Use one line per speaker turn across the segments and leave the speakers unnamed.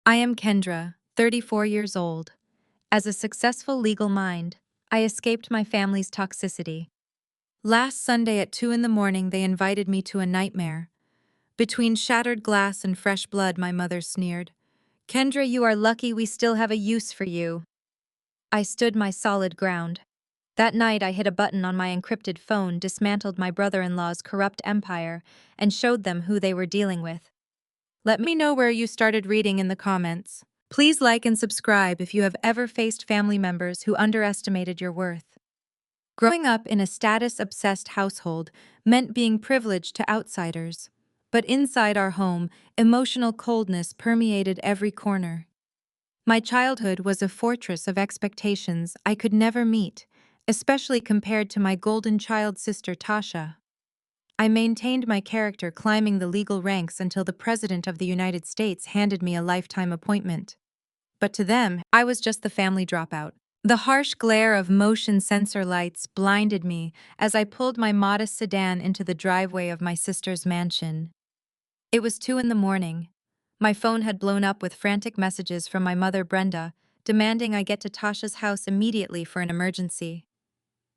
I am Kendra, 34 years old. As a successful legal mind, I escaped my family's toxicity. Last Sunday at 2 in the morning, they invited me to a nightmare. Between shattered glass and fresh blood, my mother sneered. Kendra, you are lucky we still have a use for you. I stood my solid ground. That night, I hit a button on my encrypted phone, dismantled my brother-in-law's corrupt empire, and showed them who they were dealing with. Let me know where you started reading in the comments. Please like and subscribe if you have ever faced family members who underestimated your worth. Growing up in a status-obsessed household meant being privileged to outsiders. But inside our home, emotional coldness permeated every corner. My childhood was a fortress of expectations I could never meet, especially compared to my golden child sister Tasha. I maintained my character, climbing the legal ranks until the President of the United States handed me a lifetime appointment. But to them, I was just the family dropout. The harsh glare of motion sensor lights blinded me as I pulled my modest sedan into the driveway of my sister's mansion. It was 2 in the morning. My phone had blown up with frantic messages from my mother Brenda, demanding I get to Tasha's house immediately for an emergency.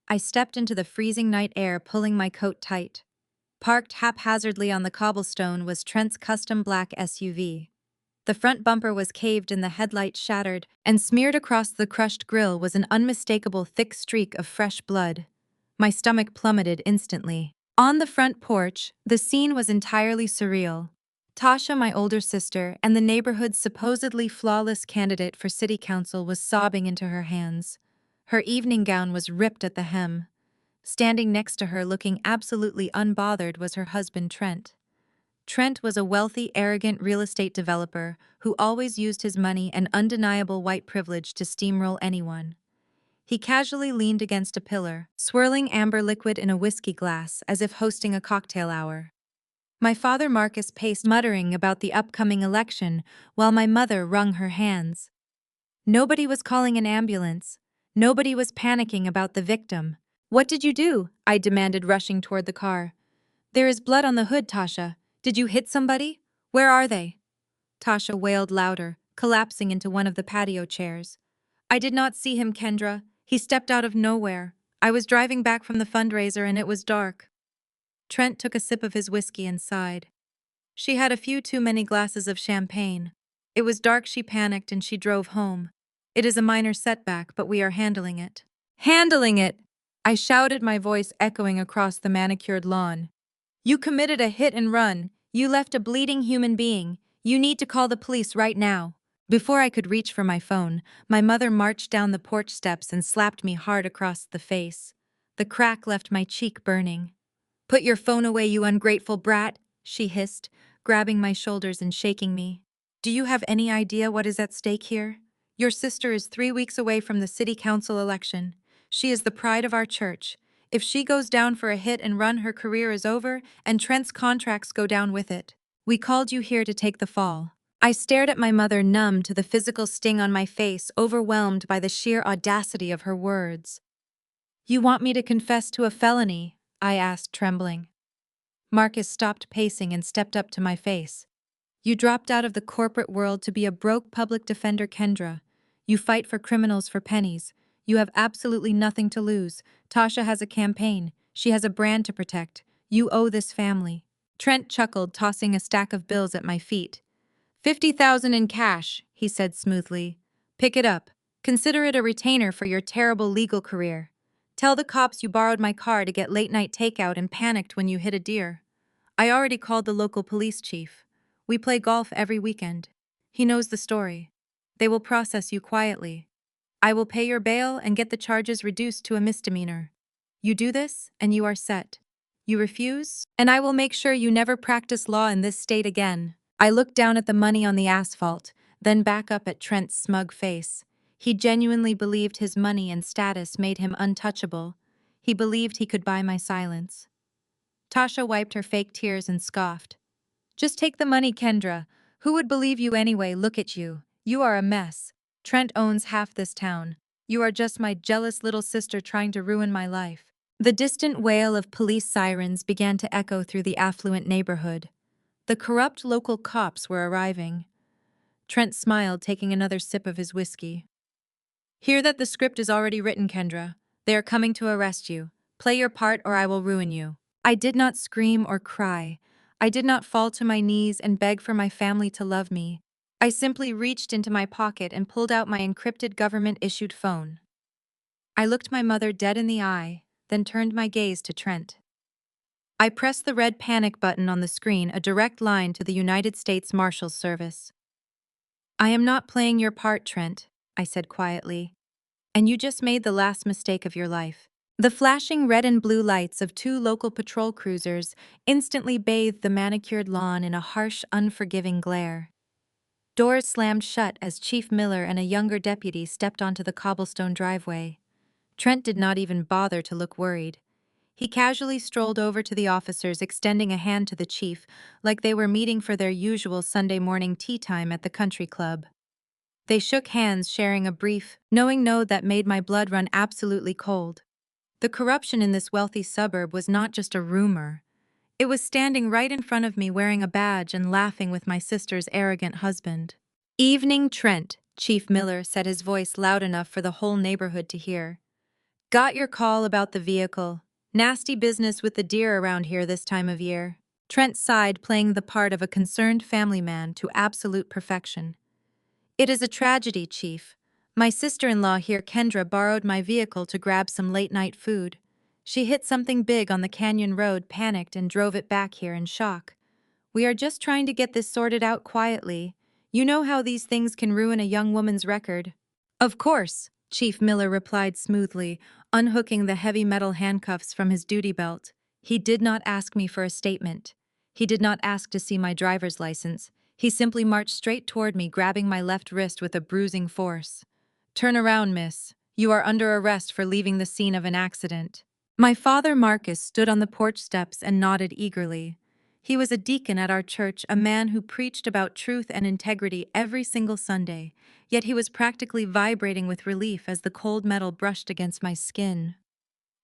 I stepped into the freezing night air, pulling my coat tight. Parked haphazardly on the cobblestone was Trent's custom black SUV. The front bumper was caved and the headlight shattered, and smeared across the crushed grille was an unmistakable thick streak of fresh blood. My stomach plummeted instantly. On the front porch, the scene was entirely surreal. Tasha, my older sister, and the neighborhood's supposedly flawless candidate for city council was sobbing into her hands. Her evening gown was ripped at the hem. Standing next to her, looking absolutely unbothered, was her husband Trent. Trent was a wealthy, arrogant real estate developer who always used his money and undeniable white privilege to steamroll anyone. He casually leaned against a pillar, swirling amber liquid in a whiskey glass as if hosting a cocktail hour. My father Marcus paced, muttering about the upcoming election, while my mother wrung her hands. Nobody was calling an ambulance. Nobody was panicking about the victim. What did you do? I demanded, rushing toward the car. There is blood on the hood, Tasha. Did you hit somebody? Where are they? Tasha wailed louder, collapsing into one of the patio chairs. I did not see him, Kendra. He stepped out of nowhere. I was driving back from the fundraiser and it was dark. Trent took a sip of his whiskey and sighed. She had a few too many glasses of champagne. It was dark, she panicked, and she drove home. It is a minor setback, but we are handling it. Handling it! I shouted, my voice echoing across the manicured lawn. You committed a hit and run. You left a bleeding human being. You need to call the police right now. Before I could reach for my phone, my mother marched down the porch steps and slapped me hard across the face. The crack left my cheek burning. Put your phone away, you ungrateful brat, she hissed, grabbing my shoulders and shaking me. Do you have any idea what is at stake here? Your sister is 3 weeks away from the city council election. She is the pride of our church. If she goes down for a hit and run, her career is over, and Trent's contracts go down with it. We called you here to take the fall. I stared at my mother, numb to the physical sting on my face, overwhelmed by the sheer audacity of her words. You want me to confess to a felony? I asked, trembling. Marcus stopped pacing and stepped up to my face. You dropped out of the corporate world to be a broke public defender, Kendra. You fight for criminals for pennies. You have absolutely nothing to lose. Tasha has a campaign. She has a brand to protect. You owe this family. Trent chuckled, tossing a stack of bills at my feet. 50,000 in cash, he said smoothly. Pick it up. Consider it a retainer for your terrible legal career. Tell the cops you borrowed my car to get late-night takeout and panicked when you hit a deer. I already called the local police chief. We play golf every weekend. He knows the story. They will process you quietly. I will pay your bail and get the charges reduced to a misdemeanor. You do this, and you are set. You refuse, and I will make sure you never practice law in this state again. I looked down at the money on the asphalt, then back up at Trent's smug face. He genuinely believed his money and status made him untouchable. He believed he could buy my silence. Tasha wiped her fake tears and scoffed. Just take the money, Kendra. Who would believe you anyway? Look at you. You are a mess. Trent owns half this town. You are just my jealous little sister trying to ruin my life. The distant wail of police sirens began to echo through the affluent neighborhood. The corrupt local cops were arriving. Trent smiled, taking another sip of his whiskey. Hear that the script is already written, Kendra. They are coming to arrest you. Play your part or I will ruin you. I did not scream or cry. I did not fall to my knees and beg for my family to love me. I simply reached into my pocket and pulled out my encrypted government-issued phone. I looked my mother dead in the eye, then turned my gaze to Trent. I pressed the red panic button on the screen, a direct line to the United States Marshals Service. I am not playing your part, Trent, I said quietly. And you just made the last mistake of your life. The flashing red and blue lights of two local patrol cruisers instantly bathed the manicured lawn in a harsh, unforgiving glare. Doors slammed shut as Chief Miller and a younger deputy stepped onto the cobblestone driveway. Trent did not even bother to look worried. He casually strolled over to the officers, extending a hand to the chief, like they were meeting for their usual Sunday morning tea time at the country club. They shook hands, sharing a brief, knowing no that made my blood run absolutely cold. The corruption in this wealthy suburb was not just a rumor. It was standing right in front of me wearing a badge and laughing with my sister's arrogant husband. "Evening, Trent," Chief Miller said, his voice loud enough for the whole neighborhood to hear. "Got your call about the vehicle. Nasty business with the deer around here this time of year." Trent sighed, playing the part of a concerned family man to absolute perfection. "It is a tragedy, Chief. My sister-in-law here, Kendra, borrowed my vehicle to grab some late-night food. She hit something big on the canyon road, panicked, and drove it back here in shock. We are just trying to get this sorted out quietly. You know how these things can ruin a young woman's record." "Of course," Chief Miller replied smoothly, unhooking the heavy metal handcuffs from his duty belt. He did not ask me for a statement. He did not ask to see my driver's license. He simply marched straight toward me, grabbing my left wrist with a bruising force. "Turn around, miss. You are under arrest for leaving the scene of an accident." My father, Marcus, stood on the porch steps and nodded eagerly. He was a deacon at our church, a man who preached about truth and integrity every single Sunday, yet he was practically vibrating with relief as the cold metal brushed against my skin.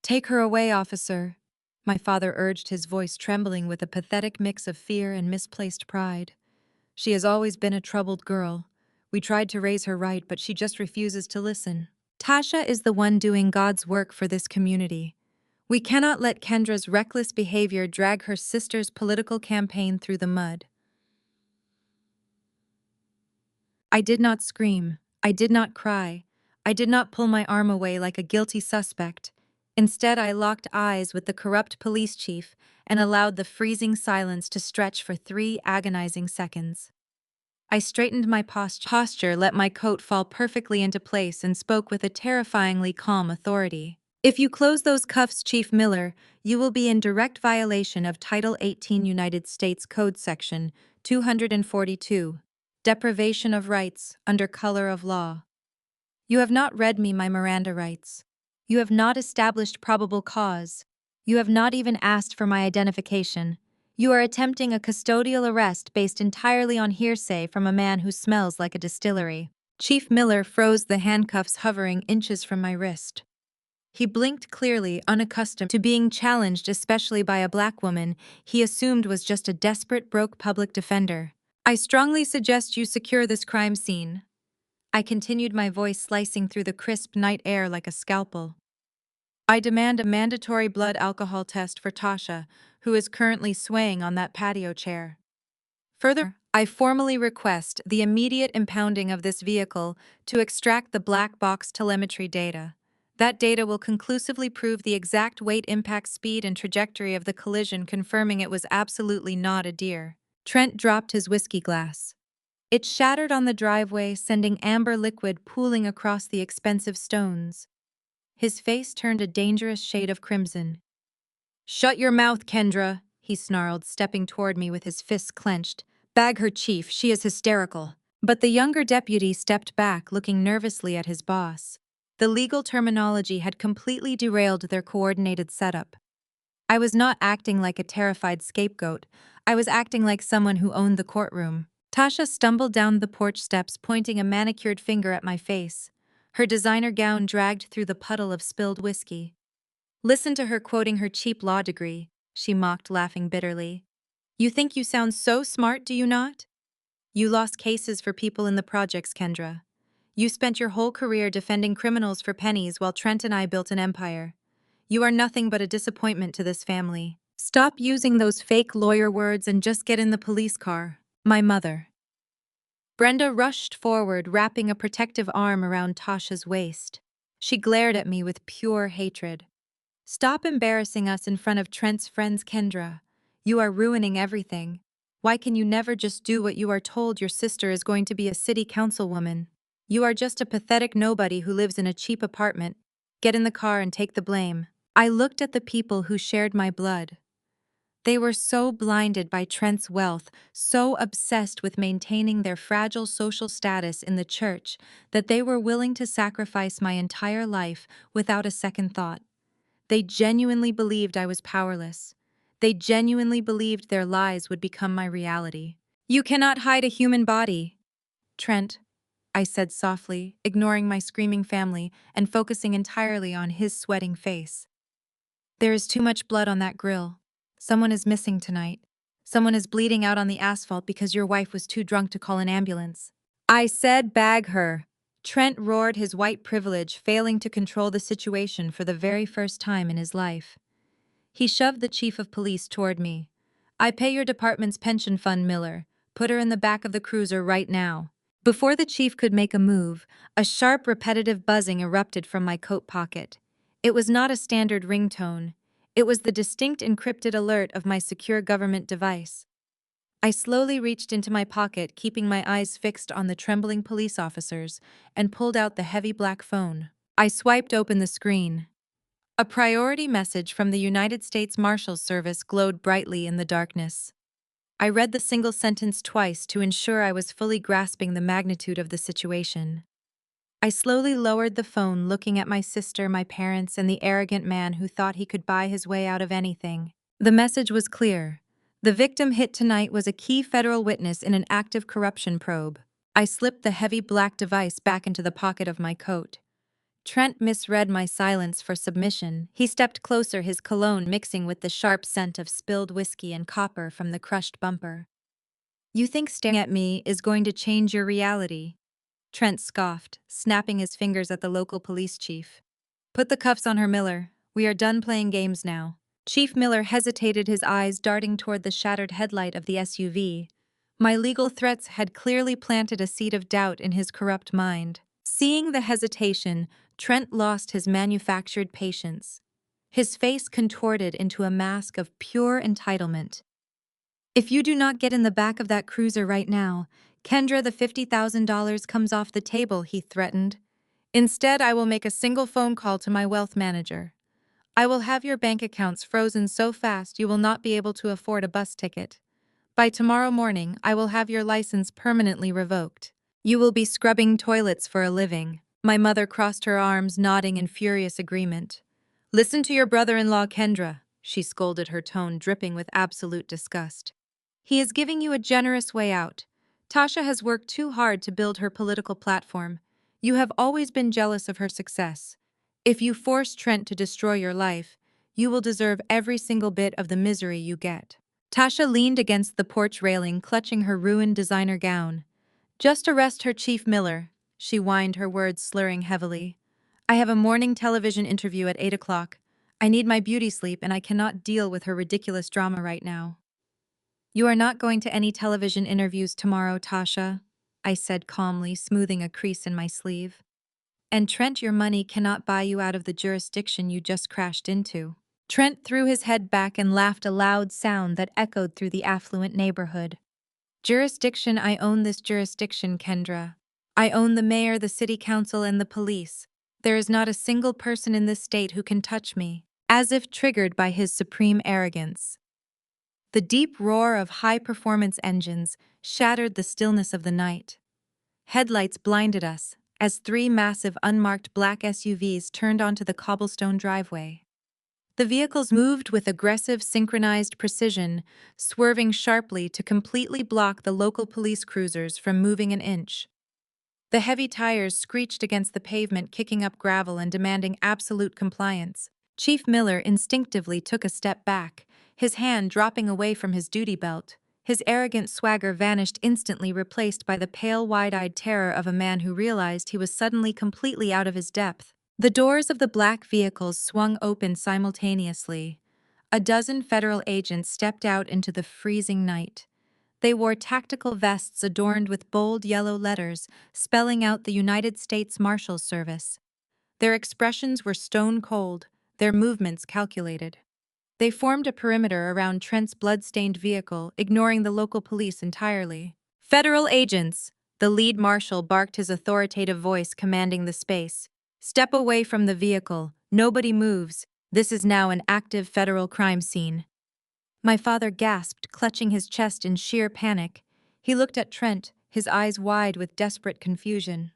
"Take her away, officer," my father urged, his voice trembling with a pathetic mix of fear and misplaced pride. "She has always been a troubled girl. We tried to raise her right, but she just refuses to listen. Tasha is the one doing God's work for this community. We cannot let Kendra's reckless behavior drag her sister's political campaign through the mud." I did not scream. I did not cry. I did not pull my arm away like a guilty suspect. Instead, I locked eyes with the corrupt police chief and allowed the freezing silence to stretch for 3 agonizing seconds. I straightened my posture, let my coat fall perfectly into place, and spoke with a terrifyingly calm authority. "If you close those cuffs, Chief Miller, you will be in direct violation of Title 18 United States Code Section 242, Deprivation of Rights under color of law. You have not read me my Miranda rights. You have not established probable cause. You have not even asked for my identification. You are attempting a custodial arrest based entirely on hearsay from a man who smells like a distillery." Chief Miller froze, the handcuffs hovering inches from my wrist. He blinked clearly, unaccustomed to being challenged, especially by a black woman he assumed was just a desperate, broke public defender. "I strongly suggest you secure this crime scene." I continued, my voice slicing through the crisp night air like a scalpel. "I demand a mandatory blood alcohol test for Tasha, who is currently swaying on that patio chair. Further, I formally request the immediate impounding of this vehicle to extract the black box telemetry data. That data will conclusively prove the exact weight, impact, speed, and trajectory of the collision, confirming it was absolutely not a deer." Trent dropped his whiskey glass. It shattered on the driveway, sending amber liquid pooling across the expensive stones. His face turned a dangerous shade of crimson. "Shut your mouth, Kendra," he snarled, stepping toward me with his fists clenched. "Bag her, Chief. She is hysterical." But the younger deputy stepped back, looking nervously at his boss. The legal terminology had completely derailed their coordinated setup. I was not acting like a terrified scapegoat. I was acting like someone who owned the courtroom. Tasha stumbled down the porch steps, pointing a manicured finger at my face. Her designer gown dragged through the puddle of spilled whiskey. "Listen to her quoting her cheap law degree," she mocked, laughing bitterly. "You think you sound so smart, do you not? You lost cases for people in the projects, Kendra. You spent your whole career defending criminals for pennies while Trent and I built an empire. You are nothing but a disappointment to this family. Stop using those fake lawyer words and just get in the police car. My mother. Brenda rushed forward, wrapping a protective arm around Tasha's waist. She glared at me with pure hatred. Stop embarrassing us in front of Trent's friends, Kendra. You are ruining everything. Why can you never just do what you are told your sister is going to be a city councilwoman? You are just a pathetic nobody who lives in a cheap apartment. Get in the car and take the blame. I looked at the people who shared my blood. They were so blinded by Trent's wealth, so obsessed with maintaining their fragile social status in the church, that they were willing to sacrifice my entire life without a second thought. They genuinely believed I was powerless. They genuinely believed their lies would become my reality. You cannot hide a human body. Trent, I said softly, ignoring my screaming family and focusing entirely on his sweating face. There is too much blood on that grill. Someone is missing tonight. Someone is bleeding out on the asphalt because your wife was too drunk to call an ambulance. I said bag her. Trent roared his white privilege, failing to control the situation for the very first time in his life. He shoved the chief of police toward me. I pay your department's pension fund, Miller. Put her in the back of the cruiser right now. Before the chief could make a move, a sharp, repetitive buzzing erupted from my coat pocket. It was not a standard ringtone. It was the distinct encrypted alert of my secure government device. I slowly reached into my pocket, keeping my eyes fixed on the trembling police officers, and pulled out the heavy black phone. I swiped open the screen. A priority message from the United States Marshals Service glowed brightly in the darkness. I read the single sentence twice to ensure I was fully grasping the magnitude of the situation. I slowly lowered the phone, looking at my sister, my parents, and the arrogant man who thought he could buy his way out of anything. The message was clear. The victim hit tonight was a key federal witness in an active corruption probe. I slipped the heavy black device back into the pocket of my coat. Trent misread my silence for submission. He stepped closer, his cologne mixing with the sharp scent of spilled whiskey and copper from the crushed bumper. You think staring at me is going to change your reality? Trent scoffed, snapping his fingers at the local police chief. Put the cuffs on her, Miller. We are done playing games now. Chief Miller hesitated, his eyes darting toward the shattered headlight of the SUV. My legal threats had clearly planted a seed of doubt in his corrupt mind. Seeing the hesitation, Trent lost his manufactured patience. His face contorted into a mask of pure entitlement. If you do not get in the back of that cruiser right now, Kendra, the $50,000 comes off the table, he threatened. Instead, I will make a single phone call to my wealth manager. I will have your bank accounts frozen so fast you will not be able to afford a bus ticket. By tomorrow morning, I will have your license permanently revoked. You will be scrubbing toilets for a living. My mother crossed her arms, nodding in furious agreement. Listen to your brother-in-law, Kendra, she scolded, her tone dripping with absolute disgust. He is giving you a generous way out. Tasha has worked too hard to build her political platform. You have always been jealous of her success. If you force Trent to destroy your life, you will deserve every single bit of the misery you get. Tasha leaned against the porch railing, clutching her ruined designer gown. Just arrest her, Chief Miller, she whined, her words slurring heavily. I have a morning television interview at 8 o'clock. I need my beauty sleep and I cannot deal with her ridiculous drama right now. You are not going to any television interviews tomorrow, Tasha, I said calmly, smoothing a crease in my sleeve. And Trent, your money cannot buy you out of the jurisdiction you just crashed into. Trent threw his head back and laughed, a loud sound that echoed through the affluent neighborhood. Jurisdiction? I own this jurisdiction, Kendra. I own the mayor, the city council, and the police. There is not a single person in this state who can touch me, as if triggered by his supreme arrogance. The deep roar of high-performance engines shattered the stillness of the night. Headlights blinded us as three massive unmarked black SUVs turned onto the cobblestone driveway. The vehicles moved with aggressive, synchronized precision, swerving sharply to completely block the local police cruisers from moving an inch. The heavy tires screeched against the pavement, kicking up gravel and demanding absolute compliance. Chief Miller instinctively took a step back, his hand dropping away from his duty belt, His arrogant swagger vanished instantly, replaced by the pale, wide-eyed terror of a man who realized he was suddenly completely out of his depth. The doors of the black vehicles swung open simultaneously. A dozen federal agents stepped out into the freezing night. They wore tactical vests adorned with bold yellow letters, spelling out the United States Marshals Service. Their expressions were stone cold, their movements calculated. They formed a perimeter around Trent's blood-stained vehicle, ignoring the local police entirely. "Federal agents!" The lead marshal barked, his authoritative voice commanding the space. "Step away from the vehicle. Nobody moves. This is now an active federal crime scene." My father gasped, clutching his chest in sheer panic. He looked at Trent, his eyes wide with desperate confusion.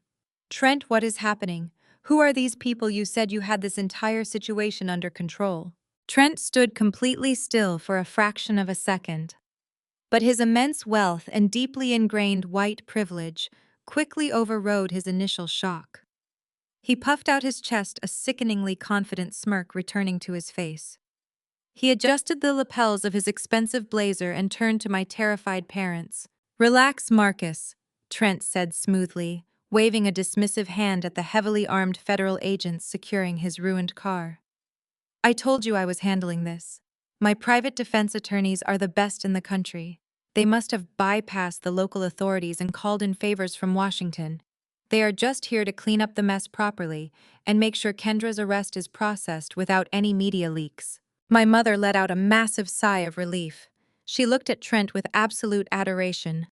"Trent, what is happening? Who are these people? You said you had this entire situation under control." Trent stood completely still for a fraction of a second. But his immense wealth and deeply ingrained white privilege quickly overrode his initial shock. He puffed out his chest, a sickeningly confident smirk returning to his face. He adjusted the lapels of his expensive blazer and turned to my terrified parents. "Relax, Marcus," Trent said smoothly, waving a dismissive hand at the heavily armed federal agents securing his ruined car. "I told you I was handling this. My private defense attorneys are the best in the country. They must have bypassed the local authorities and called in favors from Washington. They are just here to clean up the mess properly and make sure Kendra's arrest is processed without any media leaks." My mother let out a massive sigh of relief. She looked at Trent with absolute adoration.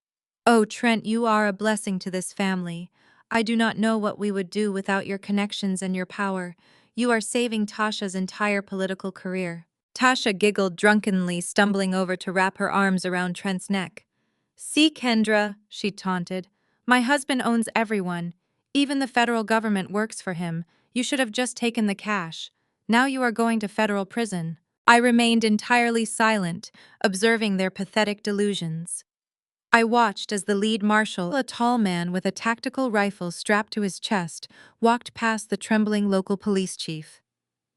"Oh, Trent, you are a blessing to this family. I do not know what we would do without your connections and your power. You are saving Tasha's entire political career." Tasha giggled drunkenly, stumbling over to wrap her arms around Trent's neck. "See, Kendra," she taunted. "My husband owns everyone. Even the federal government works for him. You should have just taken the cash. Now you are going to federal prison." I remained entirely silent, observing their pathetic delusions. I watched as the lead marshal, a tall man with a tactical rifle strapped to his chest, walked past the trembling local police chief.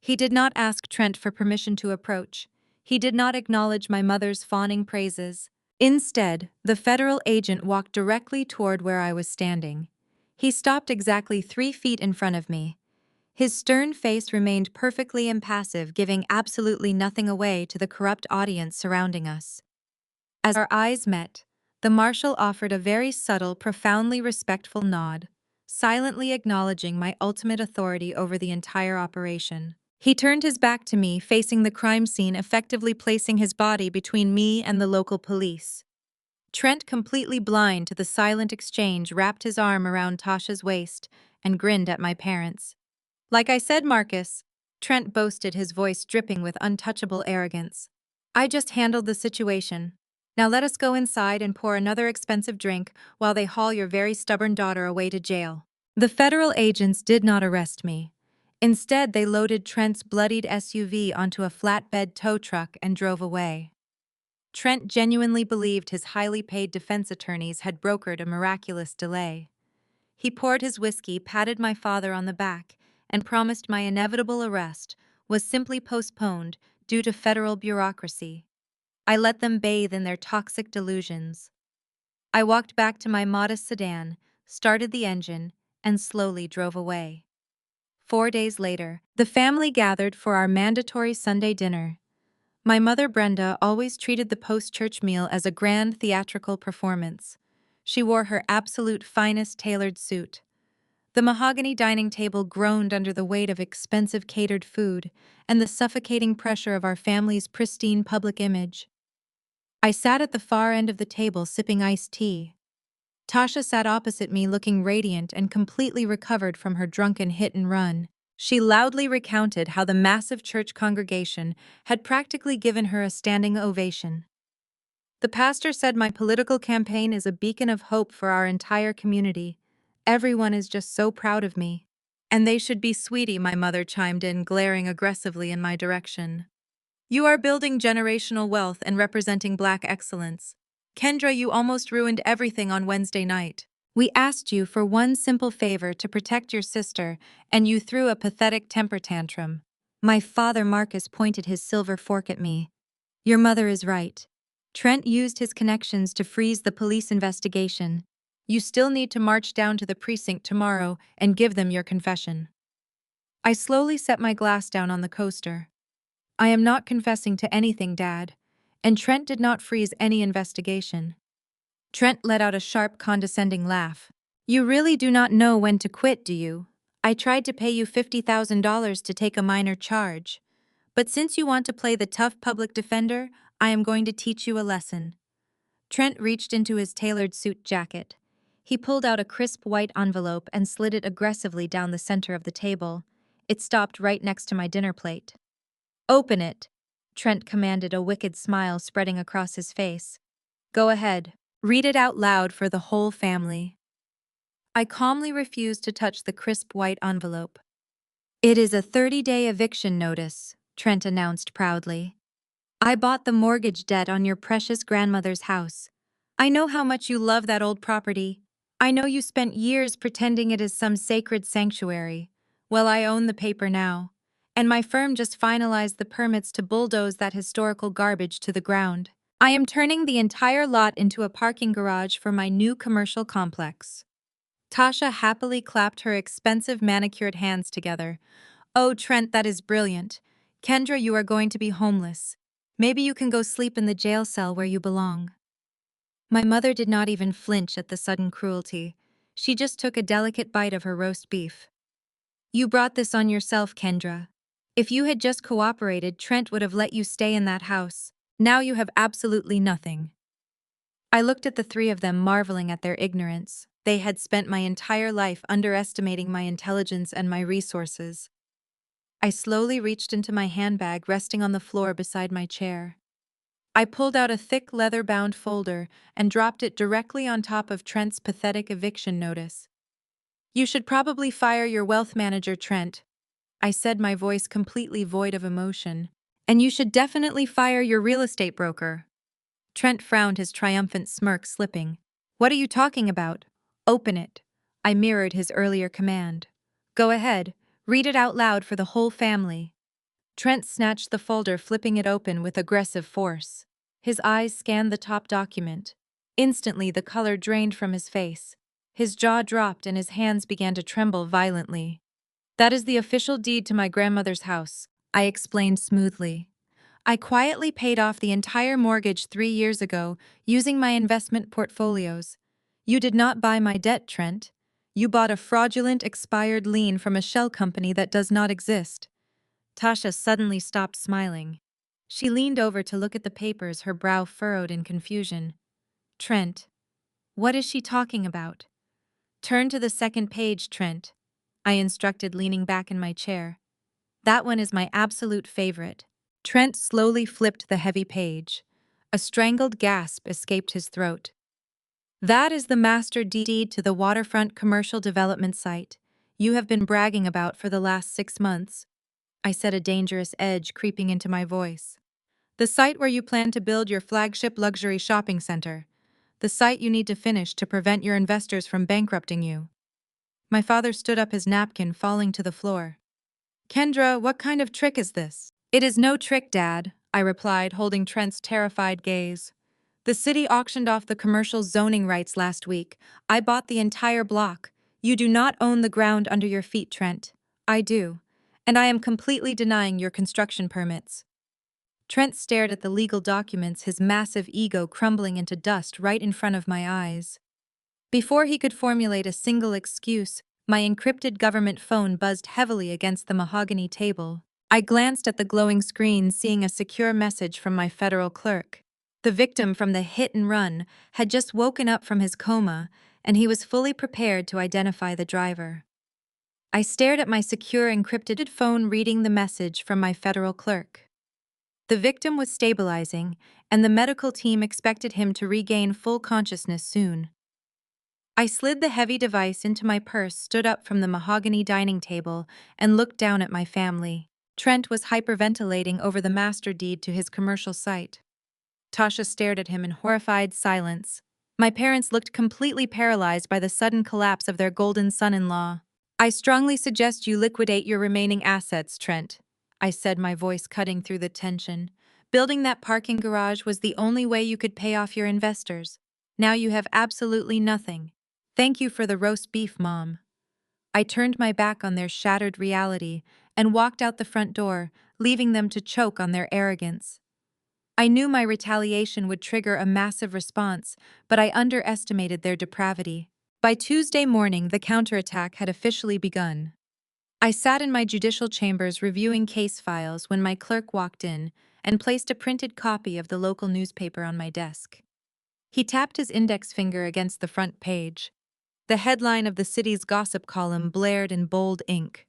He did not ask Trent for permission to approach. He did not acknowledge my mother's fawning praises. Instead, the federal agent walked directly toward where I was standing. He stopped exactly 3 feet in front of me. His stern face remained perfectly impassive, giving absolutely nothing away to the corrupt audience surrounding us. As our eyes met, the marshal offered a very subtle, profoundly respectful nod, silently acknowledging my ultimate authority over the entire operation. He turned his back to me, facing the crime scene, effectively placing his body between me and the local police. Trent, completely blind to the silent exchange, wrapped his arm around Tasha's waist and grinned at my parents. "Like I said, Marcus," Trent boasted, his voice dripping with untouchable arrogance. "I just handled the situation. Now let us go inside and pour another expensive drink while they haul your very stubborn daughter away to jail." The federal agents did not arrest me. Instead, they loaded Trent's bloodied SUV onto a flatbed tow truck and drove away. Trent genuinely believed his highly paid defense attorneys had brokered a miraculous delay. He poured his whiskey, patted my father on the back, and promised my inevitable arrest was simply postponed due to federal bureaucracy. I let them bathe in their toxic delusions. I walked back to my modest sedan, started the engine, and slowly drove away. 4 days later, the family gathered for our mandatory Sunday dinner. My mother, Brenda, always treated the post-church meal as a grand theatrical performance. She wore her absolute finest tailored suit. The mahogany dining table groaned under the weight of expensive catered food and the suffocating pressure of our family's pristine public image. I sat at the far end of the table sipping iced tea. Tasha sat opposite me, looking radiant and completely recovered from her drunken hit and run. She loudly recounted how the massive church congregation had practically given her a standing ovation. "The pastor said my political campaign is a beacon of hope for our entire community. Everyone is just so proud of me." "And they should be, sweetie," my mother chimed in, glaring aggressively in my direction. "You are building generational wealth and representing Black excellence. Kendra, you almost ruined everything on Wednesday night. We asked you for one simple favor to protect your sister, and you threw a pathetic temper tantrum." My father, Marcus, pointed his silver fork at me. "Your mother is right. Trent used his connections to freeze the police investigation. You still need to march down to the precinct tomorrow and give them your confession. I slowly set my glass down on the coaster. I am not confessing to anything, Dad. And Trent did not freeze any investigation. Trent let out a sharp, condescending laugh. You really do not know when to quit, do you? I tried to pay you $50,000 to take a minor charge. But since you want to play the tough public defender, I am going to teach you a lesson. Trent reached into his tailored suit jacket. He pulled out a crisp white envelope and slid it aggressively down the center of the table. It stopped right next to my dinner plate. Open it, Trent commanded, a wicked smile spreading across his face. Go ahead, read it out loud for the whole family. I calmly refused to touch the crisp white envelope. It is a 30-day eviction notice, Trent announced proudly. I bought the mortgage debt on your precious grandmother's house. I know how much you love that old property. I know you spent years pretending it is some sacred sanctuary. Well, I own the paper now. And my firm just finalized the permits to bulldoze that historical garbage to the ground. I am turning the entire lot into a parking garage for my new commercial complex. Tasha happily clapped her expensive manicured hands together. Oh, Trent, that is brilliant. Kendra, you are going to be homeless. Maybe you can go sleep in the jail cell where you belong. My mother did not even flinch at the sudden cruelty. She just took a delicate bite of her roast beef. You brought this on yourself, Kendra. If you had just cooperated, Trent would have let you stay in that house. Now you have absolutely nothing. I looked at the three of them, marveling at their ignorance. They had spent my entire life underestimating my intelligence and my resources. I slowly reached into my handbag resting on the floor beside my chair. I pulled out a thick leather-bound folder and dropped it directly on top of Trent's pathetic eviction notice. You should probably fire your wealth manager, Trent, I said, my voice completely void of emotion. And you should definitely fire your real estate broker. Trent frowned, his triumphant smirk slipping. What are you talking about? Open it. I mirrored his earlier command. Go ahead, read it out loud for the whole family. Trent snatched the folder, flipping it open with aggressive force. His eyes scanned the top document. Instantly, the color drained from his face. His jaw dropped and his hands began to tremble violently. That is the official deed to my grandmother's house, I explained smoothly. I quietly paid off the entire mortgage 3 years ago using my investment portfolios. You did not buy my debt, Trent. You bought a fraudulent expired lien from a shell company that does not exist. Tasha suddenly stopped smiling. She leaned over to look at the papers, her brow furrowed in confusion. Trent, what is she talking about? Turn to the second page, Trent, I instructed, leaning back in my chair. That one is my absolute favorite. Trent slowly flipped the heavy page. A strangled gasp escaped his throat. That is the master deed to the waterfront commercial development site you have been bragging about for the last 6 months, I said, a dangerous edge creeping into my voice. The site where you plan to build your flagship luxury shopping center. The site you need to finish to prevent your investors from bankrupting you. My father stood up, his napkin falling to the floor. Kendra, what kind of trick is this? It is no trick, Dad, I replied, holding Trent's terrified gaze. The city auctioned off the commercial zoning rights last week. I bought the entire block. You do not own the ground under your feet, Trent. I do. And I am completely denying your construction permits. Trent stared at the legal documents, his massive ego crumbling into dust right in front of my eyes. Before he could formulate a single excuse, my encrypted government phone buzzed heavily against the mahogany table. I glanced at the glowing screen, seeing a secure message from my federal clerk. The victim from the hit and run had just woken up from his coma, and he was fully prepared to identify the driver. I stared at my secure encrypted phone, reading the message from my federal clerk. The victim was stabilizing, and the medical team expected him to regain full consciousness soon. I slid the heavy device into my purse, stood up from the mahogany dining table, and looked down at my family. Trent was hyperventilating over the master deed to his commercial site. Tasha stared at him in horrified silence. My parents looked completely paralyzed by the sudden collapse of their golden son-in-law. I strongly suggest you liquidate your remaining assets, Trent, I said, my voice cutting through the tension. Building that parking garage was the only way you could pay off your investors. Now you have absolutely nothing. Thank you for the roast beef, Mom. I turned my back on their shattered reality and walked out the front door, leaving them to choke on their arrogance. I knew my retaliation would trigger a massive response, but I underestimated their depravity. By Tuesday morning, the counterattack had officially begun. I sat in my judicial chambers reviewing case files when my clerk walked in and placed a printed copy of the local newspaper on my desk. He tapped his index finger against the front page. The headline of the city's gossip column blared in bold ink.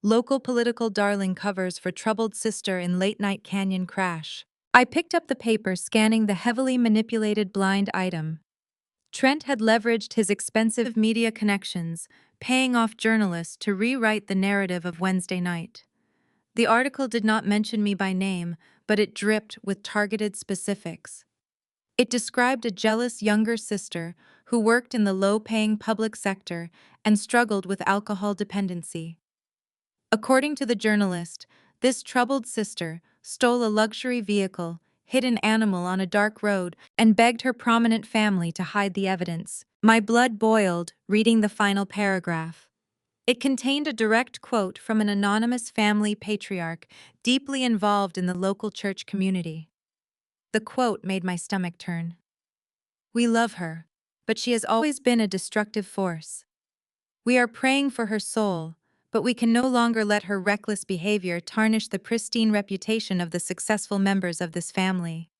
Local political darling covers for troubled sister in late-night canyon crash. I picked up the paper, scanning the heavily manipulated blind item. Trent had leveraged his expensive media connections, paying off journalists to rewrite the narrative of Wednesday night. The article did not mention me by name, but it dripped with targeted specifics. It described a jealous younger sister who worked in the low-paying public sector and struggled with alcohol dependency. According to the journalist, this troubled sister stole a luxury vehicle, hit an animal on a dark road, and begged her prominent family to hide the evidence. My blood boiled, reading the final paragraph. It contained a direct quote from an anonymous family patriarch deeply involved in the local church community. The quote made my stomach turn. "We love her, but she has always been a destructive force. We are praying for her soul, but we can no longer let her reckless behavior tarnish the pristine reputation of the successful members of this family."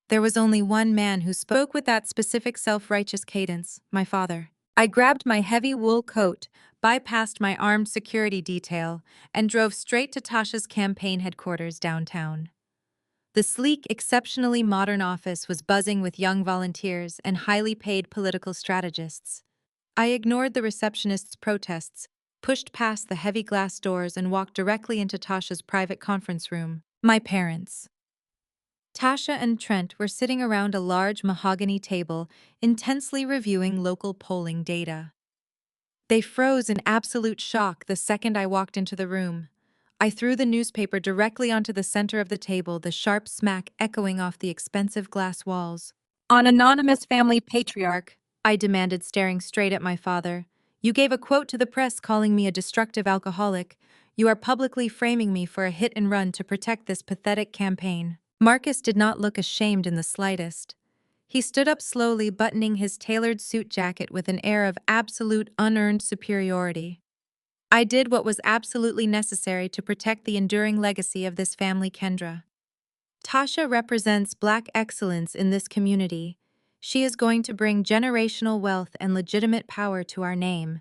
There was only one man who spoke with that specific self-righteous cadence: my father. I grabbed my heavy wool coat, bypassed my armed security detail, and drove straight to Tasha's campaign headquarters downtown. The sleek, exceptionally modern office was buzzing with young volunteers and highly paid political strategists. I ignored the receptionist's protests, pushed past the heavy glass doors, and walked directly into Tasha's private conference room. My parents. Tasha and Trent were sitting around a large mahogany table, intensely reviewing local polling data. They froze in absolute shock the second I walked into the room. I threw the newspaper directly onto the center of the table, the sharp smack echoing off the expensive glass walls. "On anonymous family patriarch," I demanded, staring straight at my father. "You gave a quote to the press calling me a destructive alcoholic. You are publicly framing me for a hit and run to protect this pathetic campaign." Marcus did not look ashamed in the slightest. He stood up slowly, buttoning his tailored suit jacket with an air of absolute unearned superiority. "I did what was absolutely necessary to protect the enduring legacy of this family, Kendra. Tasha represents Black excellence in this community. She is going to bring generational wealth and legitimate power to our name.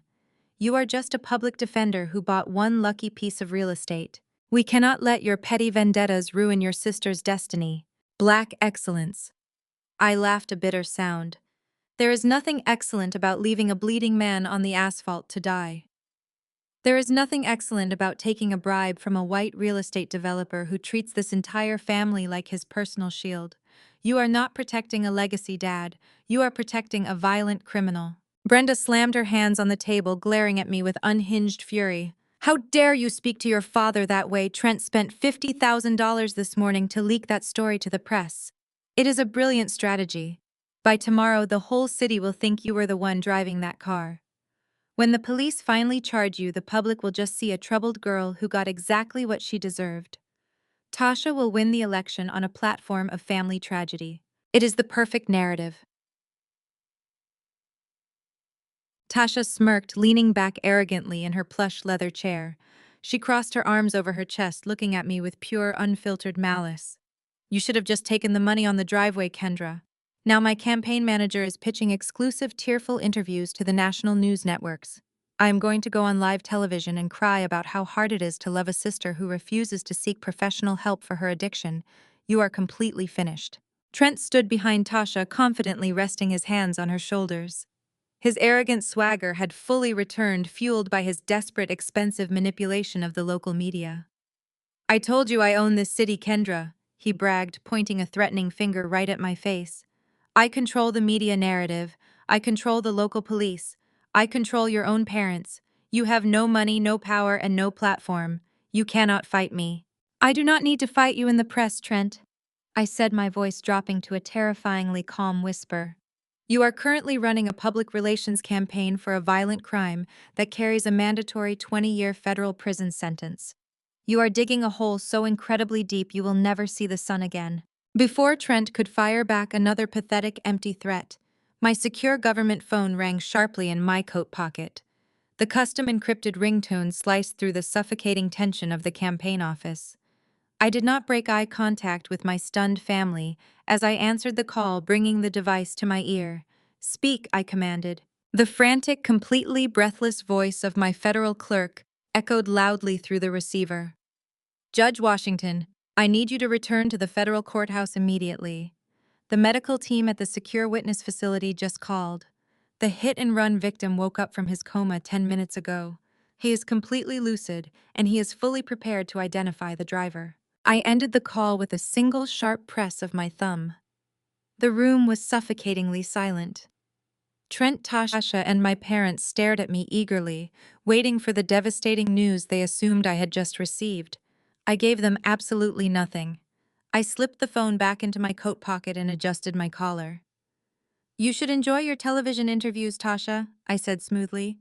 You are just a public defender who bought one lucky piece of real estate. We cannot let your petty vendettas ruin your sister's destiny." Black excellence. I laughed a bitter sound. There is nothing excellent about leaving a bleeding man on the asphalt to die. There is nothing excellent about taking a bribe from a white real estate developer who treats this entire family like his personal shield. You are not protecting a legacy, Dad. You are protecting a violent criminal. Brenda slammed her hands on the table, glaring at me with unhinged fury. "How dare you speak to your father that way? Trent spent $50,000 this morning to leak that story to the press. It is a brilliant strategy. By tomorrow, the whole city will think you were the one driving that car. When the police finally charge you, the public will just see a troubled girl who got exactly what she deserved. Tasha will win the election on a platform of family tragedy. It is the perfect narrative." Tasha smirked, leaning back arrogantly in her plush leather chair. She crossed her arms over her chest, looking at me with pure, unfiltered malice. "You should have just taken the money on the driveway, Kendra. Now my campaign manager is pitching exclusive, tearful interviews to the national news networks. I am going to go on live television and cry about how hard it is to love a sister who refuses to seek professional help for her addiction. You are completely finished." Trent stood behind Tasha, confidently resting his hands on her shoulders. His arrogant swagger had fully returned, fueled by his desperate, expensive manipulation of the local media. "I told you I own this city, Kendra," he bragged, pointing a threatening finger right at my face. "I control the media narrative. I control the local police. I control your own parents. You have no money, no power, and no platform. You cannot fight me." "I do not need to fight you in the press, Trent. I said, my voice dropping to a terrifyingly calm whisper. You are currently running a public relations campaign for a violent crime that carries a mandatory 20-year federal prison sentence. You are digging a hole so incredibly deep you will never see the sun again. Before Trent could fire back another pathetic empty threat, my secure government phone rang sharply in my coat pocket. The custom encrypted ringtone sliced through the suffocating tension of the campaign office. I did not break eye contact with my stunned family as I answered the call, bringing the device to my ear. Speak, I commanded. The frantic, completely breathless voice of my federal clerk echoed loudly through the receiver. Judge Washington, I need you to return to the federal courthouse immediately. The medical team at the secure witness facility just called. The hit-and-run victim woke up from his coma 10 minutes ago. He is completely lucid, and he is fully prepared to identify the driver. I ended the call with a single sharp press of my thumb. The room was suffocatingly silent. Trent, Tasha, and my parents stared at me eagerly, waiting for the devastating news they assumed I had just received. I gave them absolutely nothing. I slipped the phone back into my coat pocket and adjusted my collar. You should enjoy your television interviews, Tasha, I said smoothly,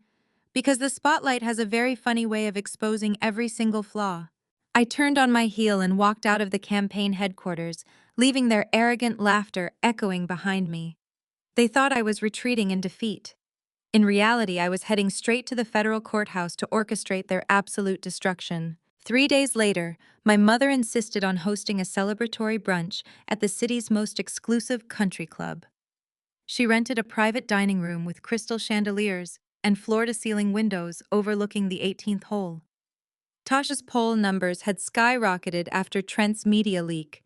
because the spotlight has a very funny way of exposing every single flaw. I turned on my heel and walked out of the campaign headquarters, leaving their arrogant laughter echoing behind me. They thought I was retreating in defeat. In reality, I was heading straight to the federal courthouse to orchestrate their absolute destruction. 3 days later, my mother insisted on hosting a celebratory brunch at the city's most exclusive country club. She rented a private dining room with crystal chandeliers and floor-to-ceiling windows overlooking the 18th hole. Tasha's poll numbers had skyrocketed after Trent's media leak.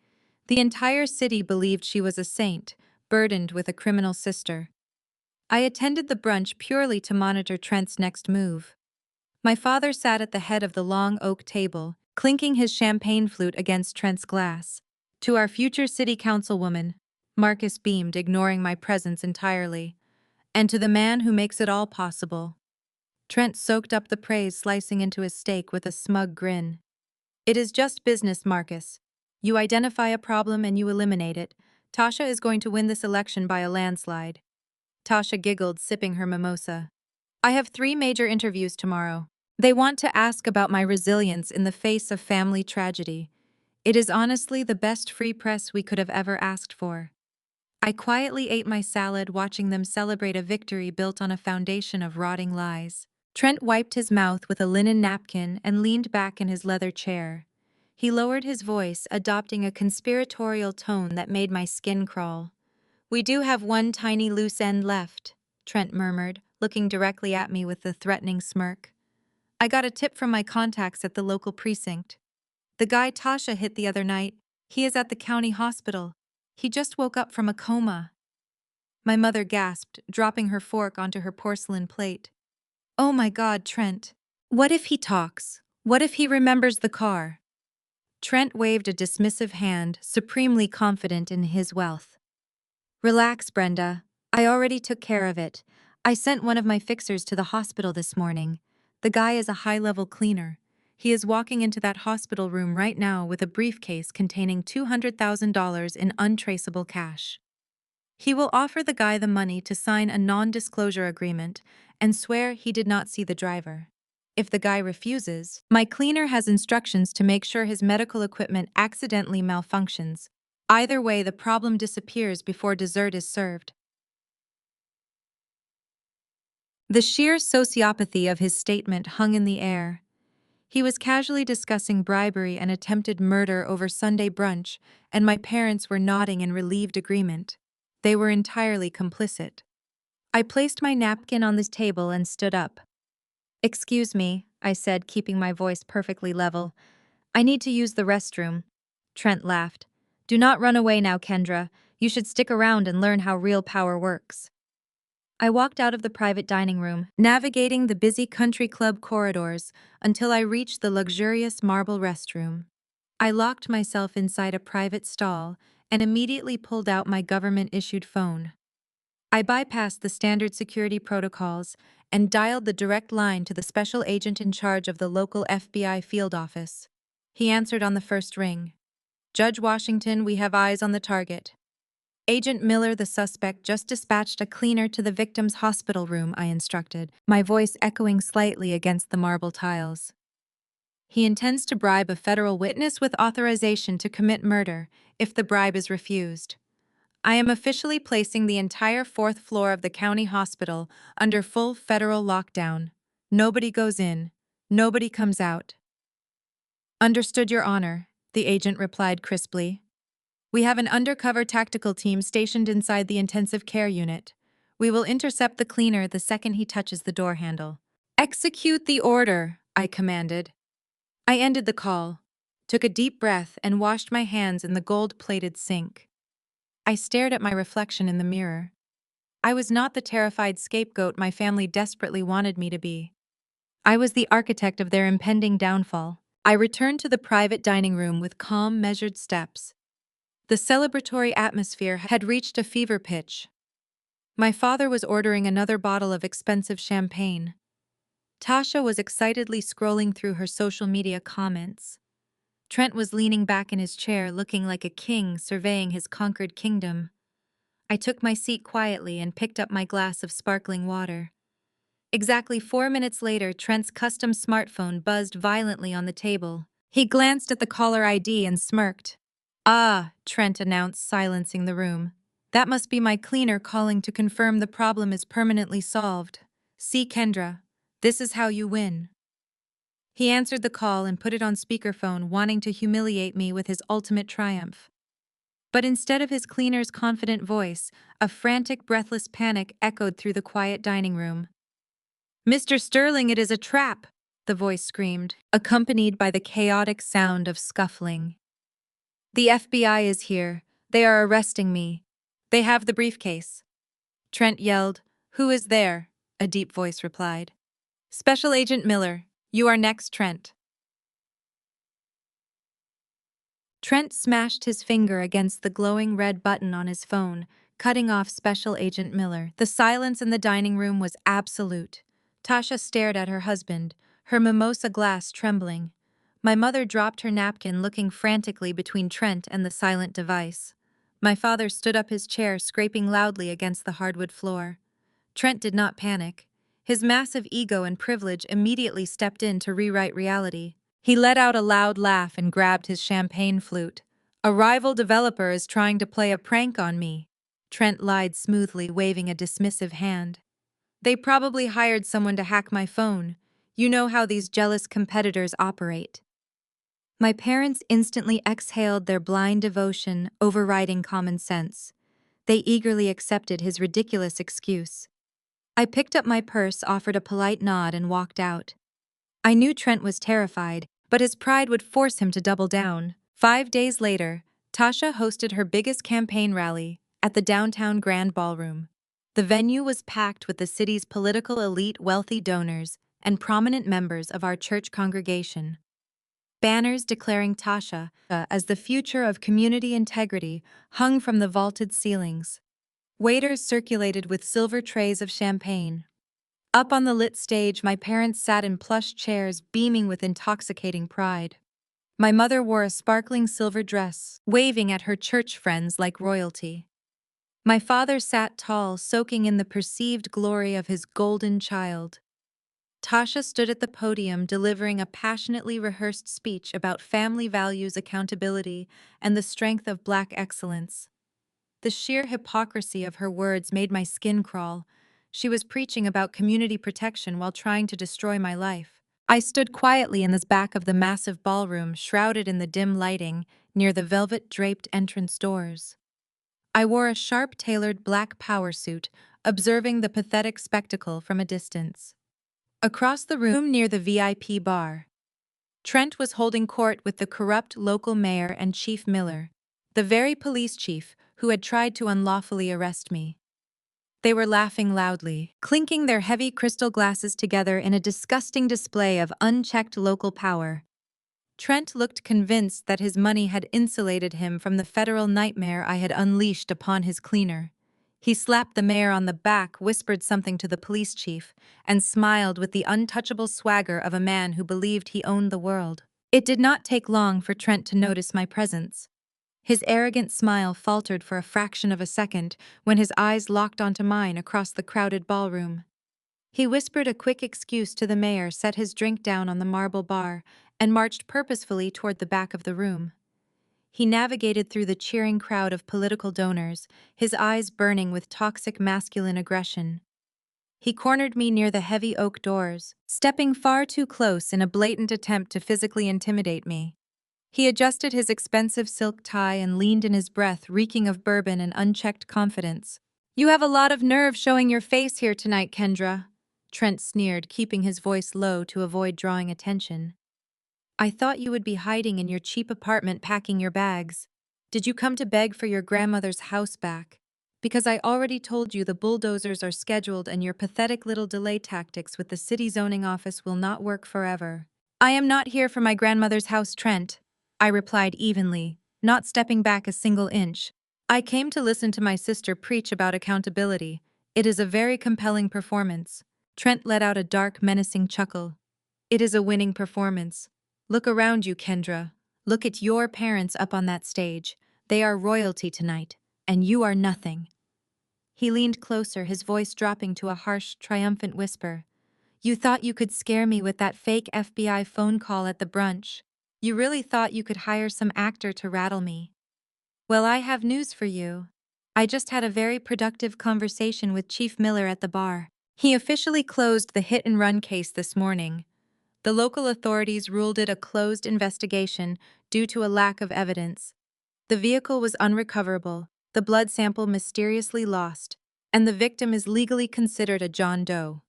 The entire city believed she was a saint, burdened with a criminal sister. I attended the brunch purely to monitor Trent's next move. My father sat at the head of the long oak table, clinking his champagne flute against Trent's glass. To our future city councilwoman, Marcus beamed, ignoring my presence entirely. And to the man who makes it all possible. Trent soaked up the praise, slicing into his steak with a smug grin. It is just business, Marcus. You identify a problem and you eliminate it. Tasha is going to win this election by a landslide. Tasha giggled, sipping her mimosa. I have 3 major interviews tomorrow. They want to ask about my resilience in the face of family tragedy. It is honestly the best free press we could have ever asked for. I quietly ate my salad, watching them celebrate a victory built on a foundation of rotting lies. Trent wiped his mouth with a linen napkin and leaned back in his leather chair. He lowered his voice, adopting a conspiratorial tone that made my skin crawl. We do have one tiny loose end left, Trent murmured, looking directly at me with a threatening smirk. I got a tip from my contacts at the local precinct. The guy Tasha hit the other night, he is at the county hospital. He just woke up from a coma. My mother gasped, dropping her fork onto her porcelain plate. Oh my God, Trent. What if he talks? What if he remembers the car? Trent waved a dismissive hand, supremely confident in his wealth. Relax, Brenda. I already took care of it. I sent one of my fixers to the hospital this morning. The guy is a high-level cleaner. He is walking into that hospital room right now with a briefcase containing $200,000 in untraceable cash. He will offer the guy the money to sign a non-disclosure agreement and swear he did not see the driver. If the guy refuses, my cleaner has instructions to make sure his medical equipment accidentally malfunctions. Either way, the problem disappears before dessert is served. The sheer sociopathy of his statement hung in the air. He was casually discussing bribery and attempted murder over Sunday brunch, and my parents were nodding in relieved agreement. They were entirely complicit. I placed my napkin on the table and stood up. Excuse me, I said, keeping my voice perfectly level. I need to use the restroom. Trent laughed. Do not run away now, Kendra. You should stick around and learn how real power works. I walked out of the private dining room, navigating the busy country club corridors until I reached the luxurious marble restroom. I locked myself inside a private stall and immediately pulled out my government-issued phone. I bypassed the standard security protocols and dialed the direct line to the special agent in charge of the local FBI field office. He answered on the first ring. Judge Washington, we have eyes on the target. Agent Miller, the suspect, just dispatched a cleaner to the victim's hospital room, I instructed, my voice echoing slightly against the marble tiles. He intends to bribe a federal witness with authorization to commit murder if the bribe is refused. I am officially placing the entire fourth floor of the county hospital under full federal lockdown. Nobody goes in. Nobody comes out. Understood, Your Honor, the agent replied crisply. We have an undercover tactical team stationed inside the intensive care unit. We will intercept the cleaner the second he touches the door handle. Execute the order, I commanded. I ended the call, took a deep breath, and washed my hands in the gold-plated sink. I stared at my reflection in the mirror. I was not the terrified scapegoat my family desperately wanted me to be. I was the architect of their impending downfall. I returned to the private dining room with calm, measured steps. The celebratory atmosphere had reached a fever pitch. My father was ordering another bottle of expensive champagne. Tasha was excitedly scrolling through her social media comments. Trent was leaning back in his chair, looking like a king surveying his conquered kingdom. I took my seat quietly and picked up my glass of sparkling water. Exactly 4 minutes later, Trent's custom smartphone buzzed violently on the table. He glanced at the caller ID and smirked. "Ah," Trent announced, silencing the room. "That must be my cleaner calling to confirm the problem is permanently solved. See, Kendra, this is how you win." He answered the call and put it on speakerphone, wanting to humiliate me with his ultimate triumph. But instead of his cleaner's confident voice, a frantic, breathless panic echoed through the quiet dining room. "Mr. Sterling, it is a trap!" the voice screamed, accompanied by the chaotic sound of scuffling. "The FBI is here. They are arresting me. They have the briefcase." Trent yelled. "Who is there?" a deep voice replied. "Special Agent Miller. You are next, Trent." Trent smashed his finger against the glowing red button on his phone, cutting off Special Agent Miller. The silence in the dining room was absolute. Tasha stared at her husband, her mimosa glass trembling. My mother dropped her napkin, looking frantically between Trent and the silent device. My father stood up his chair, scraping loudly against the hardwood floor. Trent did not panic. His massive ego and privilege immediately stepped in to rewrite reality. He let out a loud laugh and grabbed his champagne flute. "A rival developer is trying to play a prank on me," Trent lied smoothly, waving a dismissive hand. "They probably hired someone to hack my phone. You know how these jealous competitors operate." My parents instantly exhaled their blind devotion, overriding common sense. They eagerly accepted his ridiculous excuse. I picked up my purse, offered a polite nod, and walked out. I knew Trent was terrified, but his pride would force him to double down. 5 days later, Tasha hosted her biggest campaign rally at the downtown Grand Ballroom. The venue was packed with the city's political elite, wealthy donors, and prominent members of our church congregation. Banners declaring Tasha as the future of community integrity hung from the vaulted ceilings. Waiters circulated with silver trays of champagne. Up on the lit stage, my parents sat in plush chairs, beaming with intoxicating pride. My mother wore a sparkling silver dress, waving at her church friends like royalty. My father sat tall, soaking in the perceived glory of his golden child. Tasha stood at the podium, delivering a passionately rehearsed speech about family values, accountability, and the strength of Black excellence. The sheer hypocrisy of her words made my skin crawl. She was preaching about community protection while trying to destroy my life. I stood quietly in the back of the massive ballroom, shrouded in the dim lighting, near the velvet-draped entrance doors. I wore a sharp-tailored black power suit, observing the pathetic spectacle from a distance. Across the room near the VIP bar, Trent was holding court with the corrupt local mayor and Chief Miller, the very police chief who had tried to unlawfully arrest me. They were laughing loudly, clinking their heavy crystal glasses together in a disgusting display of unchecked local power. Trent looked convinced that his money had insulated him from the federal nightmare I had unleashed upon his cleaner. He slapped the mayor on the back, whispered something to the police chief, and smiled with the untouchable swagger of a man who believed he owned the world. It did not take long for Trent to notice my presence. His arrogant smile faltered for a fraction of a second when his eyes locked onto mine across the crowded ballroom. He whispered a quick excuse to the mayor, set his drink down on the marble bar, and marched purposefully toward the back of the room. He navigated through the cheering crowd of political donors, his eyes burning with toxic masculine aggression. He cornered me near the heavy oak doors, stepping far too close in a blatant attempt to physically intimidate me. He adjusted his expensive silk tie and leaned in his breath, reeking of bourbon and unchecked confidence. "You have a lot of nerve showing your face here tonight, Kendra," Trent sneered, keeping his voice low to avoid drawing attention. "I thought you would be hiding in your cheap apartment packing your bags. Did you come to beg for your grandmother's house back? Because I already told you the bulldozers are scheduled and your pathetic little delay tactics with the city zoning office will not work forever." "I am not here for my grandmother's house, Trent," I replied evenly, not stepping back a single inch. "I came to listen to my sister preach about accountability. It is a very compelling performance." Trent let out a dark, menacing chuckle. "It is a winning performance. Look around you, Kendra. Look at your parents up on that stage. They are royalty tonight, and you are nothing." He leaned closer, his voice dropping to a harsh, triumphant whisper. "You thought you could scare me with that fake FBI phone call at the brunch. You really thought you could hire some actor to rattle me. Well, I have news for you. I just had a very productive conversation with Chief Miller at the bar. He officially closed the hit-and-run case this morning. The local authorities ruled it a closed investigation due to a lack of evidence. The vehicle was unrecoverable, the blood sample mysteriously lost, and the victim is legally considered a John Doe.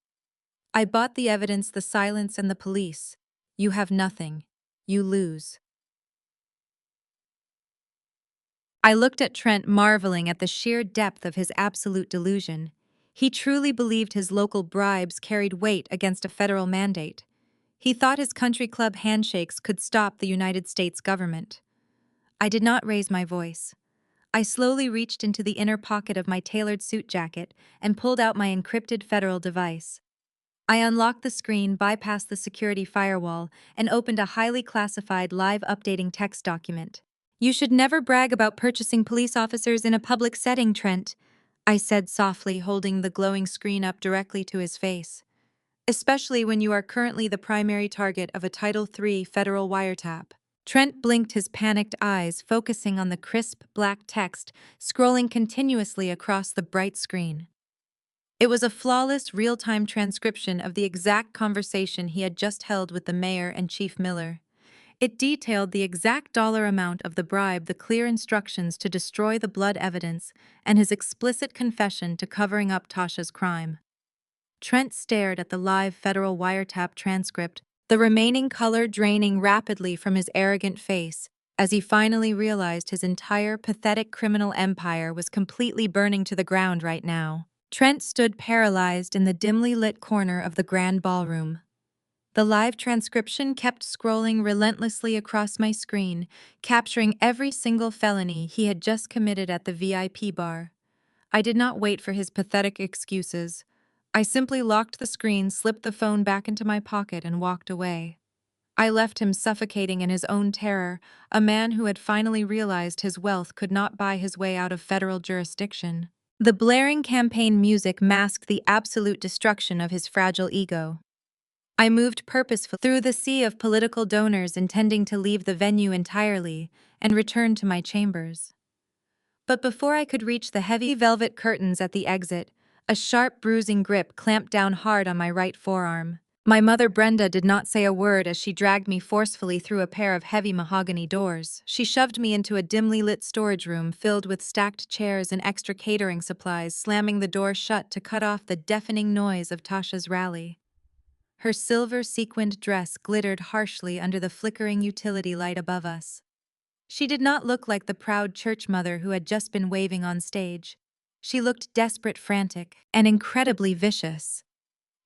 I bought the evidence, the silence, and the police. You have nothing. You lose." I looked at Trent, marveling at the sheer depth of his absolute delusion. He truly believed his local bribes carried weight against a federal mandate. He thought his country club handshakes could stop the United States government. I did not raise my voice. I slowly reached into the inner pocket of my tailored suit jacket and pulled out my encrypted federal device. I unlocked the screen, bypassed the security firewall, and opened a highly classified live updating text document. "You should never brag about purchasing police officers in a public setting, Trent," I said softly, holding the glowing screen up directly to his face. "Especially when you are currently the primary target of a Title III federal wiretap." Trent blinked, his panicked eyes focusing on the crisp black text scrolling continuously across the bright screen. It was a flawless, real-time transcription of the exact conversation he had just held with the mayor and Chief Miller. It detailed the exact dollar amount of the bribe, the clear instructions to destroy the blood evidence, and his explicit confession to covering up Tasha's crime. Trent stared at the live federal wiretap transcript, the remaining color draining rapidly from his arrogant face, as he finally realized his entire pathetic criminal empire was completely burning to the ground right now. Trent stood paralyzed in the dimly lit corner of the grand ballroom. The live transcription kept scrolling relentlessly across my screen, capturing every single felony he had just committed at the VIP bar. I did not wait for his pathetic excuses. I simply locked the screen, slipped the phone back into my pocket, and walked away. I left him suffocating in his own terror, a man who had finally realized his wealth could not buy his way out of federal jurisdiction. The blaring campaign music masked the absolute destruction of his fragile ego. I moved purposefully through the sea of political donors, intending to leave the venue entirely and return to my chambers. But before I could reach the heavy velvet curtains at the exit, a sharp, bruising grip clamped down hard on my right forearm. My mother Brenda did not say a word as she dragged me forcefully through a pair of heavy mahogany doors. She shoved me into a dimly lit storage room filled with stacked chairs and extra catering supplies, slamming the door shut to cut off the deafening noise of Tasha's rally. Her silver sequined dress glittered harshly under the flickering utility light above us. She did not look like the proud church mother who had just been waving on stage. She looked desperate, frantic, and incredibly vicious.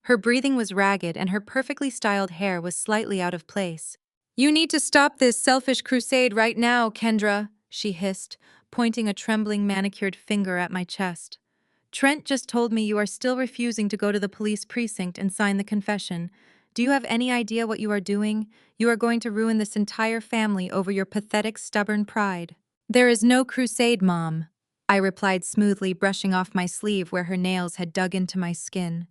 Her breathing was ragged and her perfectly styled hair was slightly out of place. "You need to stop this selfish crusade right now, Kendra," she hissed, pointing a trembling manicured finger at my chest. "Trent just told me you are still refusing to go to the police precinct and sign the confession. Do you have any idea what you are doing? You are going to ruin this entire family over your pathetic, stubborn pride." There is no crusade, Mom, I replied smoothly, brushing off my sleeve where her nails had dug into my skin.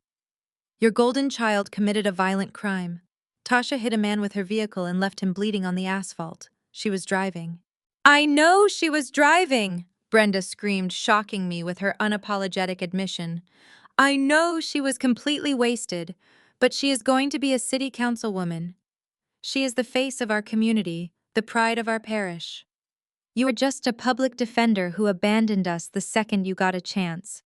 Your golden child committed a violent crime. Tasha hit a man with her vehicle and left him bleeding on the asphalt. She was driving. I know she was driving, Brenda screamed, shocking me with her unapologetic admission. I know she was completely wasted, but she is going to be a city councilwoman. She is the face of our community, the pride of our parish. You are just a public defender who abandoned us the second you got a chance.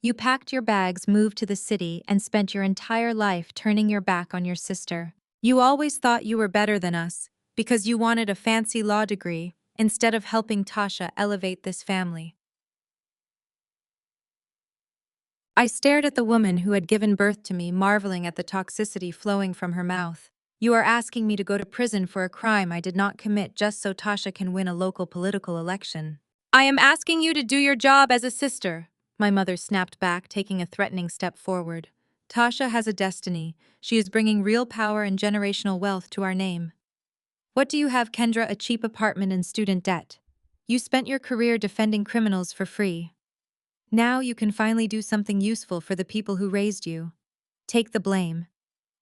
You packed your bags, moved to the city, and spent your entire life turning your back on your sister. You always thought you were better than us, because you wanted a fancy law degree, instead of helping Tasha elevate this family. I stared at the woman who had given birth to me, marveling at the toxicity flowing from her mouth. You are asking me to go to prison for a crime I did not commit just so Tasha can win a local political election. I am asking you to do your job as a sister, my mother snapped back, taking a threatening step forward. Tasha has a destiny. She is bringing real power and generational wealth to our name. What do you have, Kendra? A cheap apartment and student debt. You spent your career defending criminals for free. Now you can finally do something useful for the people who raised you. Take the blame.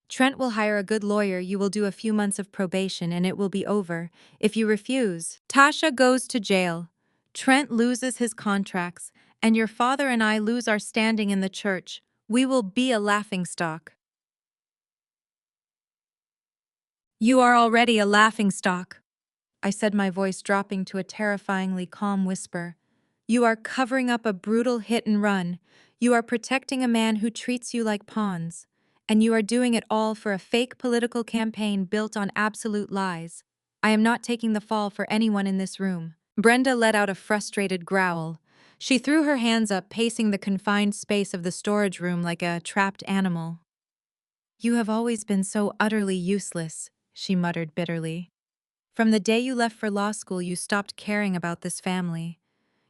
Trent will hire a good lawyer. You will do a few months of probation and it will be over. If you refuse, Tasha goes to jail. Trent loses his contracts, and your father and I lose our standing in the church. We will be a laughingstock. You are already a laughingstock, I said, my voice dropping to a terrifyingly calm whisper. You are covering up a brutal hit and run. You are protecting a man who treats you like pawns. And you are doing it all for a fake political campaign built on absolute lies. I am not taking the fall for anyone in this room. Brenda let out a frustrated growl. She threw her hands up, pacing the confined space of the storage room like a trapped animal. You have always been so utterly useless, she muttered bitterly. From the day you left for law school, you stopped caring about this family.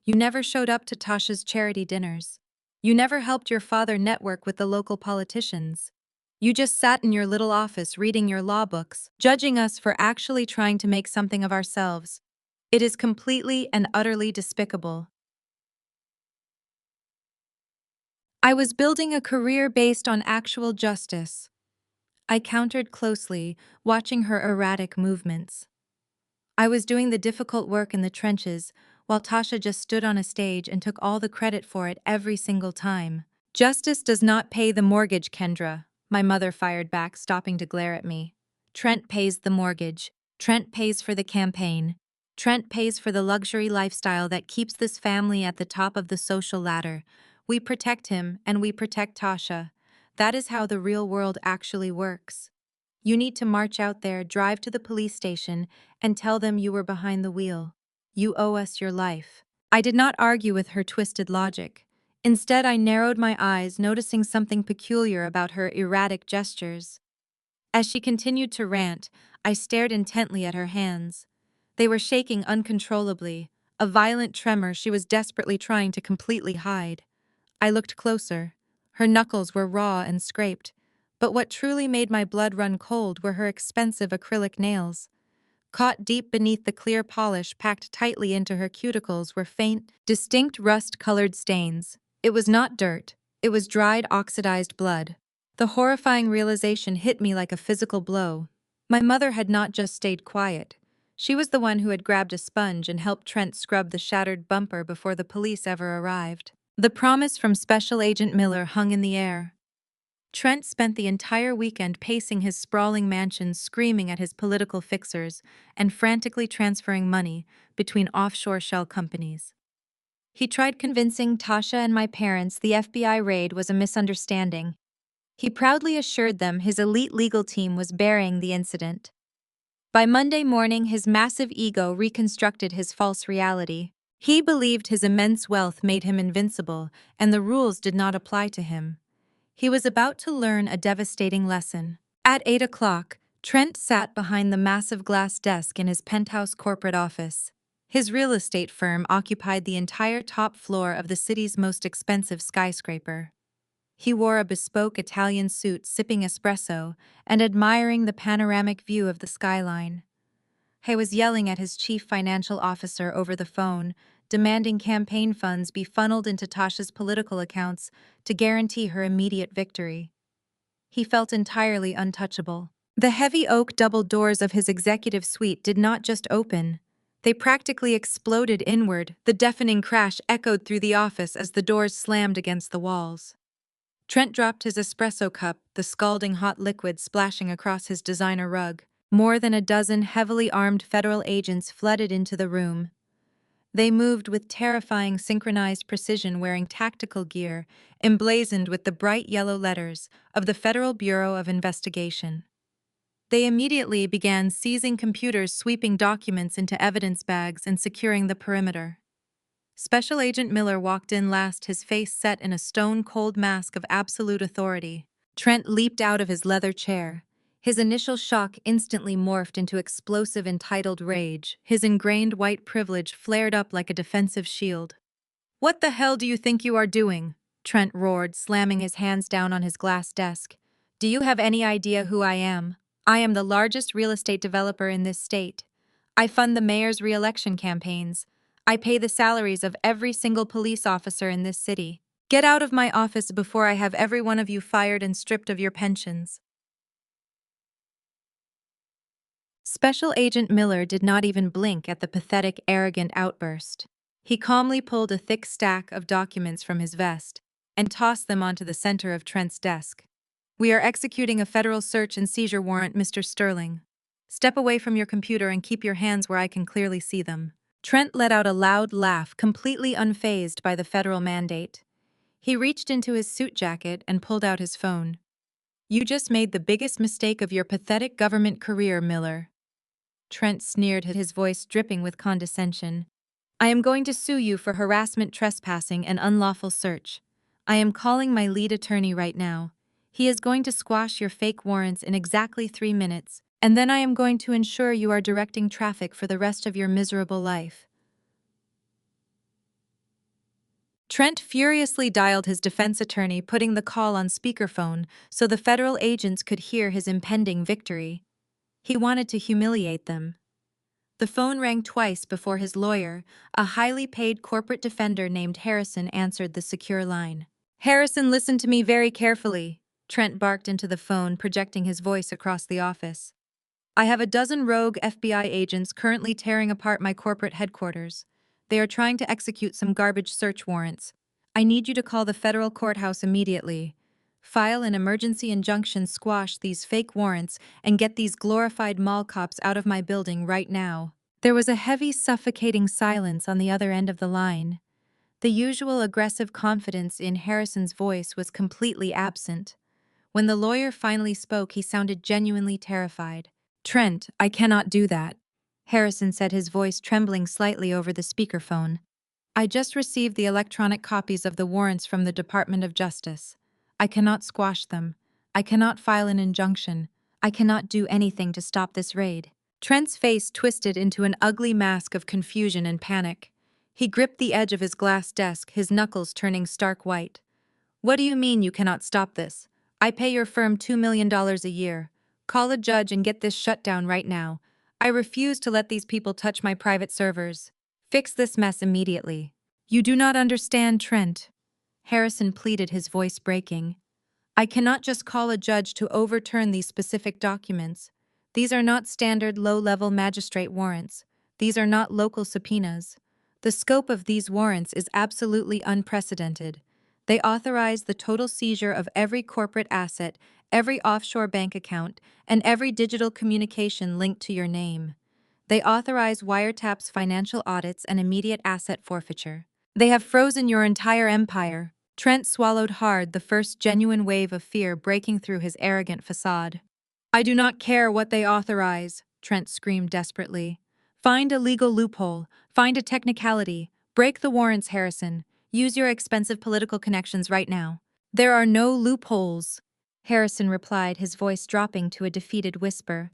You never showed up to Tasha's charity dinners. You never helped your father network with the local politicians. You just sat in your little office reading your law books, judging us for actually trying to make something of ourselves. It is completely and utterly despicable. I was building a career based on actual justice. I countered closely, watching her erratic movements. I was doing the difficult work in the trenches, while Tasha just stood on a stage and took all the credit for it every single time. Justice does not pay the mortgage, Kendra, my mother fired back, stopping to glare at me. Trent pays the mortgage. Trent pays for the campaign. Trent pays for the luxury lifestyle that keeps this family at the top of the social ladder. We protect him, and we protect Tasha. That is how the real world actually works. You need to march out there, drive to the police station, and tell them you were behind the wheel. You owe us your life. I did not argue with her twisted logic. Instead, I narrowed my eyes, noticing something peculiar about her erratic gestures. As she continued to rant, I stared intently at her hands. They were shaking uncontrollably, a violent tremor she was desperately trying to completely hide. I looked closer. Her knuckles were raw and scraped, but what truly made my blood run cold were her expensive acrylic nails. Caught deep beneath the clear polish packed tightly into her cuticles were faint, distinct rust-colored stains. It was not dirt. It was dried, oxidized blood. The horrifying realization hit me like a physical blow. My mother had not just stayed quiet. She was the one who had grabbed a sponge and helped Trent scrub the shattered bumper before the police ever arrived. The promise from Special Agent Miller hung in the air. Trent spent the entire weekend pacing his sprawling mansion, screaming at his political fixers and frantically transferring money between offshore shell companies. He tried convincing Tasha and my parents the FBI raid was a misunderstanding. He proudly assured them his elite legal team was burying the incident. By Monday morning, his massive ego reconstructed his false reality. He believed his immense wealth made him invincible, and the rules did not apply to him. He was about to learn a devastating lesson. At 8 o'clock, Trent sat behind the massive glass desk in his penthouse corporate office. His real estate firm occupied the entire top floor of the city's most expensive skyscraper. He wore a bespoke Italian suit, sipping espresso and admiring the panoramic view of the skyline. He was yelling at his chief financial officer over the phone, demanding campaign funds be funneled into Tasha's political accounts to guarantee her immediate victory. He felt entirely untouchable. The heavy oak double doors of his executive suite did not just open. They practically exploded inward. The deafening crash echoed through the office as the doors slammed against the walls. Trent dropped his espresso cup, the scalding hot liquid splashing across his designer rug. More than a dozen heavily armed federal agents flooded into the room. They moved with terrifying synchronized precision, wearing tactical gear emblazoned with the bright yellow letters of the Federal Bureau of Investigation. They immediately began seizing computers, sweeping documents into evidence bags, and securing the perimeter. Special Agent Miller walked in last, his face set in a stone-cold mask of absolute authority. Trent leaped out of his leather chair. His initial shock instantly morphed into explosive entitled rage. His ingrained white privilege flared up like a defensive shield. "What the hell do you think you are doing?" Trent roared, slamming his hands down on his glass desk. "Do you have any idea who I am? I am the largest real estate developer in this state. I fund the mayor's re-election campaigns. I pay the salaries of every single police officer in this city. Get out of my office before I have every one of you fired and stripped of your pensions." Special Agent Miller did not even blink at the pathetic, arrogant outburst. He calmly pulled a thick stack of documents from his vest and tossed them onto the center of Trent's desk. "We are executing a federal search and seizure warrant, Mr. Sterling. Step away from your computer and keep your hands where I can clearly see them." Trent let out a loud laugh, completely unfazed by the federal mandate. He reached into his suit jacket and pulled out his phone. "You just made the biggest mistake of your pathetic government career, Miller." Trent sneered, his voice dripping with condescension. "I am going to sue you for harassment, trespassing, and unlawful search. I am calling my lead attorney right now. He is going to squash your fake warrants in exactly 3 minutes, and then I am going to ensure you are directing traffic for the rest of your miserable life." Trent furiously dialed his defense attorney, putting the call on speakerphone so the federal agents could hear his impending victory. He wanted to humiliate them. The phone rang twice before his lawyer, a highly paid corporate defender named Harrison, answered the secure line. "Harrison, listen to me very carefully," Trent barked into the phone, projecting his voice across the office. "I have a dozen rogue FBI agents currently tearing apart my corporate headquarters. They are trying to execute some garbage search warrants. I need you to call the federal courthouse immediately. File an emergency injunction, squash these fake warrants, and get these glorified mall cops out of my building right now." There was a heavy, suffocating silence on the other end of the line. The usual aggressive confidence in Harrison's voice was completely absent. When the lawyer finally spoke, he sounded genuinely terrified. "Trent, I cannot do that," Harrison said, his voice trembling slightly over the speakerphone. "I just received the electronic copies of the warrants from the Department of Justice. I cannot squash them. I cannot file an injunction. I cannot do anything to stop this raid." Trent's face twisted into an ugly mask of confusion and panic. He gripped the edge of his glass desk, his knuckles turning stark white. "What do you mean you cannot stop this? I pay your firm $2 million a year. Call a judge and get this shut down right now. I refuse to let these people touch my private servers. Fix this mess immediately." "You do not understand, Trent," Harrison pleaded, his voice breaking. "I cannot just call a judge to overturn these specific documents. These are not standard low-level magistrate warrants. These are not local subpoenas. The scope of these warrants is absolutely unprecedented. They authorize the total seizure of every corporate asset, every offshore bank account, and every digital communication linked to your name. They authorize wiretaps, financial audits, and immediate asset forfeiture. They have frozen your entire empire." Trent swallowed hard, the first genuine wave of fear breaking through his arrogant facade. "I do not care what they authorize," Trent screamed desperately. "Find a legal loophole. Find a technicality. Break the warrants, Harrison. Use your expensive political connections right now." "There are no loopholes," Harrison replied, his voice dropping to a defeated whisper.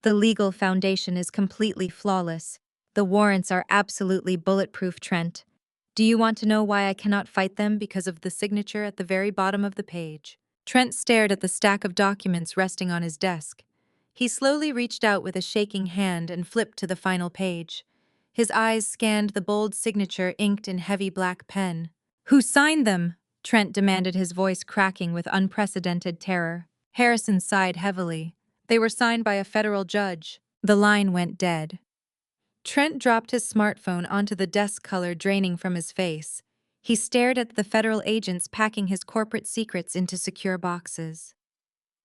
"The legal foundation is completely flawless. The warrants are absolutely bulletproof, Trent. Do you want to know why I cannot fight them? Because of the signature at the very bottom of the page." Trent stared at the stack of documents resting on his desk. He slowly reached out with a shaking hand and flipped to the final page. His eyes scanned the bold signature inked in heavy black pen. "Who signed them?" Trent demanded, his voice cracking with unprecedented terror. Harrison sighed heavily. "They were signed by a federal judge." The line went dead. Trent dropped his smartphone onto the desk, color draining from his face. He stared at the federal agents packing his corporate secrets into secure boxes.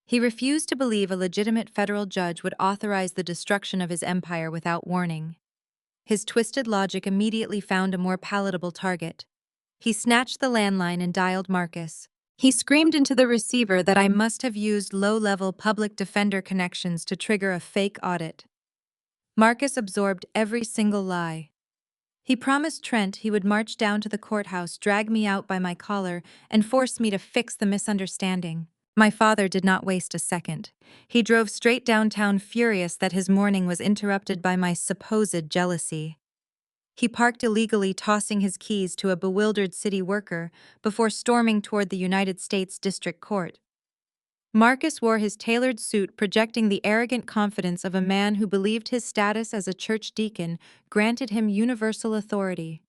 He refused to believe a legitimate federal judge would authorize the destruction of his empire without warning. His twisted logic immediately found a more palatable target. He snatched the landline and dialed Marcus. He screamed into the receiver that I must have used low-level public defender connections to trigger a fake audit. Marcus absorbed every single lie. He promised Trent he would march down to the courthouse, drag me out by my collar, and force me to fix the misunderstanding. My father did not waste a second. He drove straight downtown, furious that his morning was interrupted by my supposed jealousy. He parked illegally, tossing his keys to a bewildered city worker before storming toward the United States District Court. Marcus wore his tailored suit, projecting the arrogant confidence of a man who believed his status as a church deacon granted him universal authority.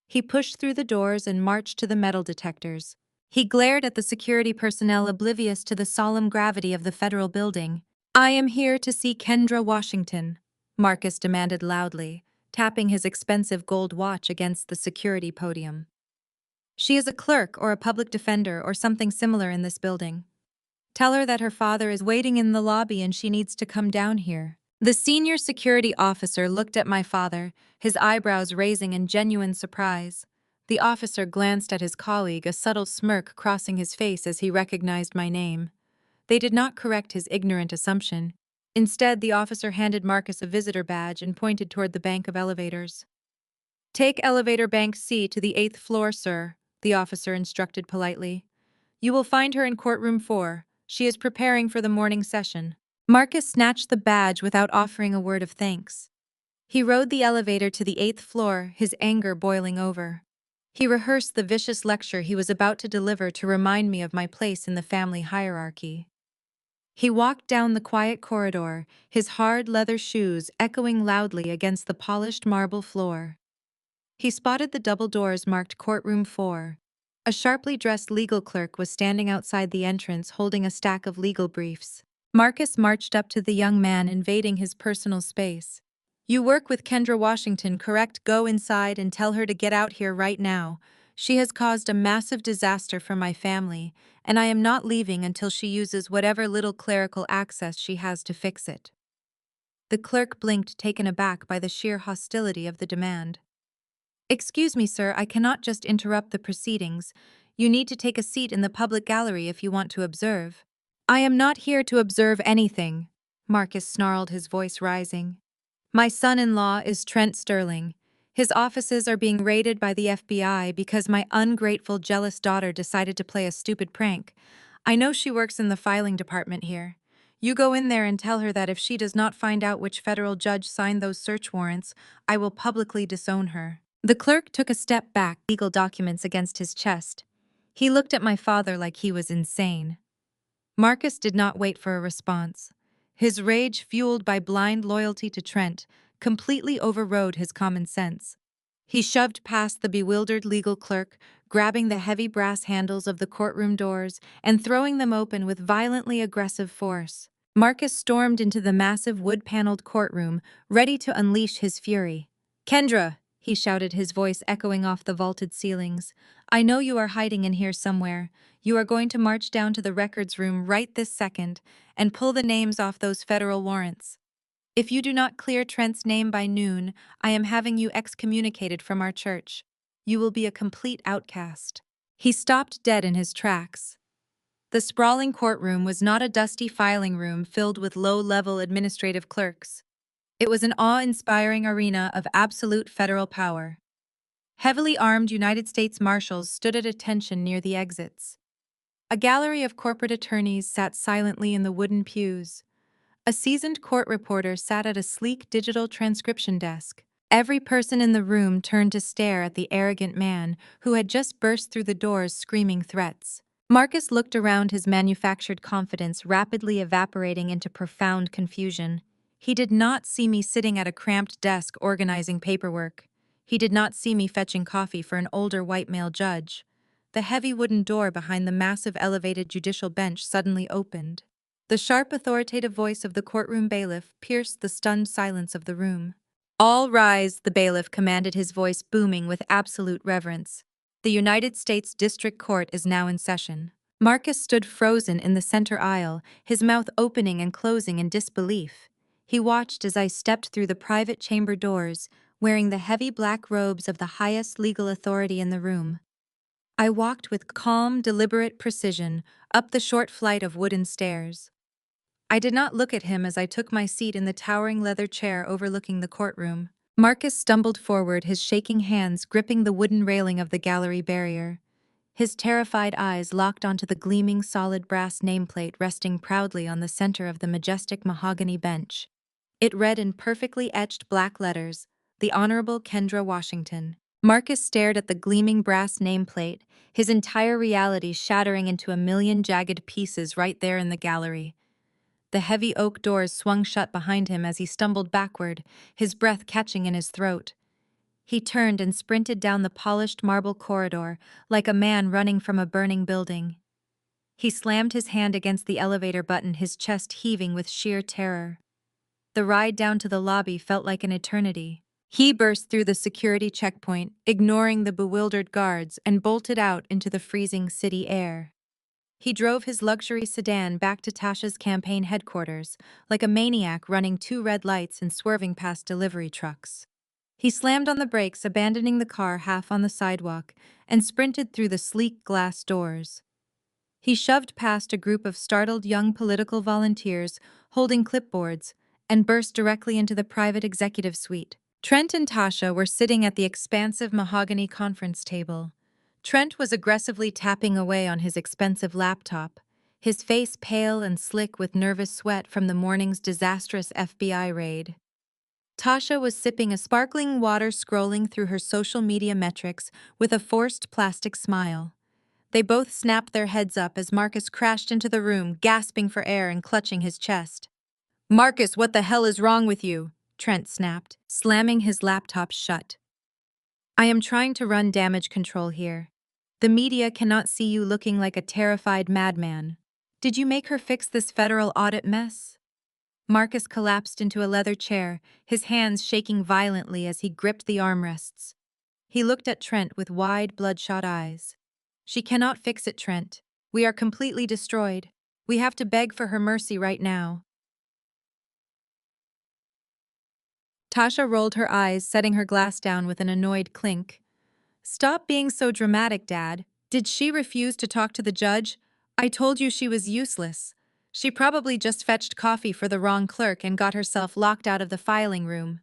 He pushed through the doors and marched to the metal detectors. He glared at the security personnel, oblivious to the solemn gravity of the federal building. "I am here to see Kendra Washington," Marcus demanded loudly, tapping his expensive gold watch against the security podium. "She is a clerk or a public defender or something similar in this building. Tell her that her father is waiting in the lobby and she needs to come down here." The senior security officer looked at my father, his eyebrows raising in genuine surprise. The officer glanced at his colleague, a subtle smirk crossing his face as he recognized my name. They did not correct his ignorant assumption. Instead, the officer handed Marcus a visitor badge and pointed toward the bank of elevators. "Take elevator bank C to the 8th floor, sir," the officer instructed politely. "You will find her in courtroom 4. She is preparing for the morning session." Marcus snatched the badge without offering a word of thanks. He rode the elevator to the 8th floor, his anger boiling over. He rehearsed the vicious lecture he was about to deliver to remind me of my place in the family hierarchy. He walked down the quiet corridor, his hard leather shoes echoing loudly against the polished marble floor. He spotted the double doors marked Courtroom 4. A sharply dressed legal clerk was standing outside the entrance holding a stack of legal briefs. Marcus marched up to the young man, invading his personal space. "You work with Kendra Washington, correct? Go inside and tell her to get out here right now. She has caused a massive disaster for my family, and I am not leaving until she uses whatever little clerical access she has to fix it." The clerk blinked, taken aback by the sheer hostility of the demand. "Excuse me, sir, I cannot just interrupt the proceedings. You need to take a seat in the public gallery if you want to observe." "I am not here to observe anything," Marcus snarled, his voice rising. "My son-in-law is Trent Sterling. His offices are being raided by the FBI because my ungrateful, jealous daughter decided to play a stupid prank. I know she works in the filing department here. You go in there and tell her that if she does not find out which federal judge signed those search warrants, I will publicly disown her." The clerk took a step back, legal documents against his chest. He looked at my father like he was insane. Marcus did not wait for a response. His rage, fueled by blind loyalty to Trent, completely overrode his common sense. He shoved past the bewildered legal clerk, grabbing the heavy brass handles of the courtroom doors and throwing them open with violently aggressive force. Marcus stormed into the massive wood-paneled courtroom, ready to unleash his fury. "Kendra!" he shouted, his voice echoing off the vaulted ceilings. "I know you are hiding in here somewhere. You are going to march down to the records room right this second and pull the names off those federal warrants. If you do not clear Trent's name by noon, I am having you excommunicated from our church. You will be a complete outcast." He stopped dead in his tracks. The sprawling courtroom was not a dusty filing room filled with low-level administrative clerks. It was an awe-inspiring arena of absolute federal power. Heavily armed United States Marshals stood at attention near the exits. A gallery of corporate attorneys sat silently in the wooden pews. A seasoned court reporter sat at a sleek digital transcription desk. Every person in the room turned to stare at the arrogant man who had just burst through the doors screaming threats. Marcus looked around, his manufactured confidence rapidly evaporating into profound confusion. He did not see me sitting at a cramped desk organizing paperwork. He did not see me fetching coffee for an older white male judge. The heavy wooden door behind the massive elevated judicial bench suddenly opened. The sharp, authoritative voice of the courtroom bailiff pierced the stunned silence of the room. "All rise," the bailiff commanded, his voice booming with absolute reverence. "The United States District Court is now in session." Marcus stood frozen in the center aisle, his mouth opening and closing in disbelief. He watched as I stepped through the private chamber doors, wearing the heavy black robes of the highest legal authority in the room. I walked with calm, deliberate precision up the short flight of wooden stairs. I did not look at him as I took my seat in the towering leather chair overlooking the courtroom. Marcus stumbled forward, his shaking hands gripping the wooden railing of the gallery barrier. His terrified eyes locked onto the gleaming solid brass nameplate resting proudly on the center of the majestic mahogany bench. It read in perfectly etched black letters, "The Honorable Kendra Washington." Marcus stared at the gleaming brass nameplate, his entire reality shattering into a million jagged pieces right there in the gallery. The heavy oak doors swung shut behind him as he stumbled backward, his breath catching in his throat. He turned and sprinted down the polished marble corridor, like a man running from a burning building. He slammed his hand against the elevator button, his chest heaving with sheer terror. The ride down to the lobby felt like an eternity. He burst through the security checkpoint, ignoring the bewildered guards, and bolted out into the freezing city air. He drove his luxury sedan back to Tasha's campaign headquarters, like a maniac running two red lights and swerving past delivery trucks. He slammed on the brakes, abandoning the car half on the sidewalk, and sprinted through the sleek glass doors. He shoved past a group of startled young political volunteers holding clipboards and burst directly into the private executive suite. Trent and Tasha were sitting at the expansive mahogany conference table. Trent was aggressively tapping away on his expensive laptop, his face pale and slick with nervous sweat from the morning's disastrous FBI raid. Tasha was sipping a sparkling water, scrolling through her social media metrics with a forced plastic smile. They both snapped their heads up as Marcus crashed into the room, gasping for air and clutching his chest. "Marcus, what the hell is wrong with you?" Trent snapped, slamming his laptop shut. "I am trying to run damage control here. The media cannot see you looking like a terrified madman. Did you make her fix this federal audit mess?" Marcus collapsed into a leather chair, his hands shaking violently as he gripped the armrests. He looked at Trent with wide, bloodshot eyes. "She cannot fix it, Trent. We are completely destroyed. We have to beg for her mercy right now." Tasha rolled her eyes, setting her glass down with an annoyed clink. "Stop being so dramatic, Dad. Did she refuse to talk to the judge? I told you she was useless. She probably just fetched coffee for the wrong clerk and got herself locked out of the filing room."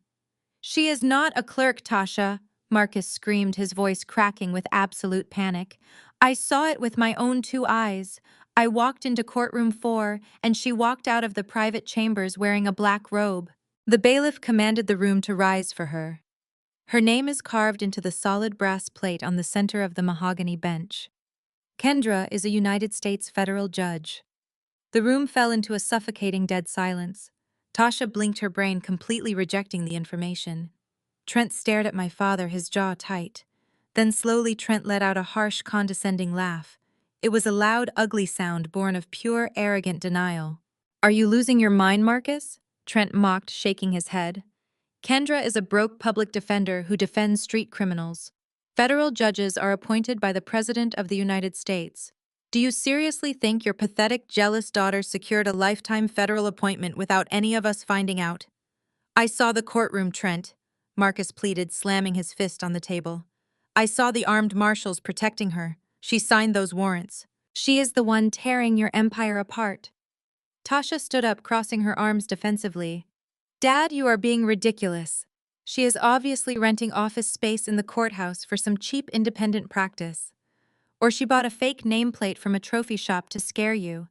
"She is not a clerk, Tasha," Marcus screamed, his voice cracking with absolute panic. "I saw it with my own two eyes. I walked into courtroom 4, and she walked out of the private chambers wearing a black robe." The bailiff commanded the room to rise for her. Her name is carved into the solid brass plate on the center of the mahogany bench. Kendra is a United States federal judge. The room fell into a suffocating dead silence. Tasha blinked, her brain completely rejecting the information. Trent stared at my father, his jaw tight. Then slowly Trent let out a harsh, condescending laugh. It was a loud, ugly sound born of pure, arrogant denial. "Are you losing your mind, Marcus?" Trent mocked, shaking his head. "Kendra is a broke public defender who defends street criminals. Federal judges are appointed by the President of the United States. Do you seriously think your pathetic, jealous daughter secured a lifetime federal appointment without any of us finding out?" "I saw the courtroom, Trent," Marcus pleaded, slamming his fist on the table. "I saw the armed marshals protecting her. She signed those warrants. She is the one tearing your empire apart." Tasha stood up, crossing her arms defensively. "Dad, you are being ridiculous. She is obviously renting office space in the courthouse for some cheap independent practice. Or she bought a fake nameplate from a trophy shop to scare you.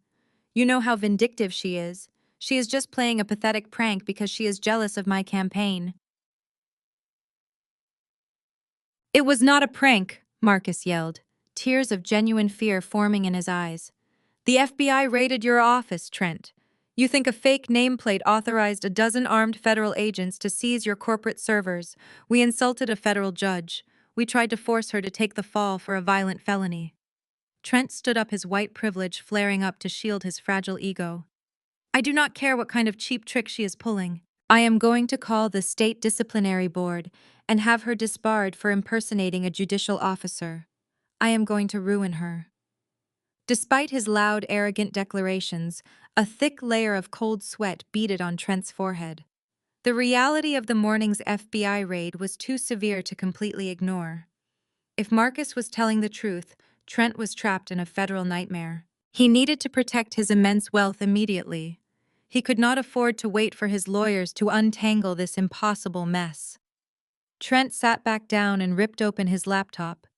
You know how vindictive she is. She is just playing a pathetic prank because she is jealous of my campaign." "It was not a prank," Marcus yelled, tears of genuine fear forming in his eyes. The FBI raided your office, Trent. You think a fake nameplate authorized a dozen armed federal agents to seize your corporate servers. We insulted a federal judge. We tried to force her to take the fall for a violent felony. Trent stood up, his white privilege flaring up to shield his fragile ego. I do not care what kind of cheap trick she is pulling. I am going to call the State Disciplinary Board and have her disbarred for impersonating a judicial officer. I am going to ruin her. Despite his loud, arrogant declarations, a thick layer of cold sweat beaded on Trent's forehead. The reality of the morning's FBI raid was too severe to completely ignore. If Marcus was telling the truth, Trent was trapped in a federal nightmare. He needed to protect his immense wealth immediately. He could not afford to wait for his lawyers to untangle this impossible mess. Trent sat back down and ripped open his laptop.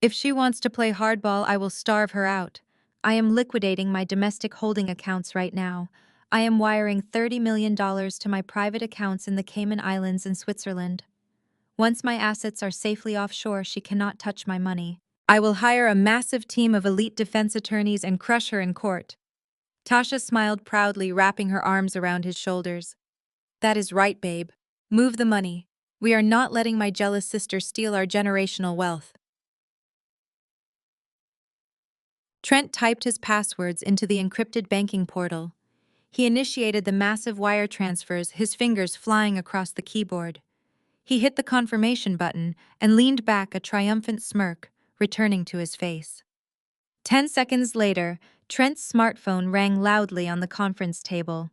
If she wants to play hardball, I will starve her out. I am liquidating my domestic holding accounts right now. I am wiring $30 million to my private accounts in the Cayman Islands and Switzerland. Once my assets are safely offshore, she cannot touch my money. I will hire a massive team of elite defense attorneys and crush her in court. Tasha smiled proudly, wrapping her arms around his shoulders. That is right, babe. Move the money. We are not letting my jealous sister steal our generational wealth. Trent typed his passwords into the encrypted banking portal. He initiated the massive wire transfers, his fingers flying across the keyboard. He hit the confirmation button and leaned back, a triumphant smirk returning to his face. 10 seconds later, Trent's smartphone rang loudly on the conference table.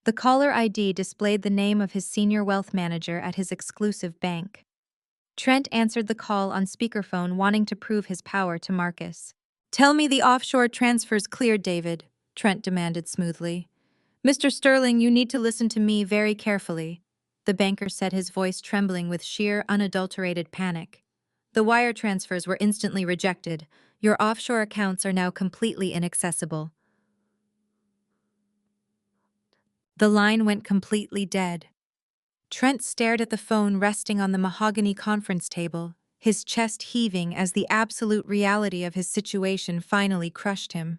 The caller ID displayed the name of his senior wealth manager at his exclusive bank. Trent answered the call on speakerphone, wanting to prove his power to Marcus. Tell me the offshore transfers cleared, David, Trent demanded smoothly. Mr. Sterling, you need to listen to me very carefully, the banker said, his voice trembling with sheer, unadulterated panic. The wire transfers were instantly rejected. Your offshore accounts are now completely inaccessible. The line went completely dead. Trent stared at the phone resting on the mahogany conference table, his chest heaving as the absolute reality of his situation finally crushed him.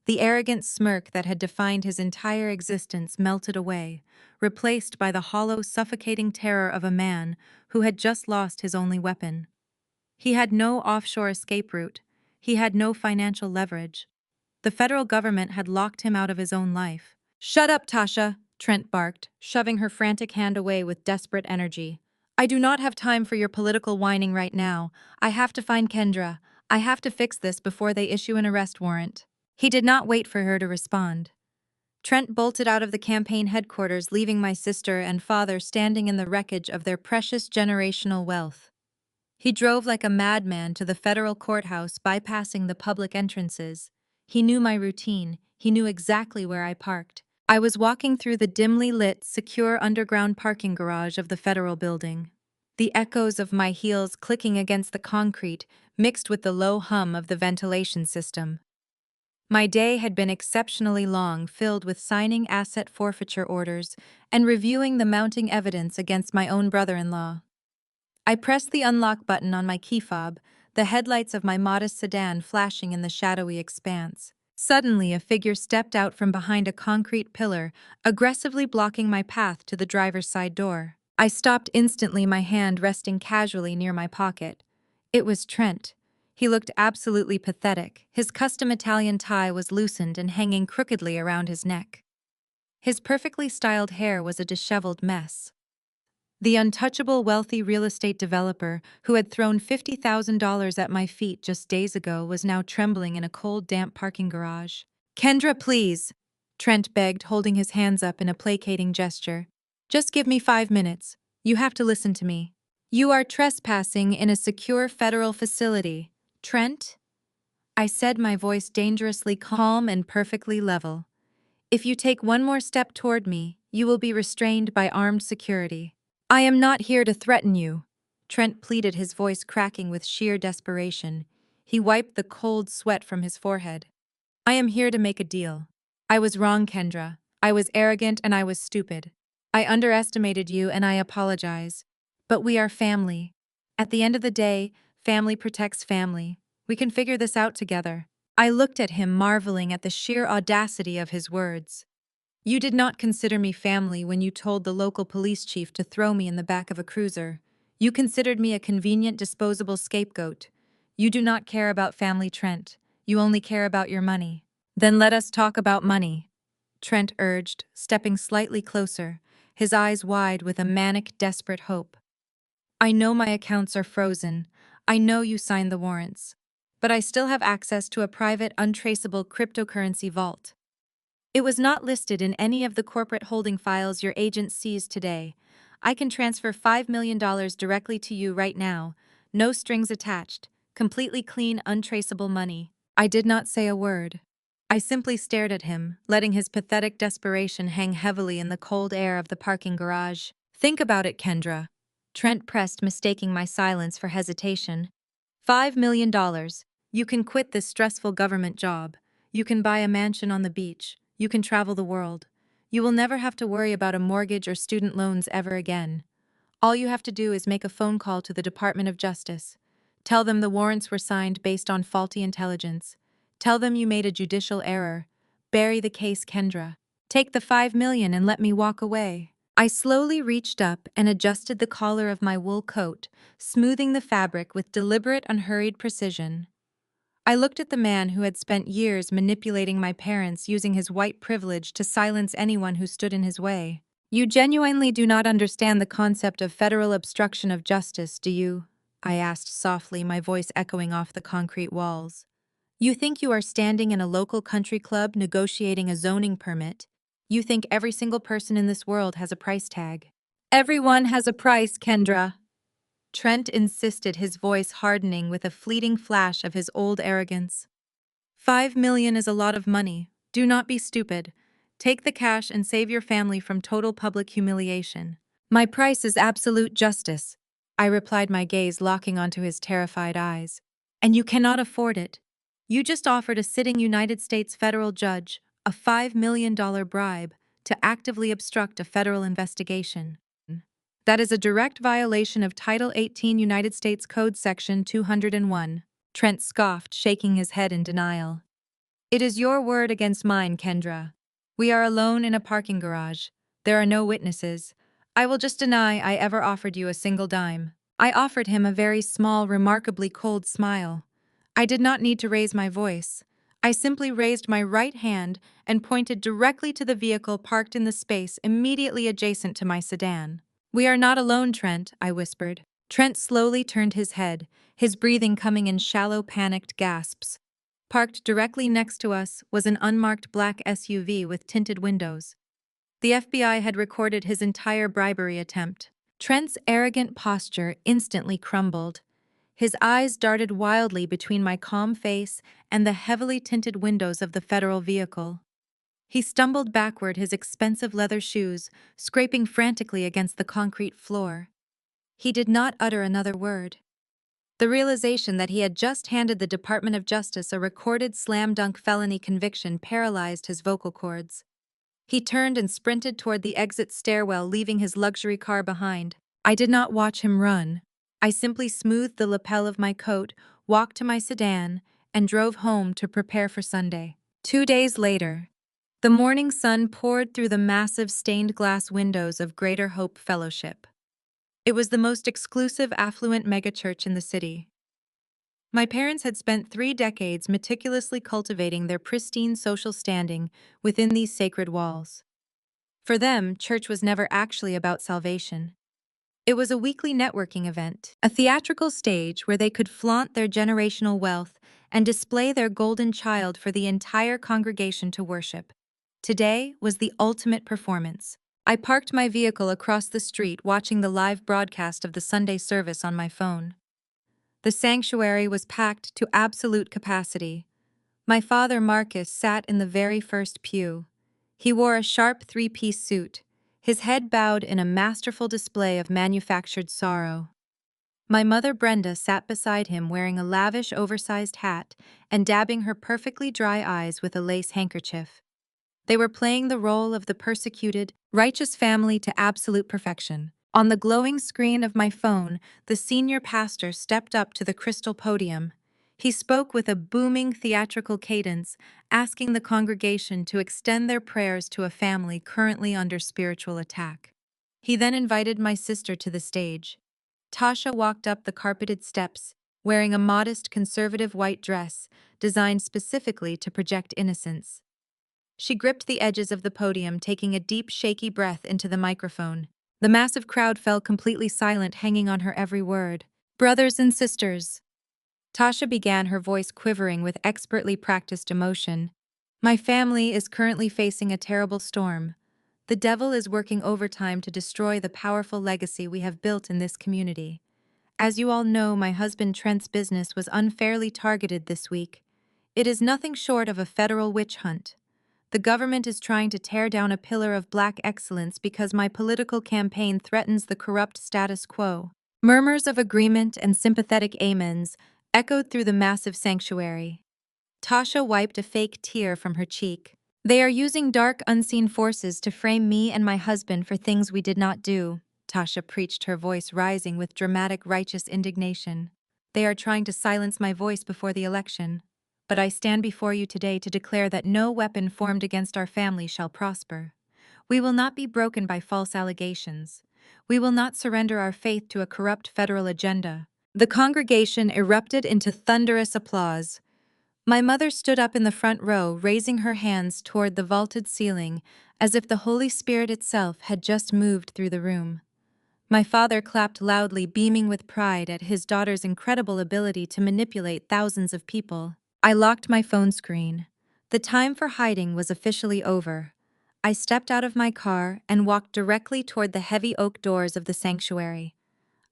The arrogant smirk that had defined his entire existence melted away, replaced by the hollow, suffocating terror of a man who had just lost his only weapon. He had no offshore escape route. He had no financial leverage. The federal government had locked him out of his own life. Shut up, Tasha, Trent barked, shoving her frantic hand away with desperate energy. I do not have time for your political whining right now. I have to find Kendra. I have to fix this before they issue an arrest warrant. He did not wait for her to respond. Trent bolted out of the campaign headquarters, leaving my sister and father standing in the wreckage of their precious generational wealth. He drove like a madman to the federal courthouse, bypassing the public entrances. He knew my routine. He knew exactly where I parked. I was walking through the dimly lit, secure underground parking garage of the federal building. The echoes of my heels clicking against the concrete mixed with the low hum of the ventilation system. My day had been exceptionally long, filled with signing asset forfeiture orders and reviewing the mounting evidence against my own brother-in-law. I pressed the unlock button on my key fob, the headlights of my modest sedan flashing in the shadowy expanse. Suddenly, a figure stepped out from behind a concrete pillar, aggressively blocking my path to the driver's side door. I stopped instantly, my hand resting casually near my pocket. It was Trent. He looked absolutely pathetic. His custom Italian tie was loosened and hanging crookedly around his neck. His perfectly styled hair was a disheveled mess. The untouchable wealthy real estate developer who had thrown $50,000 at my feet just days ago was now trembling in a cold, damp parking garage. Kendra, please, Trent begged, holding his hands up in a placating gesture. Just give me 5 minutes. You have to listen to me. You are trespassing in a secure federal facility, Trent? I said, my voice dangerously calm and perfectly level. If you take one more step toward me, you will be restrained by armed security. I am not here to threaten you, Trent pleaded, his voice cracking with sheer desperation. He wiped the cold sweat from his forehead. I am here to make a deal. I was wrong, Kendra. I was arrogant and I was stupid. I underestimated you and I apologize. But we are family. At the end of the day, family protects family. We can figure this out together. I looked at him, marveling at the sheer audacity of his words. You did not consider me family when you told the local police chief to throw me in the back of a cruiser. You considered me a convenient, disposable scapegoat. You do not care about family, Trent. You only care about your money. Then let us talk about money, Trent urged, stepping slightly closer, his eyes wide with a manic, desperate hope. I know my accounts are frozen. I know you signed the warrants. But I still have access to a private, untraceable cryptocurrency vault. It was not listed in any of the corporate holding files your agent seized today. I can transfer $5 million directly to you right now. No strings attached. Completely clean, untraceable money. I did not say a word. I simply stared at him, letting his pathetic desperation hang heavily in the cold air of the parking garage. Think about it, Kendra. Trent pressed, mistaking my silence for hesitation. $5 million. You can quit this stressful government job. You can buy a mansion on the beach. You can travel the world. You will never have to worry about a mortgage or student loans ever again. All you have to do is make a phone call to the Department of Justice. Tell them the warrants were signed based on faulty intelligence. Tell them you made a judicial error. Bury the case, Kendra. Take the $5 million and let me walk away. I slowly reached up and adjusted the collar of my wool coat, smoothing the fabric with deliberate, unhurried precision. I looked at the man who had spent years manipulating my parents, using his white privilege to silence anyone who stood in his way. You genuinely do not understand the concept of federal obstruction of justice, do you? I asked softly, my voice echoing off the concrete walls. You think you are standing in a local country club negotiating a zoning permit. You think every single person in this world has a price tag. Everyone has a price, Kendra. Trent insisted, his voice hardening with a fleeting flash of his old arrogance. $5 million is a lot of money. Do not be stupid. Take the cash and save your family from total public humiliation. My price is absolute justice, I replied, my gaze locking onto his terrified eyes. And you cannot afford it. You just offered a sitting United States federal judge a $5 million bribe to actively obstruct a federal investigation. That is a direct violation of Title 18 United States Code Section 201. Trent scoffed, shaking his head in denial. It is your word against mine, Kendra. We are alone in a parking garage. There are no witnesses. I will just deny I ever offered you a single dime. I offered him a very small, remarkably cold smile. I did not need to raise my voice. I simply raised my right hand and pointed directly to the vehicle parked in the space immediately adjacent to my sedan. We are not alone, Trent, I whispered. Trent slowly turned his head, his breathing coming in shallow, panicked gasps. Parked directly next to us was an unmarked black SUV with tinted windows. The FBI had recorded his entire bribery attempt. Trent's arrogant posture instantly crumbled. His eyes darted wildly between my calm face and the heavily tinted windows of the federal vehicle. He stumbled backward, his expensive leather shoes scraping frantically against the concrete floor. He did not utter another word. The realization that he had just handed the Department of Justice a recorded slam-dunk felony conviction paralyzed his vocal cords. He turned and sprinted toward the exit stairwell, leaving his luxury car behind. I did not watch him run. I simply smoothed the lapel of my coat, walked to my sedan, and drove home to prepare for Sunday. 2 days later, the morning sun poured through the massive stained glass windows of Greater Hope Fellowship. It was the most exclusive, affluent megachurch in the city. My parents had spent 3 decades meticulously cultivating their pristine social standing within these sacred walls. For them, church was never actually about salvation. It was a weekly networking event, a theatrical stage where they could flaunt their generational wealth and display their golden child for the entire congregation to worship. Today was the ultimate performance. I parked my vehicle across the street, watching the live broadcast of the Sunday service on my phone. The sanctuary was packed to absolute capacity. My father, Marcus, sat in the very first pew. He wore a sharp 3-piece suit, his head bowed in a masterful display of manufactured sorrow. My mother, Brenda, sat beside him, wearing a lavish, oversized hat and dabbing her perfectly dry eyes with a lace handkerchief. They were playing the role of the persecuted, righteous family to absolute perfection. On the glowing screen of my phone, the senior pastor stepped up to the crystal podium. He spoke with a booming theatrical cadence, asking the congregation to extend their prayers to a family currently under spiritual attack. He then invited my sister to the stage. Tasha walked up the carpeted steps, wearing a modest conservative white dress designed specifically to project innocence. She gripped the edges of the podium, taking a deep, shaky breath into the microphone. The massive crowd fell completely silent, hanging on her every word. Brothers and sisters, Tasha began, her voice quivering with expertly practiced emotion. My family is currently facing a terrible storm. The devil is working overtime to destroy the powerful legacy we have built in this community. As you all know, my husband Trent's business was unfairly targeted this week. It is nothing short of a federal witch hunt. The government is trying to tear down a pillar of black excellence because my political campaign threatens the corrupt status quo. Murmurs of agreement and sympathetic amens echoed through the massive sanctuary. Tasha wiped a fake tear from her cheek. They are using dark, unseen forces to frame me and my husband for things we did not do, Tasha preached, her voice rising with dramatic, righteous indignation. They are trying to silence my voice before the election. But I stand before you today to declare that no weapon formed against our family shall prosper. We will not be broken by false allegations. We will not surrender our faith to a corrupt federal agenda. The congregation erupted into thunderous applause. My mother stood up in the front row, raising her hands toward the vaulted ceiling, as if the Holy Spirit itself had just moved through the room. My father clapped loudly, beaming with pride at his daughter's incredible ability to manipulate thousands of people. I locked my phone screen. The time for hiding was officially over. I stepped out of my car and walked directly toward the heavy oak doors of the sanctuary.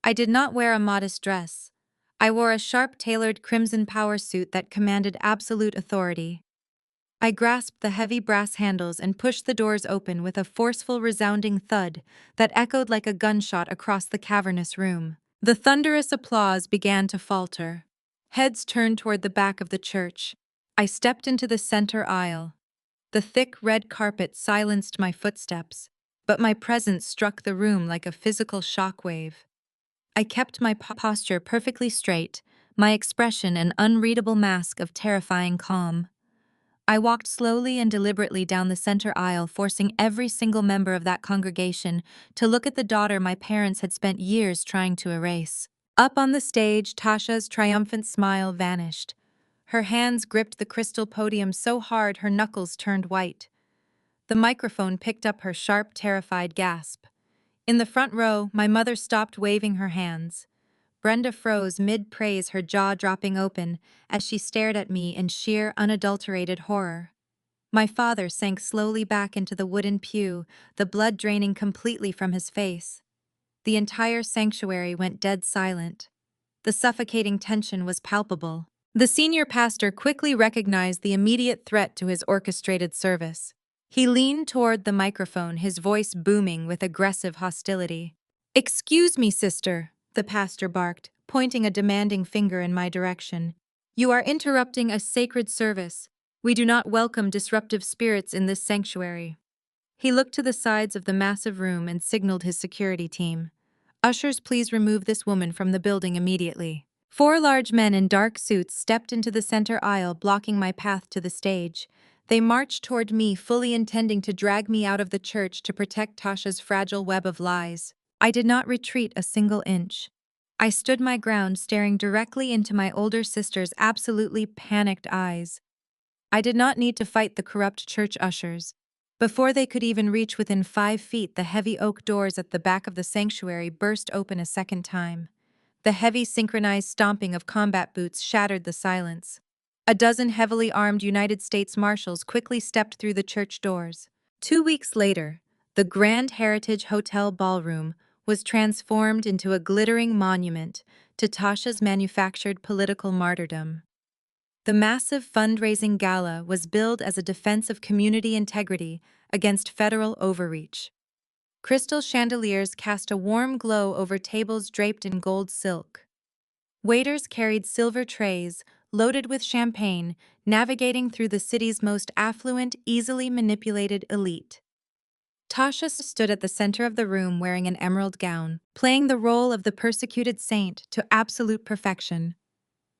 I did not wear a modest dress. I wore a sharp-tailored crimson power suit that commanded absolute authority. I grasped the heavy brass handles and pushed the doors open with a forceful, resounding thud that echoed like a gunshot across the cavernous room. The thunderous applause began to falter. Heads turned toward the back of the church. I stepped into the center aisle. The thick red carpet silenced my footsteps, but my presence struck the room like a physical shockwave. I kept my posture perfectly straight, my expression an unreadable mask of terrifying calm. I walked slowly and deliberately down the center aisle, forcing every single member of that congregation to look at the daughter my parents had spent years trying to erase. Up on the stage, Tasha's triumphant smile vanished. Her hands gripped the crystal podium so hard her knuckles turned white. The microphone picked up her sharp, terrified gasp. In the front row, my mother stopped waving her hands. Brenda froze mid-praise, her jaw dropping open as she stared at me in sheer, unadulterated horror. My father sank slowly back into the wooden pew, the blood draining completely from his face. The entire sanctuary went dead silent. The suffocating tension was palpable. The senior pastor quickly recognized the immediate threat to his orchestrated service. He leaned toward the microphone, his voice booming with aggressive hostility. "Excuse me, sister," the pastor barked, pointing a demanding finger in my direction. "You are interrupting a sacred service. We do not welcome disruptive spirits in this sanctuary." He looked to the sides of the massive room and signaled his security team. "Ushers, please remove this woman from the building immediately." 4 large men in dark suits stepped into the center aisle, blocking my path to the stage. They marched toward me, fully intending to drag me out of the church to protect Tasha's fragile web of lies. I did not retreat a single inch. I stood my ground, staring directly into my older sister's absolutely panicked eyes. I did not need to fight the corrupt church ushers. Before they could even reach within 5 feet, the heavy oak doors at the back of the sanctuary burst open a second time. The heavy, synchronized stomping of combat boots shattered the silence. A dozen heavily armed United States Marshals quickly stepped through the church doors. 2 weeks later, the Grand Heritage Hotel ballroom was transformed into a glittering monument to Tasha's manufactured political martyrdom. The massive fundraising gala was billed as a defense of community integrity against federal overreach. Crystal chandeliers cast a warm glow over tables draped in gold silk. Waiters carried silver trays loaded with champagne, navigating through the city's most affluent, easily manipulated elite. Tasha stood at the center of the room wearing an emerald gown, playing the role of the persecuted saint to absolute perfection.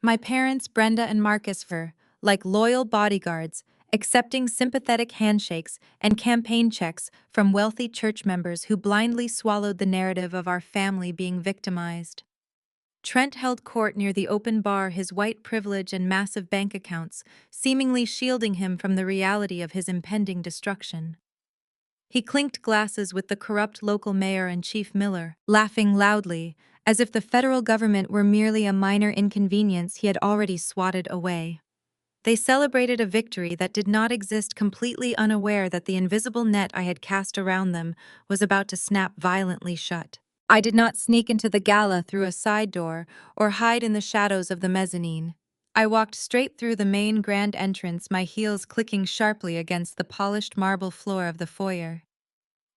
My parents, Brenda and Marcus, were like loyal bodyguards, accepting sympathetic handshakes and campaign checks from wealthy church members who blindly swallowed the narrative of our family being victimized. Trent held court near the open bar, his white privilege and massive bank accounts seemingly shielding him from the reality of his impending destruction. He clinked glasses with the corrupt local mayor and Chief Miller, laughing loudly, as if the federal government were merely a minor inconvenience he had already swatted away. They celebrated a victory that did not exist, completely unaware that the invisible net I had cast around them was about to snap violently shut. I did not sneak into the gala through a side door or hide in the shadows of the mezzanine. I walked straight through the main grand entrance, my heels clicking sharply against the polished marble floor of the foyer.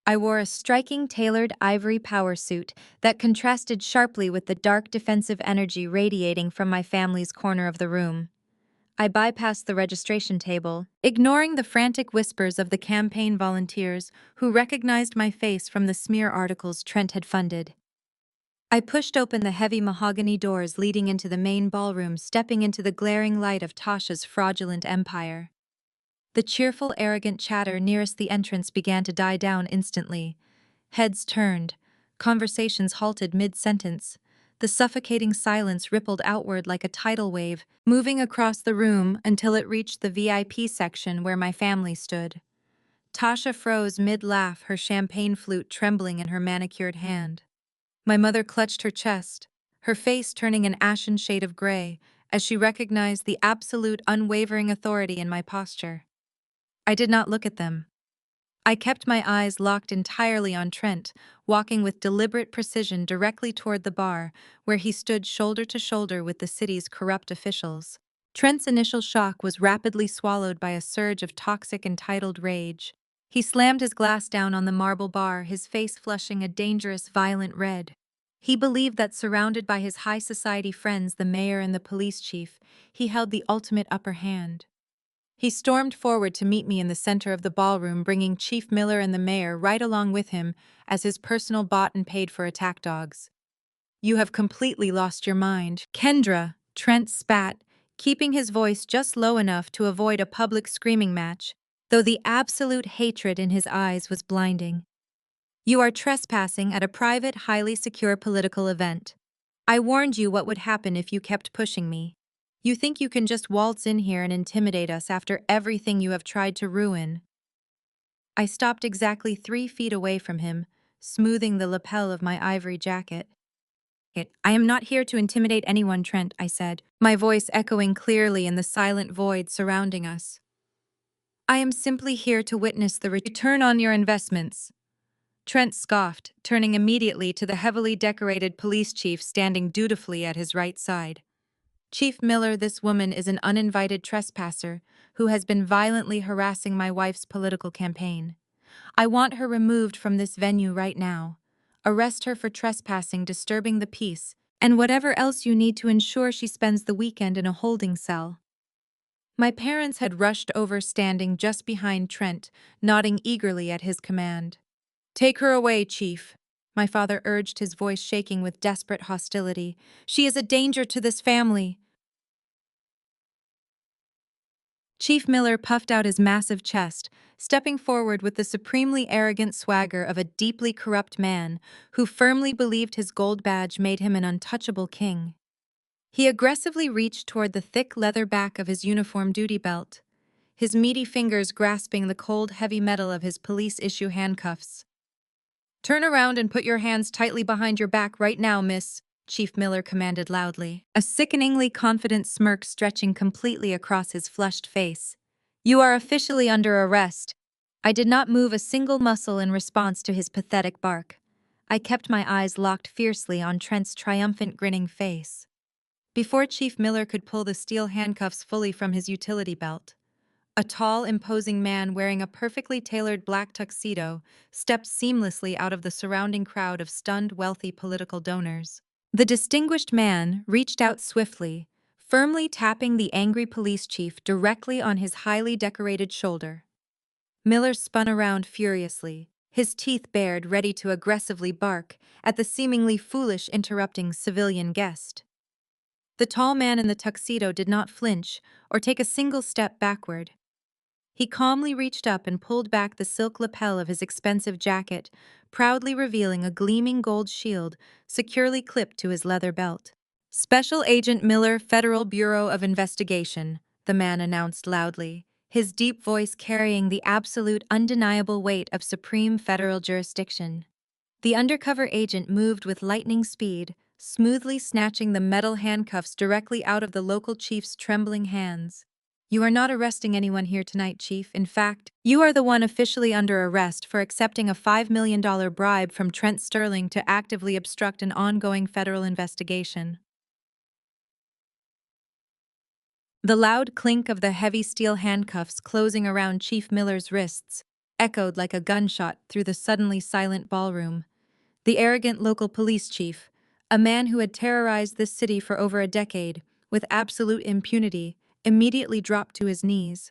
I wore a striking tailored ivory power suit that contrasted sharply with the dark defensive energy radiating from my family's corner of the room. I bypassed the registration table, ignoring the frantic whispers of the campaign volunteers who recognized my face from the smear articles Trent had funded. I pushed open the heavy mahogany doors leading into the main ballroom, stepping into the glaring light of Tasha's fraudulent empire. The cheerful, arrogant chatter nearest the entrance began to die down instantly. Heads turned, conversations halted mid-sentence. The suffocating silence rippled outward like a tidal wave, moving across the room until it reached the VIP section where my family stood. Tasha froze mid-laugh, her champagne flute trembling in her manicured hand. My mother clutched her chest, her face turning an ashen shade of gray, as she recognized the absolute, unwavering authority in my posture. I did not look at them. I kept my eyes locked entirely on Trent, walking with deliberate precision directly toward the bar, where he stood shoulder to shoulder with the city's corrupt officials. Trent's initial shock was rapidly swallowed by a surge of toxic, entitled rage. He slammed his glass down on the marble bar, his face flushing a dangerous, violent red. He believed that surrounded by his high society friends, the mayor and the police chief, he held the ultimate upper hand. He stormed forward to meet me in the center of the ballroom, bringing Chief Miller and the mayor right along with him as his personal bought and paid for attack dogs. "You have completely lost your mind, Kendra," Trent spat, keeping his voice just low enough to avoid a public screaming match, though the absolute hatred in his eyes was blinding. "You are trespassing at a private, highly secure political event. I warned you what would happen if you kept pushing me. You think you can just waltz in here and intimidate us after everything you have tried to ruin?" I stopped exactly 3 feet away from him, smoothing the lapel of my ivory jacket. "I am not here to intimidate anyone, Trent," I said, my voice echoing clearly in the silent void surrounding us. "I am simply here to witness the return on your investments." Trent scoffed, turning immediately to the heavily decorated police chief standing dutifully at his right side. "Chief Miller, this woman is an uninvited trespasser who has been violently harassing my wife's political campaign. I want her removed from this venue right now. Arrest her for trespassing, disturbing the peace, and whatever else you need to ensure she spends the weekend in a holding cell." My parents had rushed over, standing just behind Trent, nodding eagerly at his command. "Take her away, Chief," my father urged, his voice shaking with desperate hostility. "She is a danger to this family." Chief Miller puffed out his massive chest, stepping forward with the supremely arrogant swagger of a deeply corrupt man who firmly believed his gold badge made him an untouchable king. He aggressively reached toward the thick leather back of his uniform duty belt, his meaty fingers grasping the cold, heavy metal of his police-issue handcuffs. "Turn around and put your hands tightly behind your back right now, miss," Chief Miller commanded loudly, a sickeningly confident smirk stretching completely across his flushed face. "You are officially under arrest." I did not move a single muscle in response to his pathetic bark. I kept my eyes locked fiercely on Trent's triumphant, grinning face. Before Chief Miller could pull the steel handcuffs fully from his utility belt, a tall, imposing man wearing a perfectly tailored black tuxedo stepped seamlessly out of the surrounding crowd of stunned, wealthy political donors. The distinguished man reached out swiftly, firmly tapping the angry police chief directly on his highly decorated shoulder. Miller spun around furiously, his teeth bared, ready to aggressively bark at the seemingly foolish interrupting civilian guest. The tall man in the tuxedo did not flinch or take a single step backward. He calmly reached up and pulled back the silk lapel of his expensive jacket, proudly revealing a gleaming gold shield securely clipped to his leather belt. "Special Agent Miller, Federal Bureau of Investigation," the man announced loudly, his deep voice carrying the absolute, undeniable weight of supreme federal jurisdiction. The undercover agent moved with lightning speed, smoothly snatching the metal handcuffs directly out of the local chief's trembling hands. "You are not arresting anyone here tonight, Chief. In fact, you are the one officially under arrest for accepting a $5 million bribe from Trent Sterling to actively obstruct an ongoing federal investigation." The loud clink of the heavy steel handcuffs closing around Chief Miller's wrists echoed like a gunshot through the suddenly silent ballroom. The arrogant local police chief, a man who had terrorized this city for over a decade, with absolute impunity, immediately dropped to his knees.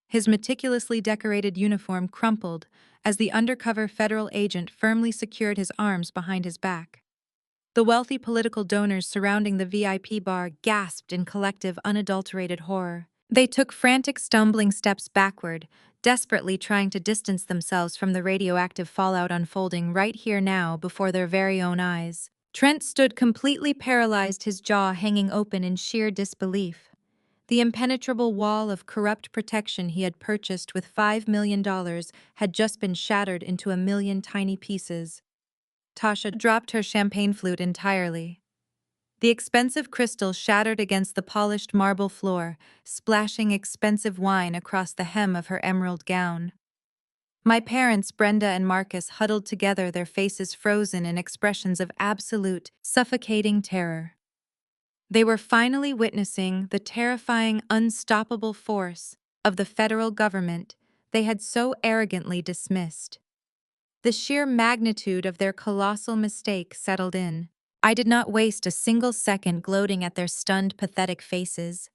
His meticulously decorated uniform crumpled as the undercover federal agent firmly secured his arms behind his back. The wealthy political donors surrounding the VIP bar gasped in collective, unadulterated horror. They took frantic, stumbling steps backward, desperately trying to distance themselves from the radioactive fallout unfolding right here now before their very own eyes. Trent stood completely paralyzed, his jaw hanging open in sheer disbelief. The impenetrable wall of corrupt protection he had purchased with $5 million had just been shattered into a million tiny pieces. Tasha dropped her champagne flute entirely. The expensive crystal shattered against the polished marble floor, splashing expensive wine across the hem of her emerald gown. My parents, Brenda and Marcus, huddled together, their faces frozen in expressions of absolute, suffocating terror. They were finally witnessing the terrifying, unstoppable force of the federal government they had so arrogantly dismissed. The sheer magnitude of their colossal mistake settled in. I did not waste a single second gloating at their stunned, pathetic faces.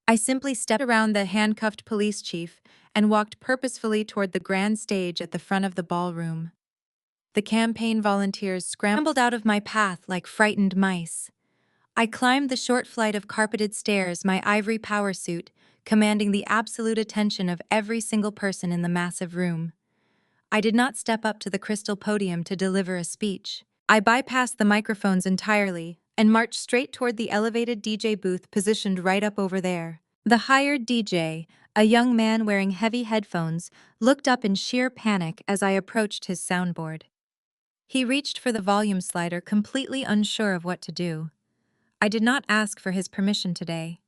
I simply stepped around the handcuffed police chief and walked purposefully toward the grand stage at the front of the ballroom. The campaign volunteers scrambled out of my path like frightened mice. I climbed the short flight of carpeted stairs, my ivory power suit commanding the absolute attention of every single person in the massive room. I did not step up to the crystal podium to deliver a speech. I bypassed the microphones entirely and marched straight toward the elevated DJ booth positioned right up over there. The hired DJ, a young man wearing heavy headphones, looked up in sheer panic as I approached his soundboard. He reached for the volume slider, completely unsure of what to do. I did not ask for his permission today.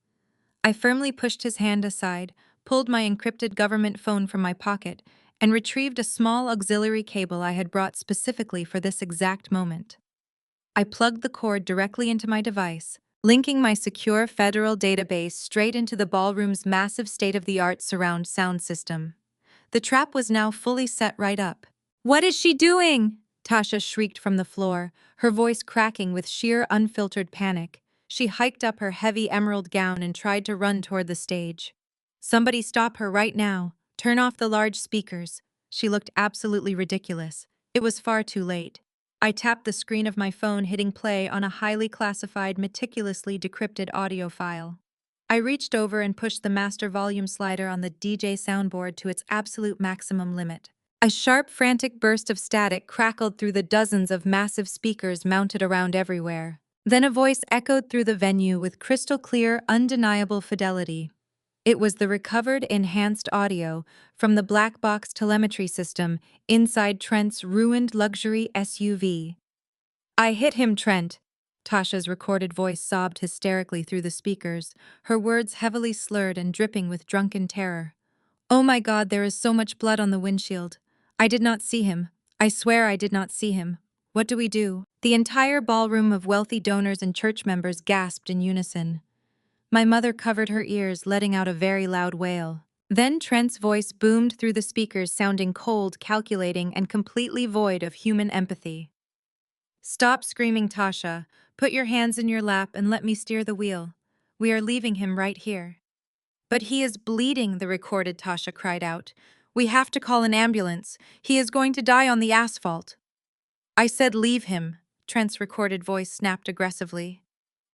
I firmly pushed his hand aside, pulled my encrypted government phone from my pocket, and retrieved a small auxiliary cable I had brought specifically for this exact moment. I plugged the cord directly into my device, linking my secure federal database straight into the ballroom's massive state-of-the-art surround sound system. The trap was now fully set right up. "What is she doing?" Tasha shrieked from the floor, her voice cracking with sheer unfiltered panic. She hiked up her heavy emerald gown and tried to run toward the stage. "Somebody stop her right now. Turn off the large speakers." She looked absolutely ridiculous. It was far too late. I tapped the screen of my phone, hitting play on a highly classified, meticulously decrypted audio file. I reached over and pushed the master volume slider on the DJ soundboard to its absolute maximum limit. A sharp, frantic burst of static crackled through the dozens of massive speakers mounted around everywhere. Then a voice echoed through the venue with crystal-clear, undeniable fidelity. It was the recovered, enhanced audio from the black box telemetry system inside Trent's ruined luxury SUV. "I hit him, Trent." Tasha's recorded voice sobbed hysterically through the speakers, her words heavily slurred and dripping with drunken terror. "Oh my God, there is so much blood on the windshield. I did not see him. I swear I did not see him. What do we do?" The entire ballroom of wealthy donors and church members gasped in unison. My mother covered her ears, letting out a very loud wail. Then Trent's voice boomed through the speakers, sounding cold, calculating, and completely void of human empathy. "Stop screaming, Tasha. Put your hands in your lap and let me steer the wheel. We are leaving him right here." "But he is bleeding," the recorded Tasha cried out. "We have to call an ambulance. He is going to die on the asphalt." "I said leave him," Trent's recorded voice snapped aggressively.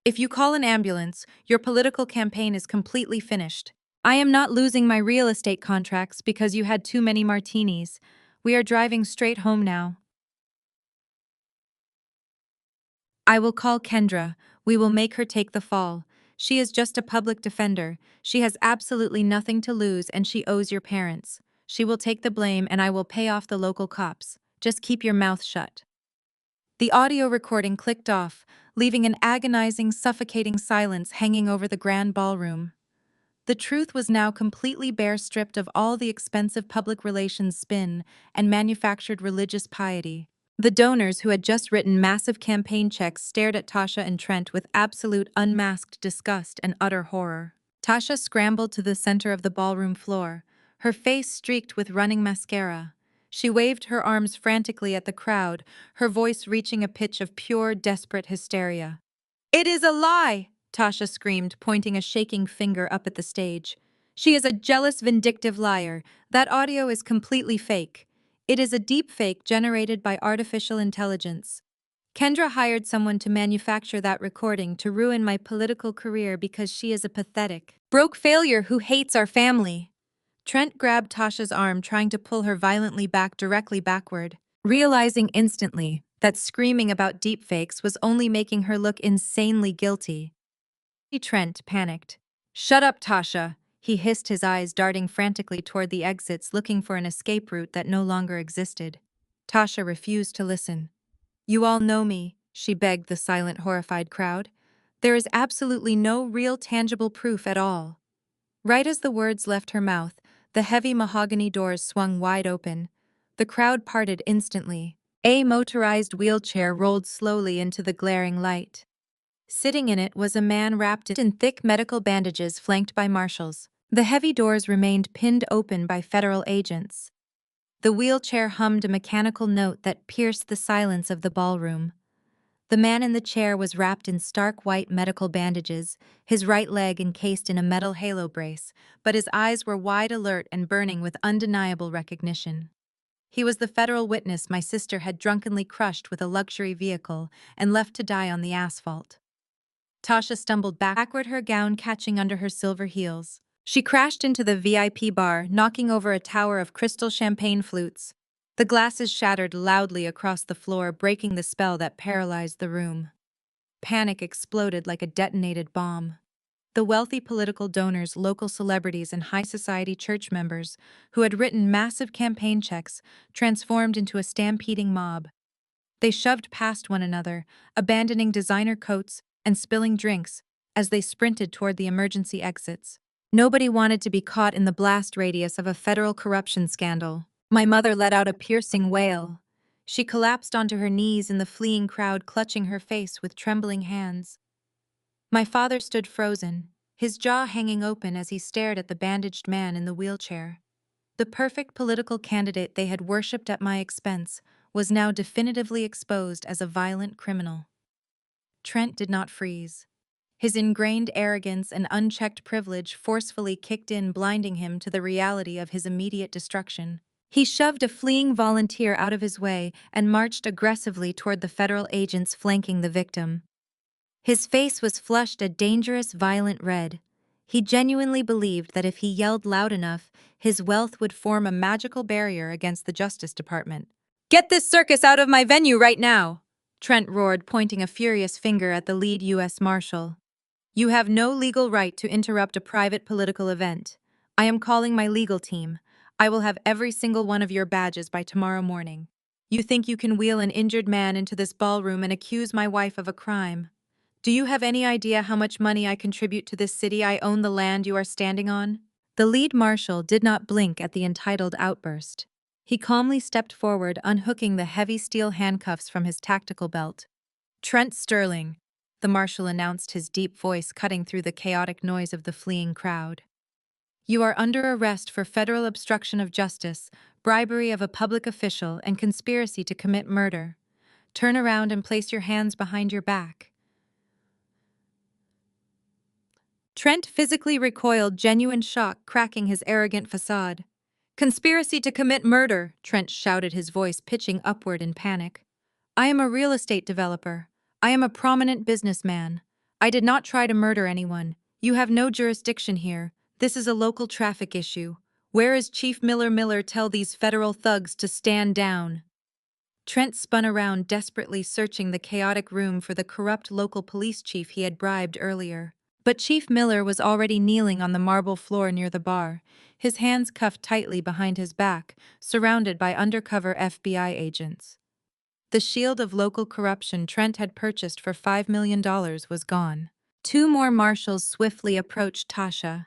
If you call an ambulance, your political campaign is completely finished. I am not losing my real estate contracts because you had too many martinis. We are driving straight home now. I will call Kendra. We will make her take the fall. She is just a public defender. She has absolutely nothing to lose and she owes your parents. She will take the blame and I will pay off the local cops. Just keep your mouth shut. The audio recording clicked off, leaving an agonizing, suffocating silence hanging over the grand ballroom. The truth was now completely bare, stripped of all the expensive public relations spin and manufactured religious piety. The donors who had just written massive campaign checks stared at Tasha and Trent with absolute unmasked disgust and utter horror. Tasha scrambled to the center of the ballroom floor, her face streaked with running mascara. She waved her arms frantically at the crowd, her voice reaching a pitch of pure, desperate hysteria. "It is a lie!" Tasha screamed, pointing a shaking finger up at the stage. "She is a jealous, vindictive liar. That audio is completely fake. It is a deep fake generated by artificial intelligence. Kendra hired someone to manufacture that recording to ruin my political career because she is a pathetic, broke failure who hates our family." Trent grabbed Tasha's arm, trying to pull her violently back, directly backward, realizing instantly that screaming about deepfakes was only making her look insanely guilty. Trent panicked. "Shut up, Tasha," he hissed, his eyes darting frantically toward the exits, looking for an escape route that no longer existed. Tasha refused to listen. "You all know me," she begged the silent, horrified crowd. "There is absolutely no real, tangible proof at all." Right as the words left her mouth, the heavy mahogany doors swung wide open. The crowd parted instantly. A motorized wheelchair rolled slowly into the glaring light. Sitting in it was a man wrapped in thick medical bandages, flanked by marshals. The heavy doors remained pinned open by federal agents. The wheelchair hummed a mechanical note that pierced the silence of the ballroom. The man in the chair was wrapped in stark white medical bandages, his right leg encased in a metal halo brace, but his eyes were wide, alert, and burning with undeniable recognition. He was the federal witness my sister had drunkenly crushed with a luxury vehicle and left to die on the asphalt. Tasha stumbled backward, her gown catching under her silver heels. She crashed into the VIP bar, knocking over a tower of crystal champagne flutes. The glasses shattered loudly across the floor, breaking the spell that paralyzed the room. Panic exploded like a detonated bomb. The wealthy political donors, local celebrities, and high society church members who had written massive campaign checks transformed into a stampeding mob. They shoved past one another, abandoning designer coats and spilling drinks as they sprinted toward the emergency exits. Nobody wanted to be caught in the blast radius of a federal corruption scandal. My mother let out a piercing wail. She collapsed onto her knees in the fleeing crowd, clutching her face with trembling hands. My father stood frozen, his jaw hanging open as he stared at the bandaged man in the wheelchair. The perfect political candidate they had worshipped at my expense was now definitively exposed as a violent criminal. Trent did not freeze. His ingrained arrogance and unchecked privilege forcefully kicked in, blinding him to the reality of his immediate destruction. He shoved a fleeing volunteer out of his way and marched aggressively toward the federal agents flanking the victim. His face was flushed a dangerous, violent red. He genuinely believed that if he yelled loud enough, his wealth would form a magical barrier against the Justice Department. "Get this circus out of my venue right now!" Trent roared, pointing a furious finger at the lead U.S. Marshal. "You have no legal right to interrupt a private political event. I am calling my legal team. I will have every single one of your badges by tomorrow morning. You think you can wheel an injured man into this ballroom and accuse my wife of a crime? Do you have any idea how much money I contribute to this city? I own the land you are standing on." The lead marshal did not blink at the entitled outburst. He calmly stepped forward, unhooking the heavy steel handcuffs from his tactical belt. "Trent Sterling," the marshal announced, his deep voice cutting through the chaotic noise of the fleeing crowd. "You are under arrest for federal obstruction of justice, bribery of a public official, and conspiracy to commit murder. Turn around and place your hands behind your back." Trent physically recoiled, genuine shock cracking his arrogant facade. "Conspiracy to commit murder," Trent shouted, his voice pitching upward in panic. "I am a real estate developer. I am a prominent businessman. I did not try to murder anyone. You have no jurisdiction here. This is a local traffic issue. Where is Chief Miller? Miller, tell these federal thugs to stand down. Trent spun around, desperately searching the chaotic room for the corrupt local police chief he had bribed earlier. But Chief Miller was already kneeling on the marble floor near the bar, his hands cuffed tightly behind his back, surrounded by undercover FBI agents. The shield of local corruption Trent had purchased for $5 million was gone. Two more marshals swiftly approached Tasha.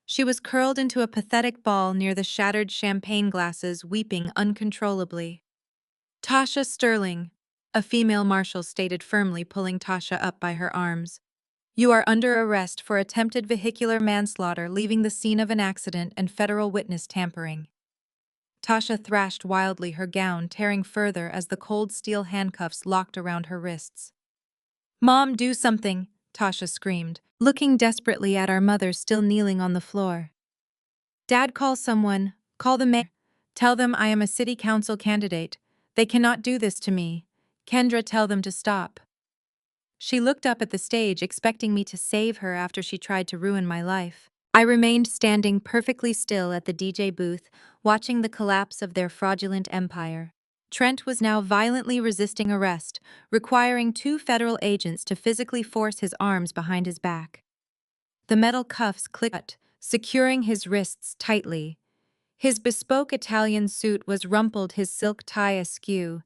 She was curled into a pathetic ball near the shattered champagne glasses, weeping uncontrollably. Tasha Sterling, a female marshal stated firmly, pulling Tasha up by her arms. You are under arrest for attempted vehicular manslaughter, leaving the scene of an accident, and federal witness tampering. Tasha thrashed wildly, her gown tearing further as the cold steel handcuffs locked around her wrists. Mom, do something, Tasha screamed, looking desperately at our mother still kneeling on the floor. Dad, call someone. Call the mayor. Tell them I am a city council candidate. They cannot do this to me. Kendra, tell them to stop. She looked up at the stage, expecting me to save her after she tried to ruin my life. I remained standing perfectly still at the DJ booth, watching the collapse of their fraudulent empire. Trent was now violently resisting arrest, requiring two federal agents to physically force his arms behind his back. The metal cuffs clicked, securing his wrists tightly. His bespoke Italian suit was rumpled, his silk tie askew.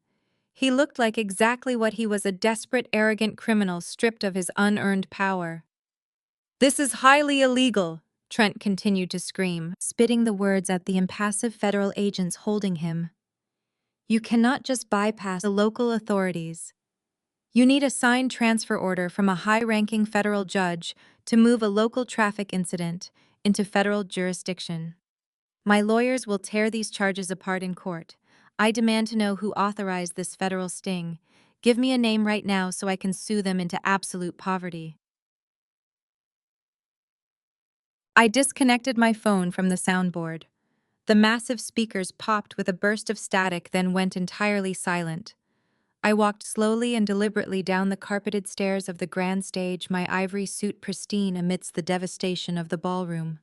He looked like exactly what he was, a desperate, arrogant criminal stripped of his unearned power. This is highly illegal, Trent continued to scream, spitting the words at the impassive federal agents holding him. You cannot just bypass the local authorities. You need a signed transfer order from a high-ranking federal judge to move a local traffic incident into federal jurisdiction. My lawyers will tear these charges apart in court. I demand to know who authorized this federal sting. Give me a name right now so I can sue them into absolute poverty. I disconnected my phone from the soundboard. The massive speakers popped with a burst of static, then went entirely silent. I walked slowly and deliberately down the carpeted stairs of the grand stage, my ivory suit pristine amidst the devastation of the ballroom.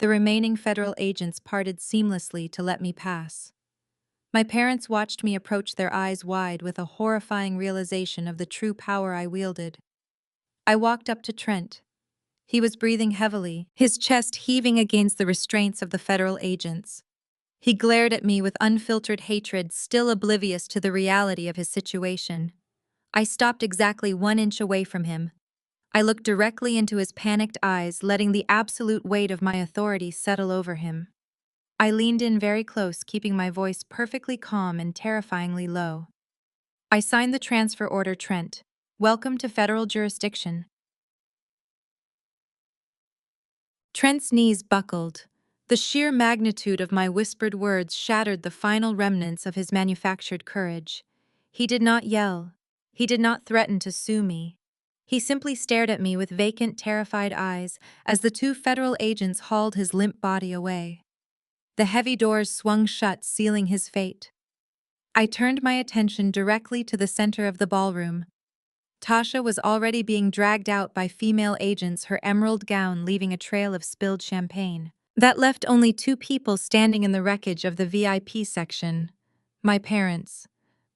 The remaining federal agents parted seamlessly to let me pass. My parents watched me approach, their eyes wide with a horrifying realization of the true power I wielded. I walked up to Trent. He was breathing heavily, his chest heaving against the restraints of the federal agents. He glared at me with unfiltered hatred, still oblivious to the reality of his situation. I stopped exactly 1 inch away from him. I looked directly into his panicked eyes, letting the absolute weight of my authority settle over him. I leaned in very close, keeping my voice perfectly calm and terrifyingly low. I signed the transfer order, Trent. Welcome to federal jurisdiction. Trent's knees buckled. The sheer magnitude of my whispered words shattered the final remnants of his manufactured courage. He did not yell. He did not threaten to sue me. He simply stared at me with vacant, terrified eyes as the two federal agents hauled his limp body away. The heavy doors swung shut, sealing his fate. I turned my attention directly to the center of the ballroom. Tasha was already being dragged out by female agents, her emerald gown leaving a trail of spilled champagne. That left only two people standing in the wreckage of the VIP section. My parents.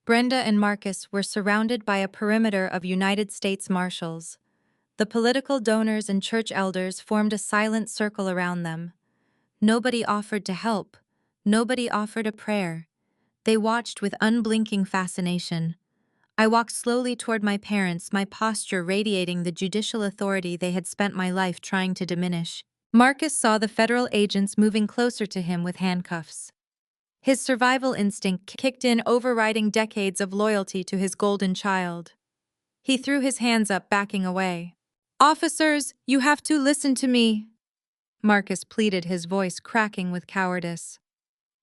Brenda and Marcus were surrounded by a perimeter of United States Marshals. The political donors and church elders formed a silent circle around them. Nobody offered to help. Nobody offered a prayer. They watched with unblinking fascination. I walked slowly toward my parents, my posture radiating the judicial authority they had spent my life trying to diminish. Marcus saw the federal agents moving closer to him with handcuffs. His survival instinct kicked in, overriding decades of loyalty to his golden child. He threw his hands up, backing away. "Officers, you have to listen to me," Marcus pleaded, his voice cracking with cowardice.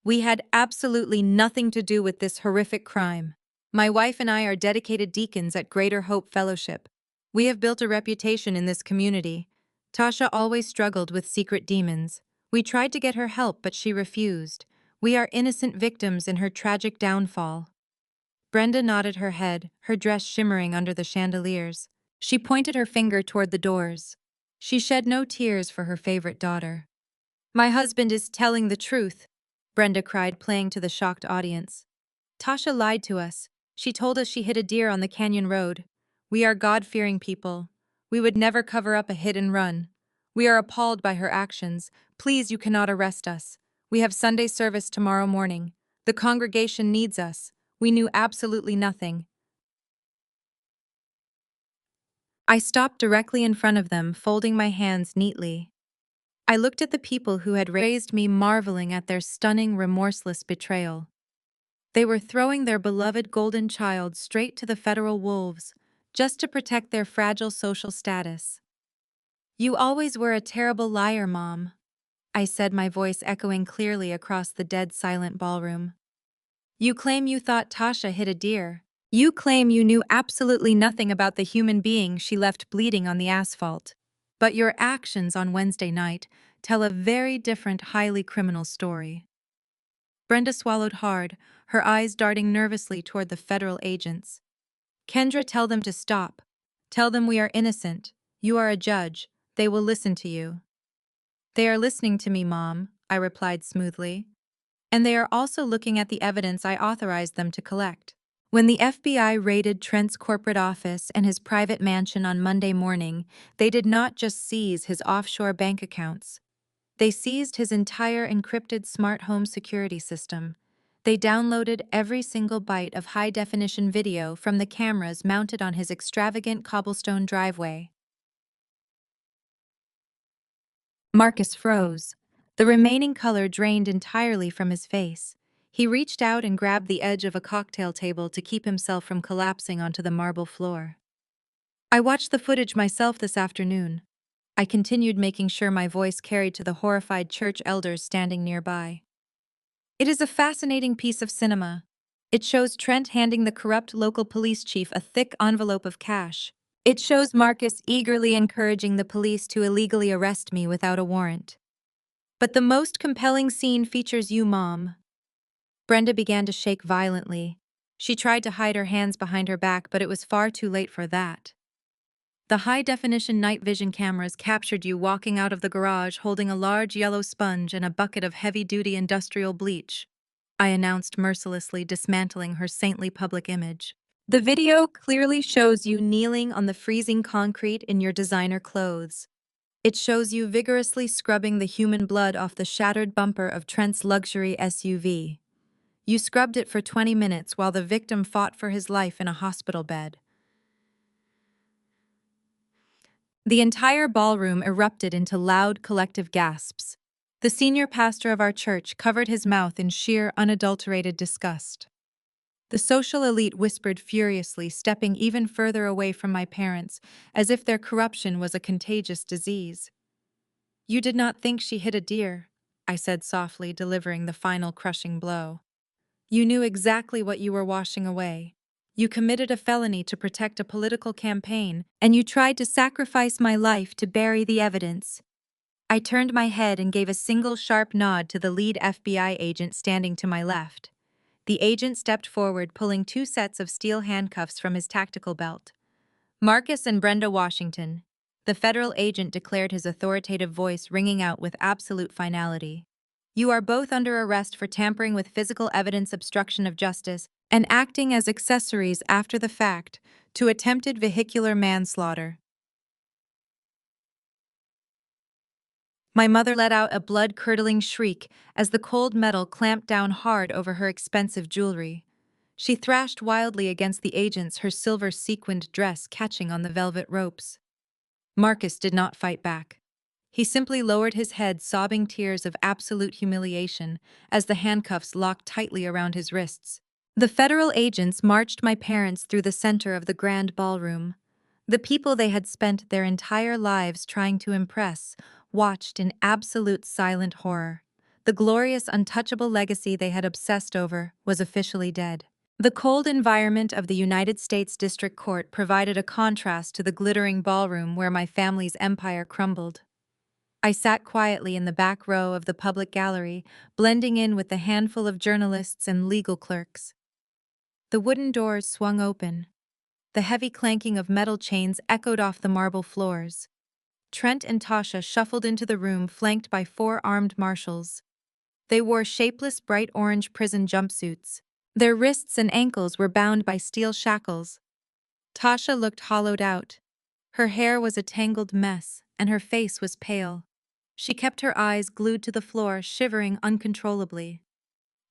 "We had absolutely nothing to do with this horrific crime. My wife and I are dedicated deacons at Greater Hope Fellowship. We have built a reputation in this community." Tasha always struggled with secret demons. We tried to get her help, but she refused. We are innocent victims in her tragic downfall. Brenda nodded her head, her dress shimmering under the chandeliers. She pointed her finger toward the doors. She shed no tears for her favorite daughter. "My husband is telling the truth," Brenda cried, playing to the shocked audience. "Tasha lied to us. She told us she hit a deer on the canyon road. We are God-fearing people. We would never cover up a hit and run. We are appalled by her actions. Please, you cannot arrest us. We have Sunday service tomorrow morning. The congregation needs us. We knew absolutely nothing." I stopped directly in front of them, folding my hands neatly. I looked at the people who had raised me, marveling at their stunning, remorseless betrayal. They were throwing their beloved golden child straight to the federal wolves, just to protect their fragile social status. "You always were a terrible liar, Mom," I said, my voice echoing clearly across the dead silent ballroom. "You claim you thought Tasha hit a deer. You claim you knew absolutely nothing about the human being she left bleeding on the asphalt. But your actions on Wednesday night tell a very different, highly criminal story." Brenda swallowed hard, her eyes darting nervously toward the federal agents. "Kendra, tell them to stop. Tell them we are innocent. You are a judge. They will listen to you." "They are listening to me, Mom," I replied smoothly. "And they are also looking at the evidence I authorized them to collect." When the FBI raided Trent's corporate office and his private mansion on Monday morning, they did not just seize his offshore bank accounts. They seized his entire encrypted smart home security system. They downloaded every single byte of high-definition video from the cameras mounted on his extravagant cobblestone driveway. Marcus froze. The remaining color drained entirely from his face. He reached out and grabbed the edge of a cocktail table to keep himself from collapsing onto the marble floor. "I watched the footage myself this afternoon." I continued, making sure my voice carried to the horrified church elders standing nearby. "It is a fascinating piece of cinema. It shows Trent handing the corrupt local police chief a thick envelope of cash. It shows Marcus eagerly encouraging the police to illegally arrest me without a warrant. But the most compelling scene features you, Mom." Brenda began to shake violently. She tried to hide her hands behind her back, but it was far too late for that. "The high-definition night vision cameras captured you walking out of the garage holding a large yellow sponge and a bucket of heavy-duty industrial bleach," I announced mercilessly, dismantling her saintly public image. "The video clearly shows you kneeling on the freezing concrete in your designer clothes. It shows you vigorously scrubbing the human blood off the shattered bumper of Trent's luxury SUV. You scrubbed it for 20 minutes while the victim fought for his life in a hospital bed." The entire ballroom erupted into loud collective gasps. The senior pastor of our church covered his mouth in sheer, unadulterated disgust. The social elite whispered furiously, stepping even further away from my parents, as if their corruption was a contagious disease. "You did not think she hit a deer," I said softly, delivering the final crushing blow. "You knew exactly what you were washing away. You committed a felony to protect a political campaign, and you tried to sacrifice my life to bury the evidence." I turned my head and gave a single sharp nod to the lead FBI agent standing to my left. The agent stepped forward, pulling 2 sets of steel handcuffs from his tactical belt. "Marcus and Brenda Washington," the federal agent declared, his authoritative voice ringing out with absolute finality. "You are both under arrest for tampering with physical evidence, obstruction of justice, and acting as accessories after the fact to attempted vehicular manslaughter." My mother let out a blood-curdling shriek as the cold metal clamped down hard over her expensive jewelry. She thrashed wildly against the agents, her silver sequined dress catching on the velvet ropes. Marcus did not fight back. He simply lowered his head, sobbing tears of absolute humiliation as the handcuffs locked tightly around his wrists. The federal agents marched my parents through the center of the grand ballroom. The people they had spent their entire lives trying to impress watched in absolute silent horror. The glorious, untouchable legacy they had obsessed over was officially dead. The cold environment of the United States District Court provided a contrast to the glittering ballroom where my family's empire crumbled. I sat quietly in the back row of the public gallery, blending in with the handful of journalists and legal clerks. The wooden doors swung open. The heavy clanking of metal chains echoed off the marble floors. Trent and Tasha shuffled into the room flanked by 4 armed marshals. They wore shapeless bright orange prison jumpsuits. Their wrists and ankles were bound by steel shackles. Tasha looked hollowed out. Her hair was a tangled mess, and her face was pale. She kept her eyes glued to the floor, shivering uncontrollably.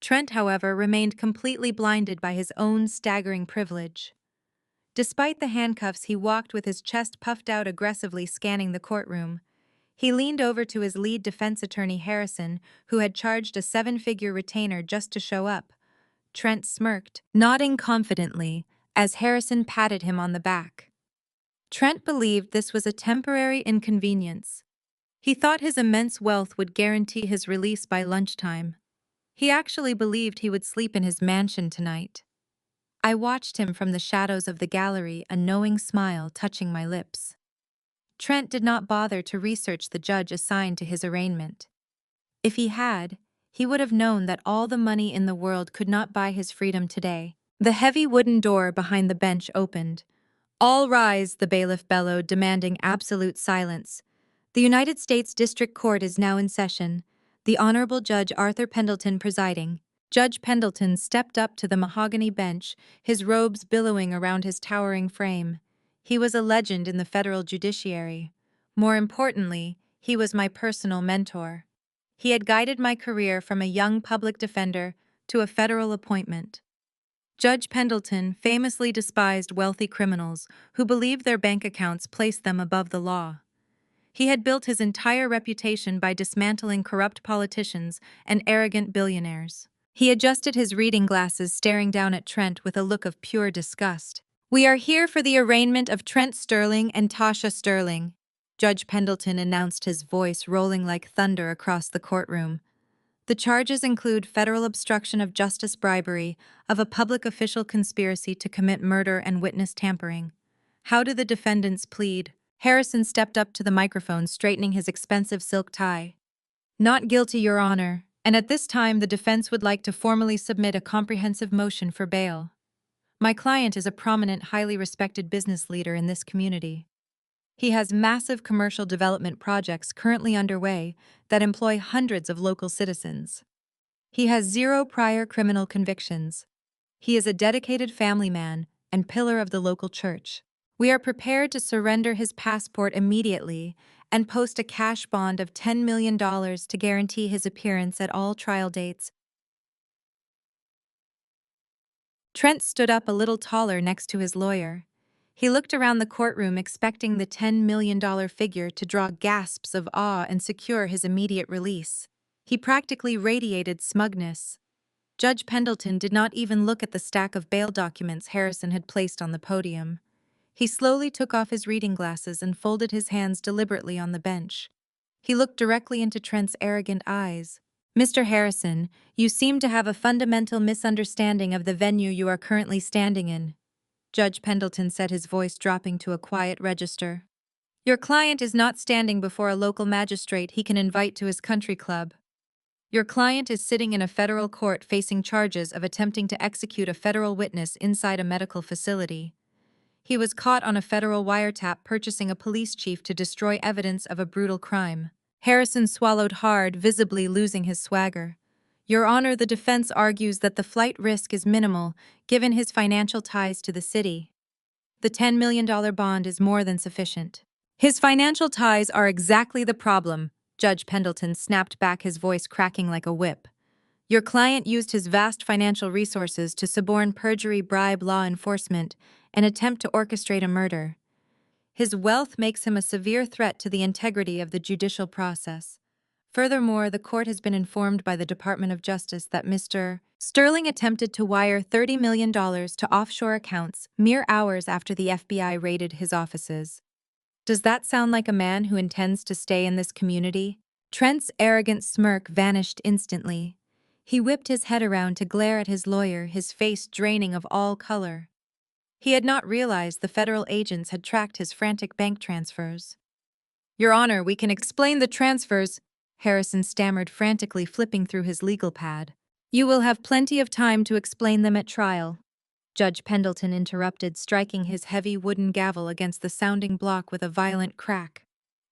Trent, however, remained completely blinded by his own staggering privilege. Despite the handcuffs, he walked with his chest puffed out, aggressively scanning the courtroom. He leaned over to his lead defense attorney, Harrison, who had charged a 7-figure retainer just to show up. Trent smirked, nodding confidently, as Harrison patted him on the back. Trent believed this was a temporary inconvenience. He thought his immense wealth would guarantee his release by lunchtime. He actually believed he would sleep in his mansion tonight. I watched him from the shadows of the gallery, a knowing smile touching my lips. Trent did not bother to research the judge assigned to his arraignment. If he had, he would have known that all the money in the world could not buy his freedom today. The heavy wooden door behind the bench opened. "All rise," the bailiff bellowed, demanding absolute silence. "The United States District Court is now in session. The Honorable Judge Arthur Pendleton presiding." Judge Pendleton stepped up to the mahogany bench, his robes billowing around his towering frame. He was a legend in the federal judiciary. More importantly, he was my personal mentor. He had guided my career from a young public defender to a federal appointment. Judge Pendleton famously despised wealthy criminals who believed their bank accounts placed them above the law. He had built his entire reputation by dismantling corrupt politicians and arrogant billionaires. He adjusted his reading glasses, staring down at Trent with a look of pure disgust. "We are here for the arraignment of Trent Sterling and Tasha Sterling," Judge Pendleton announced, his voice rolling like thunder across the courtroom. "The charges include federal obstruction of justice, bribery of a public official, conspiracy to commit murder, and witness tampering." "How do the defendants plead?" Harrison stepped up to the microphone, straightening his expensive silk tie. "Not guilty, Your Honor, and at this time the defense would like to formally submit a comprehensive motion for bail. My client is a prominent, highly respected business leader in this community. He has massive commercial development projects currently underway that employ hundreds of local citizens. He has 0 prior criminal convictions. He is a dedicated family man and pillar of the local church. We are prepared to surrender his passport immediately and post a cash bond of $10 million to guarantee his appearance at all trial dates." Trent stood up a little taller next to his lawyer. He looked around the courtroom, expecting the $10 million figure to draw gasps of awe and secure his immediate release. He practically radiated smugness. Judge Pendleton did not even look at the stack of bail documents Harrison had placed on the podium. He slowly took off his reading glasses and folded his hands deliberately on the bench. He looked directly into Trent's arrogant eyes. "Mr. Harrison, you seem to have a fundamental misunderstanding of the venue you are currently standing in," Judge Pendleton said, his voice dropping to a quiet register. "Your client is not standing before a local magistrate he can invite to his country club. Your client is sitting in a federal court facing charges of attempting to execute a federal witness inside a medical facility. He was caught on a federal wiretap purchasing a police chief to destroy evidence of a brutal crime." Harrison swallowed hard, visibly losing his swagger. "Your Honor, the defense argues that the flight risk is minimal, given his financial ties to the city. The $10 million bond is more than sufficient." "His financial ties are exactly the problem," Judge Pendleton snapped back, his voice cracking like a whip. "Your client used his vast financial resources to suborn, perjury, bribe law enforcement, and attempt to orchestrate a murder. His wealth makes him a severe threat to the integrity of the judicial process. Furthermore, the court has been informed by the Department of Justice that Mr. Sterling attempted to wire $30 million to offshore accounts mere hours after the FBI raided his offices. Does that sound like a man who intends to stay in this community?" Trent's arrogant smirk vanished instantly. He whipped his head around to glare at his lawyer, his face draining of all color. He had not realized the federal agents had tracked his frantic bank transfers. "Your Honor, we can explain the transfers," Harrison stammered, frantically flipping through his legal pad. "You will have plenty of time to explain them at trial." Judge Pendleton interrupted, striking his heavy wooden gavel against the sounding block with a violent crack.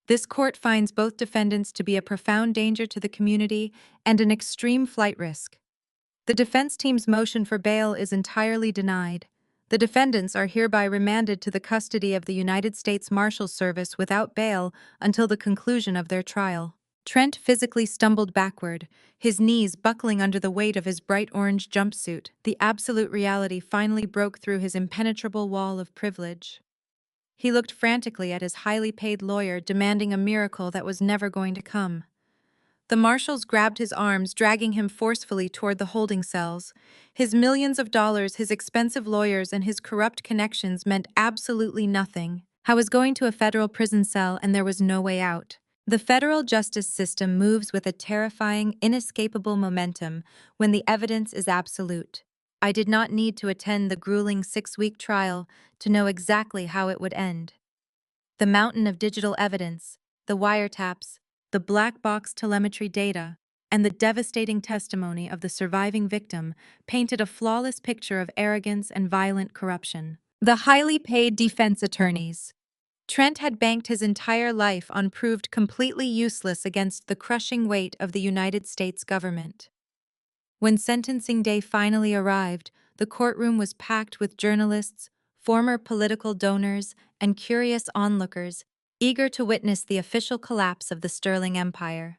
This court finds both defendants to be a profound danger to the community and an extreme flight risk. The defense team's motion for bail is entirely denied. The defendants are hereby remanded to the custody of the United States Marshals Service without bail until the conclusion of their trial. Trent physically stumbled backward, his knees buckling under the weight of his bright orange jumpsuit. The absolute reality finally broke through his impenetrable wall of privilege. He looked frantically at his highly paid lawyer, demanding a miracle that was never going to come. The marshals grabbed his arms, dragging him forcefully toward the holding cells. His millions of dollars, his expensive lawyers, and his corrupt connections meant absolutely nothing. I was going to a federal prison cell, and there was no way out. The federal justice system moves with a terrifying, inescapable momentum when the evidence is absolute. I did not need to attend the grueling 6-week trial to know exactly how it would end. The mountain of digital evidence, the wiretaps, the black box telemetry data, and the devastating testimony of the surviving victim painted a flawless picture of arrogance and violent corruption. The highly paid defense attorneys. Trent had banked his entire life on proved completely useless against the crushing weight of the United States government. When sentencing day finally arrived, the courtroom was packed with journalists, former political donors, and curious onlookers, eager to witness the official collapse of the Sterling Empire.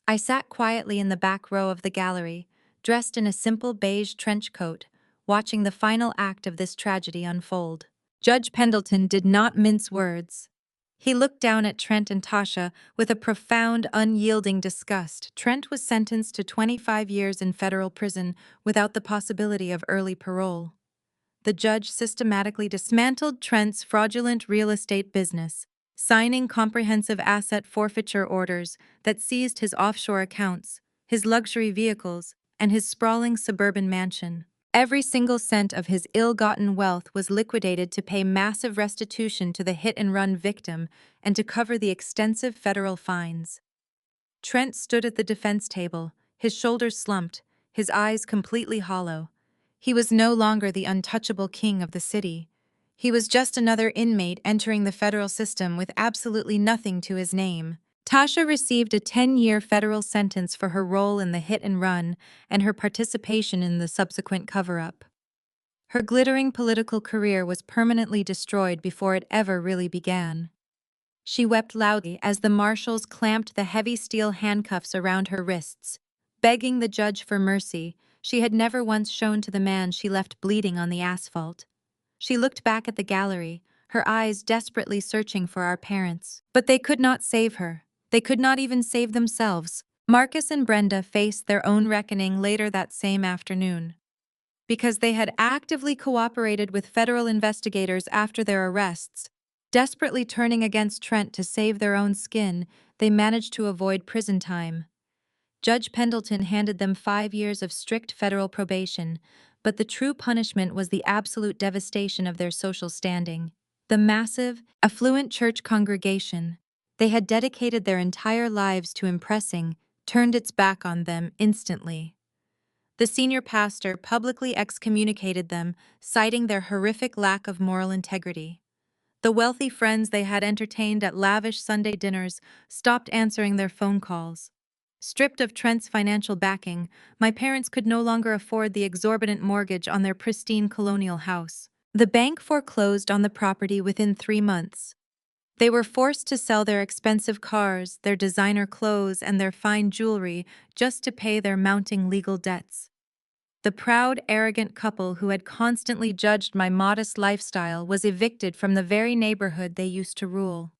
I sat quietly in the back row of the gallery, dressed in a simple beige trench coat, watching the final act of this tragedy unfold. Judge Pendleton did not mince words. He looked down at Trent and Tasha with a profound, unyielding disgust. Trent was sentenced to 25 years in federal prison without the possibility of early parole. The judge systematically dismantled Trent's fraudulent real estate business, signing comprehensive asset forfeiture orders that seized his offshore accounts, his luxury vehicles, and his sprawling suburban mansion. Every single cent of his ill-gotten wealth was liquidated to pay massive restitution to the hit-and-run victim and to cover the extensive federal fines. Trent stood at the defense table, his shoulders slumped, his eyes completely hollow. He was no longer the untouchable king of the city. He was just another inmate entering the federal system with absolutely nothing to his name. Tasha received a 10-year federal sentence for her role in the hit-and-run and her participation in the subsequent cover-up. Her glittering political career was permanently destroyed before it ever really began. She wept loudly as the marshals clamped the heavy steel handcuffs around her wrists, begging the judge for mercy she had never once shown to the man she left bleeding on the asphalt. She looked back at the gallery, her eyes desperately searching for our parents. But they could not save her. They could not even save themselves. Marcus and Brenda faced their own reckoning later that same afternoon. Because they had actively cooperated with federal investigators after their arrests, desperately turning against Trent to save their own skin, they managed to avoid prison time. Judge Pendleton handed them 5 years of strict federal probation, but the true punishment was the absolute devastation of their social standing. The massive, affluent church congregation they had dedicated their entire lives to impressing turned its back on them instantly. The senior pastor publicly excommunicated them, citing their horrific lack of moral integrity. The wealthy friends they had entertained at lavish Sunday dinners stopped answering their phone calls. Stripped of Trent's financial backing, my parents could no longer afford the exorbitant mortgage on their pristine colonial house. The bank foreclosed on the property within 3 months. They were forced to sell their expensive cars, their designer clothes, and their fine jewelry just to pay their mounting legal debts. The proud, arrogant couple who had constantly judged my modest lifestyle was evicted from the very neighborhood they used to rule.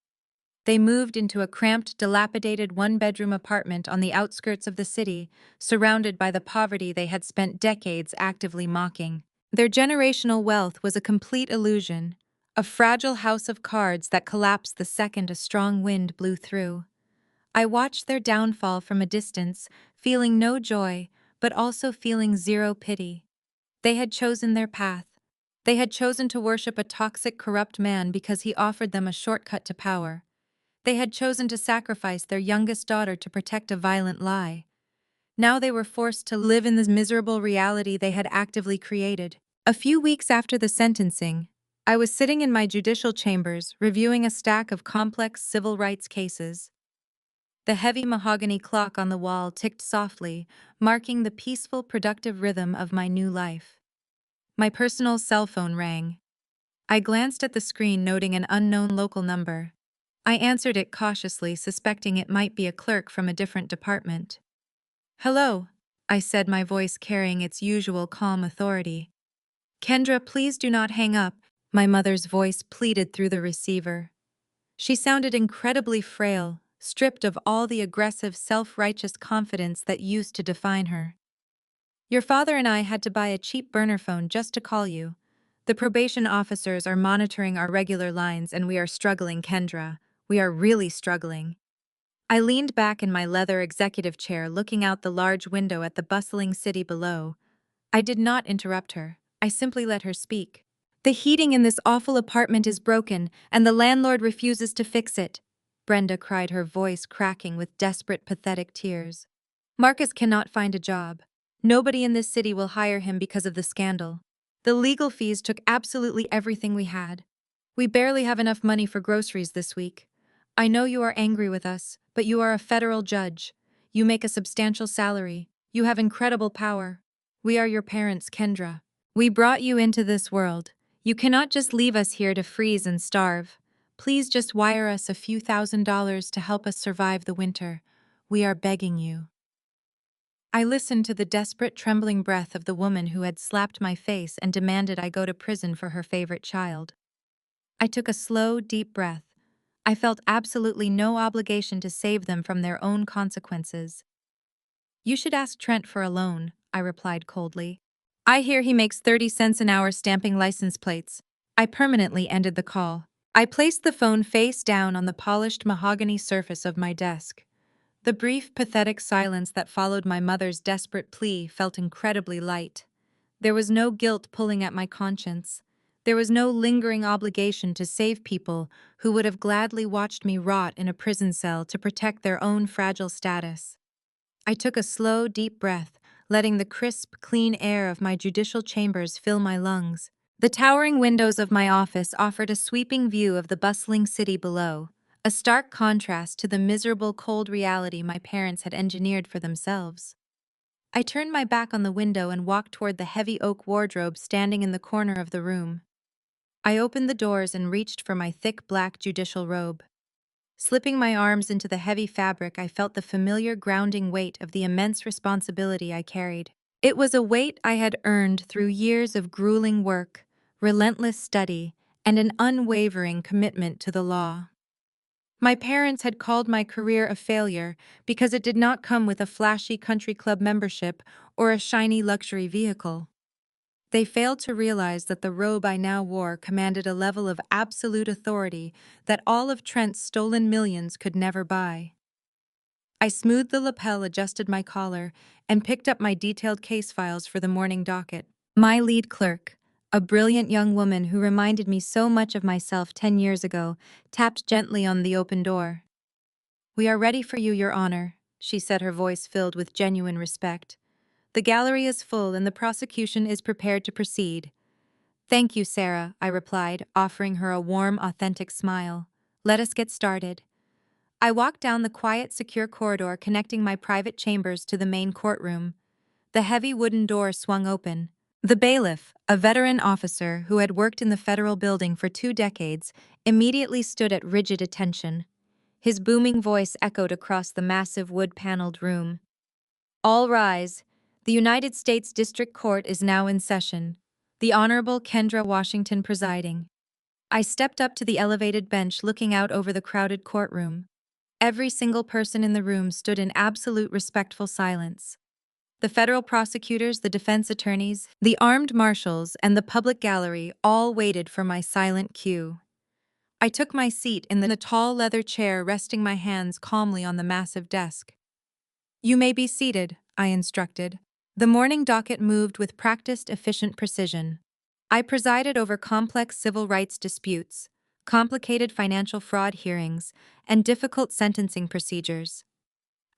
They moved into a cramped, dilapidated one-bedroom apartment on the outskirts of the city, surrounded by the poverty they had spent decades actively mocking. Their generational wealth was a complete illusion, a fragile house of cards that collapsed the second a strong wind blew through. I watched their downfall from a distance, feeling no joy, but also feeling zero pity. They had chosen their path. They had chosen to worship a toxic, corrupt man because he offered them a shortcut to power. They had chosen to sacrifice their youngest daughter to protect a violent lie. Now they were forced to live in this miserable reality they had actively created. A few weeks after the sentencing, I was sitting in my judicial chambers reviewing a stack of complex civil rights cases. The heavy mahogany clock on the wall ticked softly, marking the peaceful, productive rhythm of my new life. My personal cell phone rang. I glanced at the screen, noting an unknown local number. I answered it cautiously, suspecting it might be a clerk from a different department. "Hello," I said, my voice carrying its usual calm authority. "Kendra, please do not hang up," my mother's voice pleaded through the receiver. She sounded incredibly frail, stripped of all the aggressive, self-righteous confidence that used to define her. "Your father and I had to buy a cheap burner phone just to call you. The probation officers are monitoring our regular lines and we are struggling, Kendra. We are really struggling." I leaned back in my leather executive chair, looking out the large window at the bustling city below. I did not interrupt her. I simply let her speak. "The heating in this awful apartment is broken, and the landlord refuses to fix it," Brenda cried, her voice cracking with desperate, pathetic tears. "Marcus cannot find a job. Nobody in this city will hire him because of the scandal. The legal fees took absolutely everything we had. We barely have enough money for groceries this week. I know you are angry with us, but you are a federal judge. You make a substantial salary. You have incredible power. We are your parents, Kendra. We brought you into this world. You cannot just leave us here to freeze and starve. Please just wire us a few $1,000s to help us survive the winter. We are begging you." I listened to the desperate, trembling breath of the woman who had slapped my face and demanded I go to prison for her favorite child. I took a slow, deep breath. I felt absolutely no obligation to save them from their own consequences. "You should ask Trent for a loan," I replied coldly. "I hear he makes 30 cents an hour stamping license plates." I permanently ended the call. I placed the phone face down on the polished mahogany surface of my desk. The brief, pathetic silence that followed my mother's desperate plea felt incredibly light. There was no guilt pulling at my conscience. There was no lingering obligation to save people who would have gladly watched me rot in a prison cell to protect their own fragile status. I took a slow, deep breath, letting the crisp, clean air of my judicial chambers fill my lungs. The towering windows of my office offered a sweeping view of the bustling city below, a stark contrast to the miserable, cold reality my parents had engineered for themselves. I turned my back on the window and walked toward the heavy oak wardrobe standing in the corner of the room. I opened the doors and reached for my thick black judicial robe. Slipping my arms into the heavy fabric, I felt the familiar grounding weight of the immense responsibility I carried. It was a weight I had earned through years of grueling work, relentless study, and an unwavering commitment to the law. My parents had called my career a failure because it did not come with a flashy country club membership or a shiny luxury vehicle. They failed to realize that the robe I now wore commanded a level of absolute authority that all of Trent's stolen millions could never buy. I smoothed the lapel, adjusted my collar, and picked up my detailed case files for the morning docket. My lead clerk, a brilliant young woman who reminded me so much of myself 10 years ago, tapped gently on the open door. "We are ready for you, Your Honor," she said, her voice filled with genuine respect. "The gallery is full and the prosecution is prepared to proceed." "Thank you, Sarah," I replied, offering her a warm, authentic smile. "Let us get started." I walked down the quiet, secure corridor connecting my private chambers to the main courtroom. The heavy wooden door swung open. The bailiff, a veteran officer who had worked in the federal building for 2 decades, immediately stood at rigid attention. His booming voice echoed across the massive wood-paneled room. "All rise. The United States District Court is now in session. The Honorable Kendra Washington presiding." I stepped up to the elevated bench, looking out over the crowded courtroom. Every single person in the room stood in absolute respectful silence. The federal prosecutors, the defense attorneys, the armed marshals, and the public gallery all waited for my silent cue. I took my seat in the tall leather chair, resting my hands calmly on the massive desk. "You may be seated," I instructed. The morning docket moved with practiced, efficient precision. I presided over complex civil rights disputes, complicated financial fraud hearings, and difficult sentencing procedures.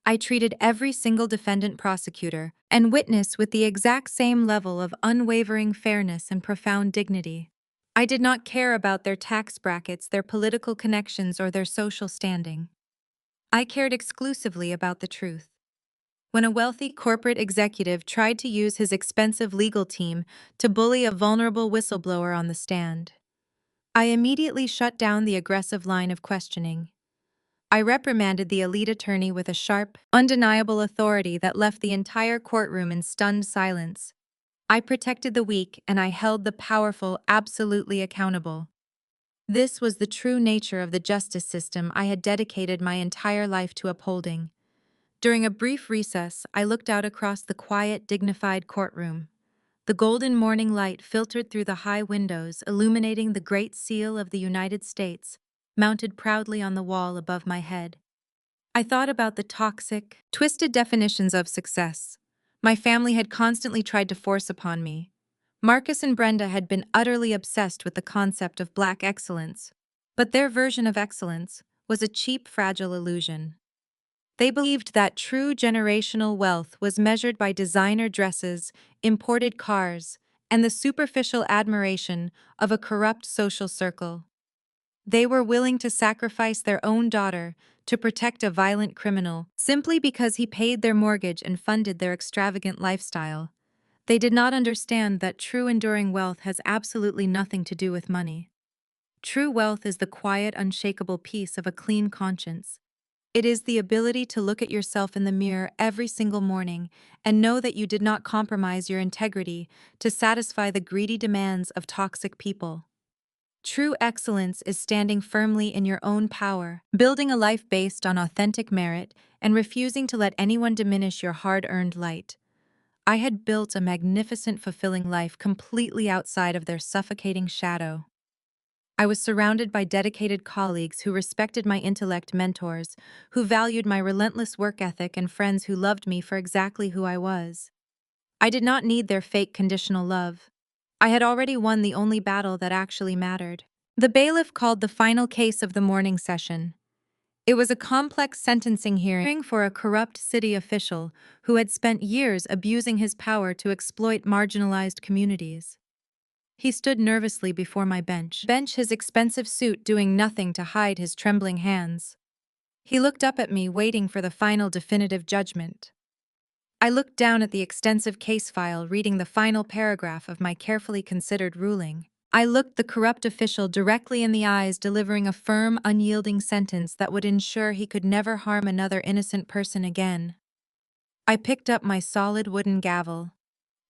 I treated every single defendant, prosecutor, and witness with the exact same level of unwavering fairness and profound dignity. I did not care about their tax brackets, their political connections, or their social standing. I cared exclusively about the truth. When a wealthy corporate executive tried to use his expensive legal team to bully a vulnerable whistleblower on the stand, I immediately shut down the aggressive line of questioning. I reprimanded the elite attorney with a sharp, undeniable authority that left the entire courtroom in stunned silence. I protected the weak and I held the powerful absolutely accountable. This was the true nature of the justice system I had dedicated my entire life to upholding. During a brief recess, I looked out across the quiet, dignified courtroom. The golden morning light filtered through the high windows, illuminating the Great Seal of the United States, mounted proudly on the wall above my head. I thought about the toxic, twisted definitions of success my family had constantly tried to force upon me. Marcus and Brenda had been utterly obsessed with the concept of Black excellence, but their version of excellence was a cheap, fragile illusion. They believed that true generational wealth was measured by designer dresses, imported cars, and the superficial admiration of a corrupt social circle. They were willing to sacrifice their own daughter to protect a violent criminal simply because he paid their mortgage and funded their extravagant lifestyle. They did not understand that true enduring wealth has absolutely nothing to do with money. True wealth is the quiet, unshakable peace of a clean conscience. It is the ability to look at yourself in the mirror every single morning and know that you did not compromise your integrity to satisfy the greedy demands of toxic people. True excellence is standing firmly in your own power, building a life based on authentic merit, and refusing to let anyone diminish your hard-earned light. I had built a magnificent, fulfilling life completely outside of their suffocating shadow. I was surrounded by dedicated colleagues who respected my intellect, mentors who valued my relentless work ethic, and friends who loved me for exactly who I was. I did not need their fake conditional love. I had already won the only battle that actually mattered. The bailiff called the final case of the morning session. It was a complex sentencing hearing for a corrupt city official who had spent years abusing his power to exploit marginalized communities. He stood nervously before my bench, his expensive suit doing nothing to hide his trembling hands. He looked up at me, waiting for the final definitive judgment. I looked down at the extensive case file, reading the final paragraph of my carefully considered ruling. I looked the corrupt official directly in the eyes, delivering a firm, unyielding sentence that would ensure he could never harm another innocent person again. I picked up my solid wooden gavel.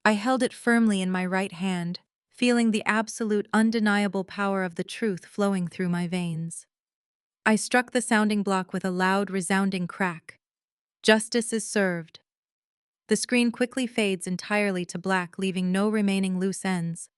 I held it firmly in my right hand, feeling the absolute, undeniable power of the truth flowing through my veins. I struck the sounding block with a loud, resounding crack. Justice is served. The screen quickly fades entirely to black, leaving no remaining loose ends.